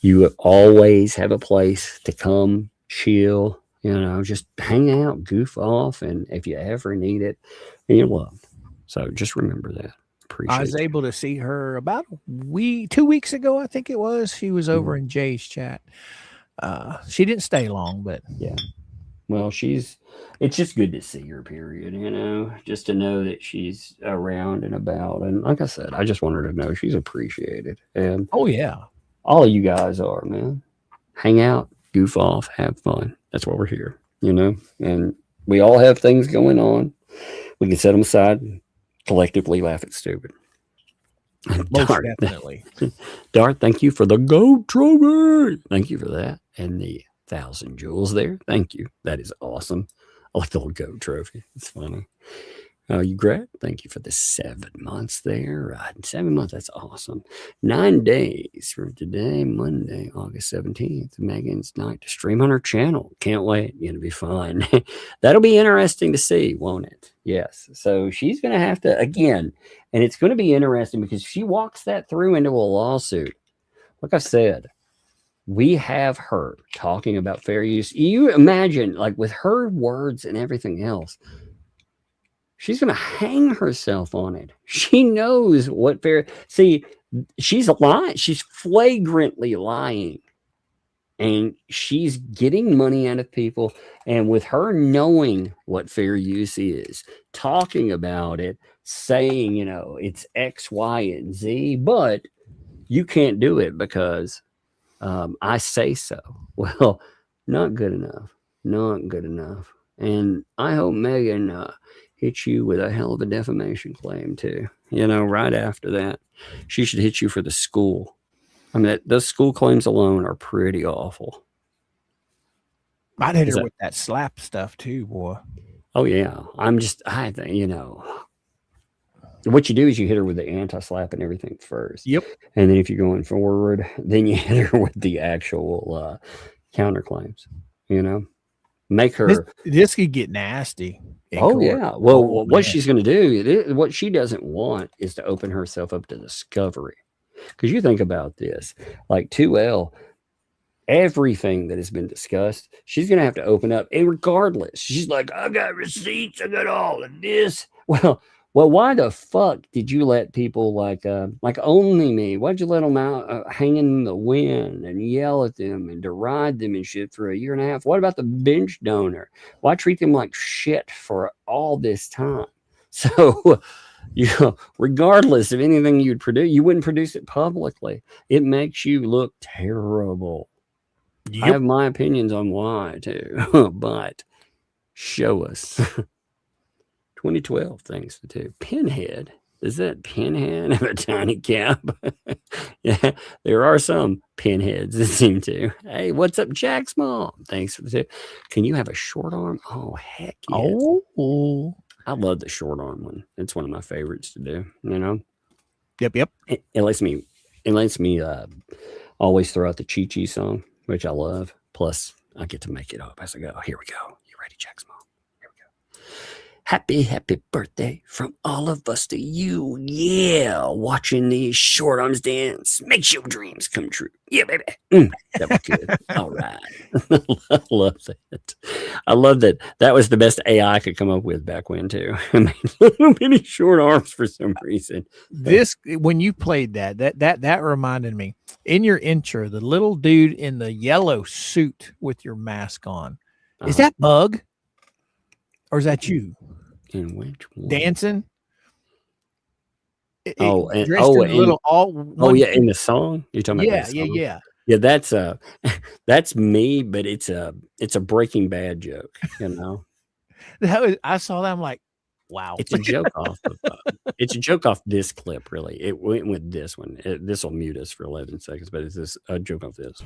You always have a place to come, chill. Just hang out, goof off, and if you ever need it, and you're loved. So just remember that. Appreciate I was able to see her about 2 weeks ago, I think it was. She was over in Jay's chat. She didn't stay long, but yeah. Well, it's just good to see her, period, just to know that she's around and about. And like I said, I just want her to know she's appreciated. And oh yeah, all of you guys are, man. Hang out, goof off, have fun. That's why we're here, and we all have things going We can set them aside and collectively laugh at stupid. Most definitely. Dart, thank you for the gold trophy. Thank you for that. And the 1,000 jewels there. Thank you. That is awesome. I like the little gold trophy. It's funny. You Greg, thank you for the 7 months there. 7 months, that's awesome. 9 days from today, Monday, August 17th, Megan's night to stream on her channel. Can't wait. Gonna be fun. That'll be interesting to see, won't it? Yes. So she's gonna have to, again, and it's gonna be interesting because if she walks that through into a lawsuit, like I said, we have her talking about fair use. You imagine, like, with her words and everything else, she's going to hang herself on it. She knows what fair. See, she's lying. She's flagrantly lying. And she's getting money out of people. And with her knowing what fair use is, talking about it, saying, it's X, Y, and Z, but you can't do it because I say so. Well, not good enough. Not good enough. And I hope Megan hit you with a hell of a defamation claim too. Right after that, she should hit you for the school. I mean, those school claims alone are pretty awful. I'd hit her with that slap stuff too, boy. Oh yeah. I think, what you do is you hit her with the anti-slap and everything first. Yep. And then if you're going forward, then you hit her with the actual counterclaims, make her. This could get nasty. Oh yeah. Well, what she's going to do, what she doesn't want is to open herself up to discovery. Because you think about this, like 2L, everything that has been discussed, she's going to have to open up. And regardless, she's like, I got receipts, I got all of this. Well, why the fuck did you let people like Only Me? Why'd you let them out hanging in the wind and yell at them and deride them and shit for a year and a half? What about the bench donor? Why treat them like shit for all this time? So, regardless of anything you'd produce, you wouldn't produce it publicly. It makes you look terrible. Yep. I have my opinions on why too, but show us. 2012, thanks to Pinhead. Is that Pinhead of a tiny cap? Yeah, there are some pinheads that seem to. Hey, what's up, Jack's mom? Thanks for the tip. Can you have a short arm? Oh, heck yes. Oh, I love the short arm one. It's one of my favorites to do, Yep. It lets me always throw out the Chi-Chi song, which I love. Plus, I get to make it up as I go. Here we go. You ready, Jack's mom? Here we go. Happy birthday from all of us to you. Yeah, watching these short arms dance makes your dreams come true. Yeah, baby. That was good. All right. I love that. I love that. That was the best AI I could come up with back when, too. I mean, little bitty short arms for some reason. This, when you played that reminded me. In your intro, the little dude in the yellow suit with your mask on. Is that Bug? Or is that you? In which one? Dancing? In the song? You're talking about that song? Yeah. Yeah, that's me, but it's a Breaking Bad joke, I saw that. I'm like, wow. It's a joke it's a joke off this clip, really. It went with this one. This will mute us for 11 seconds, but it's a joke off this.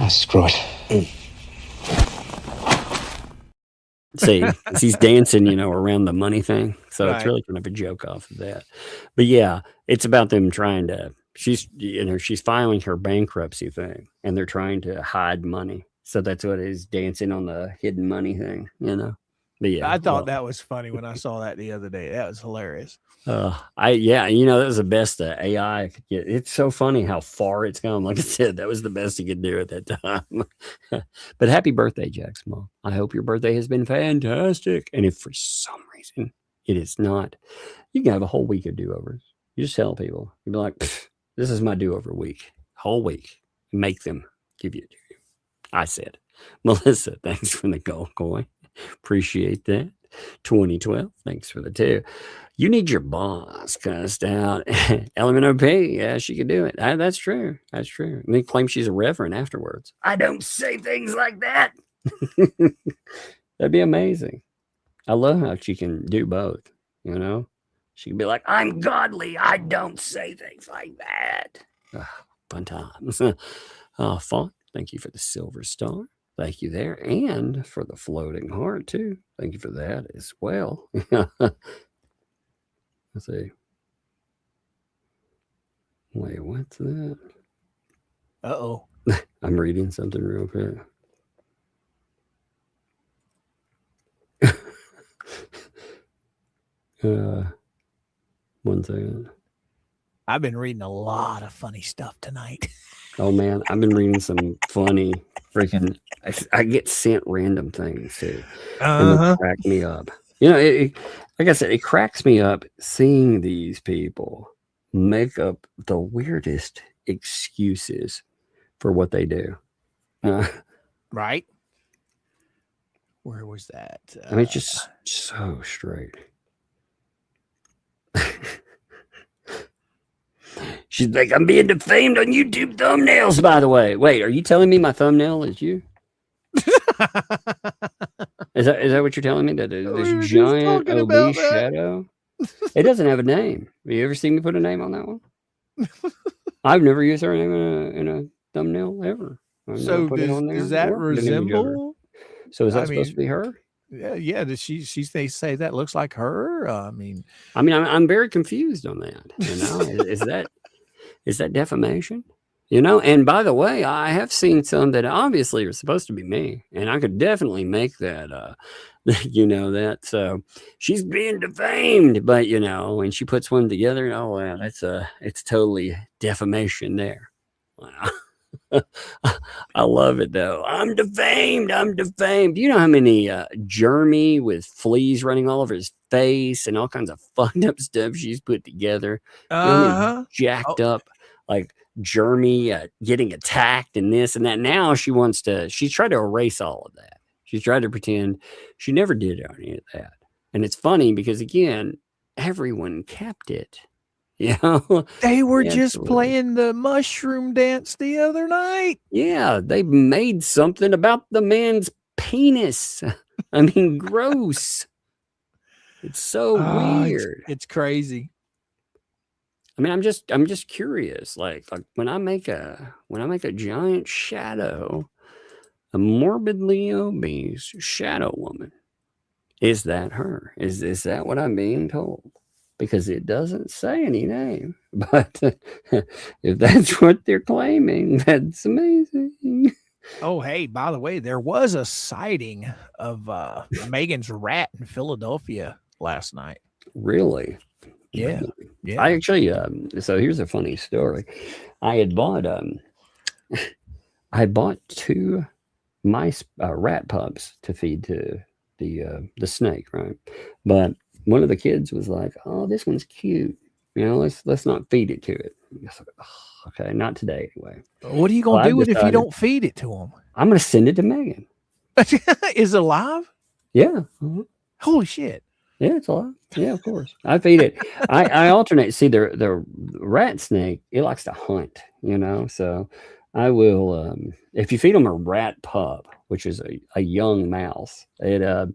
Screw it. See, he's dancing, around the money thing. So Right. It's really kind of a joke off of that. But yeah, it's about them trying to, she's filing her bankruptcy thing and they're trying to hide money. So that's what it is, dancing on the hidden money thing, But yeah. I thought that was funny when I saw that the other day. That was hilarious. That was the best AI could get. It's so funny how far it's come. Like I said, that was the best he could do at that time. But happy birthday, Jack's mom. I hope your birthday has been fantastic. And if for some reason it is not, you can have a whole week of do-overs. You just tell people. You'd be like, this is my do-over week. Whole week. Make them give you a do. I said. Melissa, thanks for the gold coin. Appreciate that. 2012, thanks for the 2. You need your boss cussed out. Element OP, yeah, she could do it. That's true. That's true. And they claim she's a reverend afterwards. I don't say things like that. That'd be amazing. I love how she can do both, She can be like, I'm godly. I don't say things like that. Fun times. Fawn, thank you for the silver star. Thank you there. And for the floating heart, too. Thank you for that as well. Let's see. Wait, what's that? Uh-oh. I'm reading something real quick. One second. I've been reading a lot of funny stuff tonight. Oh, man. I've been reading some funny freaking... I get sent random things, too. And they crack me up. Like I said, it cracks me up seeing these people make up the weirdest excuses for what they do. Right? Where was that? I mean, it's just so straight. She's like, I'm being defamed on YouTube thumbnails, by the way. Wait, are you telling me my thumbnail is you? Is that what you're telling me? That this giant obese shadow? It doesn't have a name. Have you ever seen me put a name on that one? I've never used her name in thumbnail ever. I So never put it does, on there. does that or an image of her. resemble? So is that I supposed to mean, be her? yeah. Does they say that looks like her? I mean, I'm very confused on that. You know, is that defamation? You know, and by the way, I have seen some that obviously are supposed to be me, and I could definitely make that, you know, that. So she's being defamed, but you know, when she puts one together, oh wow, it's totally defamation there. Wow. I love it though. I'm defamed. I'm defamed. Do you know how many Jeremy with fleas running all over his face and all kinds of fucked up stuff she's put together? You know how many jacked up like Jeremy getting attacked and this and that. Now she's tried to erase all of that. She's tried to pretend she never did any of that. And it's funny because again, everyone kept it. Yeah, they were just playing the mushroom dance the other night. Yeah, they made something about the man's penis. I mean, gross. It's so weird. It's crazy. I mean, I'm just curious. Like when I make a giant shadow, a morbidly obese shadow woman, is that her? Is that what I'm being told? Because it doesn't say any name, but if that's what they're claiming, that's amazing. Oh, hey, by the way, there was a sighting of Megan's rat in Philadelphia last night. Really? Yeah. Yeah. I actually, so here's a funny story. I had bought, I bought 2 mice, rat pups to feed to the snake, right? But one of the kids was like, "Oh, this one's cute. You know, let's not feed it to it." Oh, okay, not today anyway. What are you gonna do with it if you don't feed it to them? I'm gonna send it to Megan. Is it alive? Yeah. Holy shit. Yeah, it's alive. Yeah, of course. I feed it. I alternate. See, the rat snake, it likes to hunt. You know, so I will. If you feed them a rat pup, which is a young mouse, I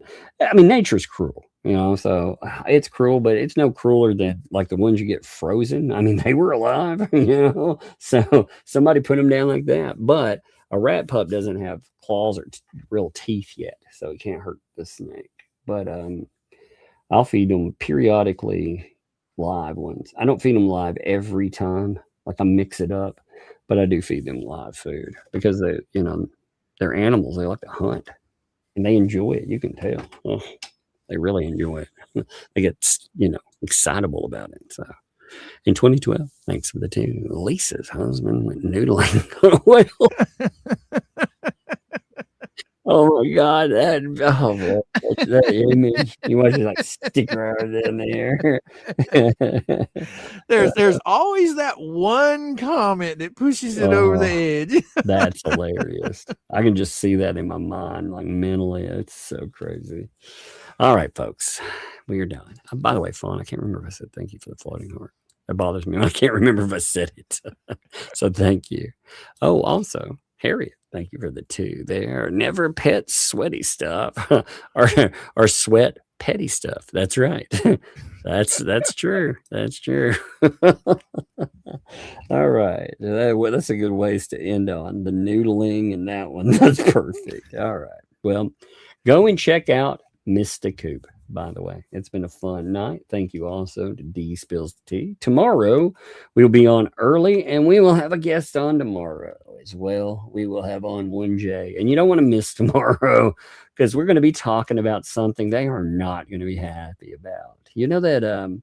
mean, nature's cruel. You know, so it's cruel, but it's no crueler than like the ones you get frozen. I mean, they were alive, you know, so somebody put them down like that. But a rat pup doesn't have claws or real teeth yet, so it can't hurt the snake. But I'll feed them periodically live ones. I don't feed them live every time, like I mix it up, but I do feed them live food because they're animals. They like to hunt and they enjoy it. You can tell. Oh. They really enjoy it. They get, excitable about it. So in 2012, thanks for the 2, Lisa's husband went noodling on a whale. Oh my God. That image. You want to like stick around in there. There's always that one comment that pushes it over the edge. That's hilarious. I can just see that in my mind, like mentally. It's so crazy. All right, folks, we are done. By the way, Fawn, I can't remember if I said thank you for the floating heart. It bothers me when I can't remember if I said it. So thank you. Oh, also, Harriet, thank you for the 2 there. Never pet sweaty stuff or sweat petty stuff. That's right. That's true. That's true. All right. That's a good ways to end on the noodling and that one. That's perfect. All right. Well, go and check out Mr. Coop, by the way. It's been a fun night. Thank you also to D Spills the Tea. Tomorrow, we'll be on early, and we will have a guest on tomorrow as well. We will have on 1J. And you don't want to miss tomorrow because we're going to be talking about something they are not going to be happy about. You know that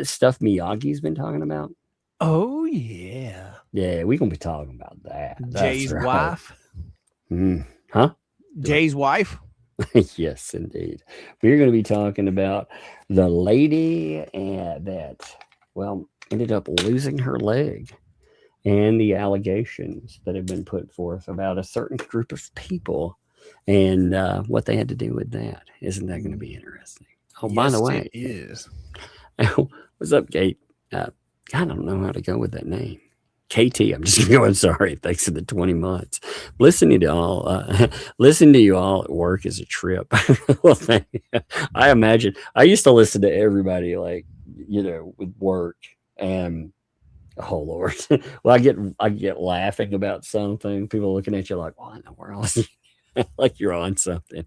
stuff Miyagi's been talking about? Oh, yeah. Yeah, we're going to be talking about that. Jay's wife? Huh? Jay's wife? Yes, indeed. We're going to be talking about the lady that, ended up losing her leg and the allegations that have been put forth about a certain group of people and what they had to do with that. Isn't that going to be interesting? Oh, yes, by the way. It is. What's up, Kate? I don't know how to go with that name. KT, I'm just going, sorry. Thanks for the 20 months. Listening to you all at work is a trip. Well, thank you. I imagine I used to listen to everybody with work. And Oh Lord. Well, I get laughing about something. People looking at you like, what in the world? Like you're on something.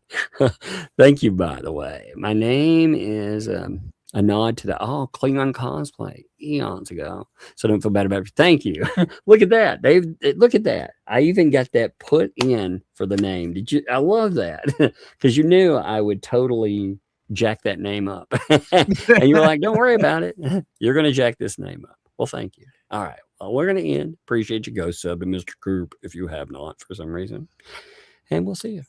Thank you, by the way. My name is a nod to the Klingon cosplay eons ago. So don't feel bad about it. Thank you. Look at that. Look at that. I even got that put in for the name. Did you? I love that. Because you knew I would totally jack that name up. And you were like, don't worry about it. You're gonna jack this name up. Well, thank you. All right. Well, we're gonna end. Appreciate you. Go sub to Mr. Group if you have not for some reason. And we'll see you.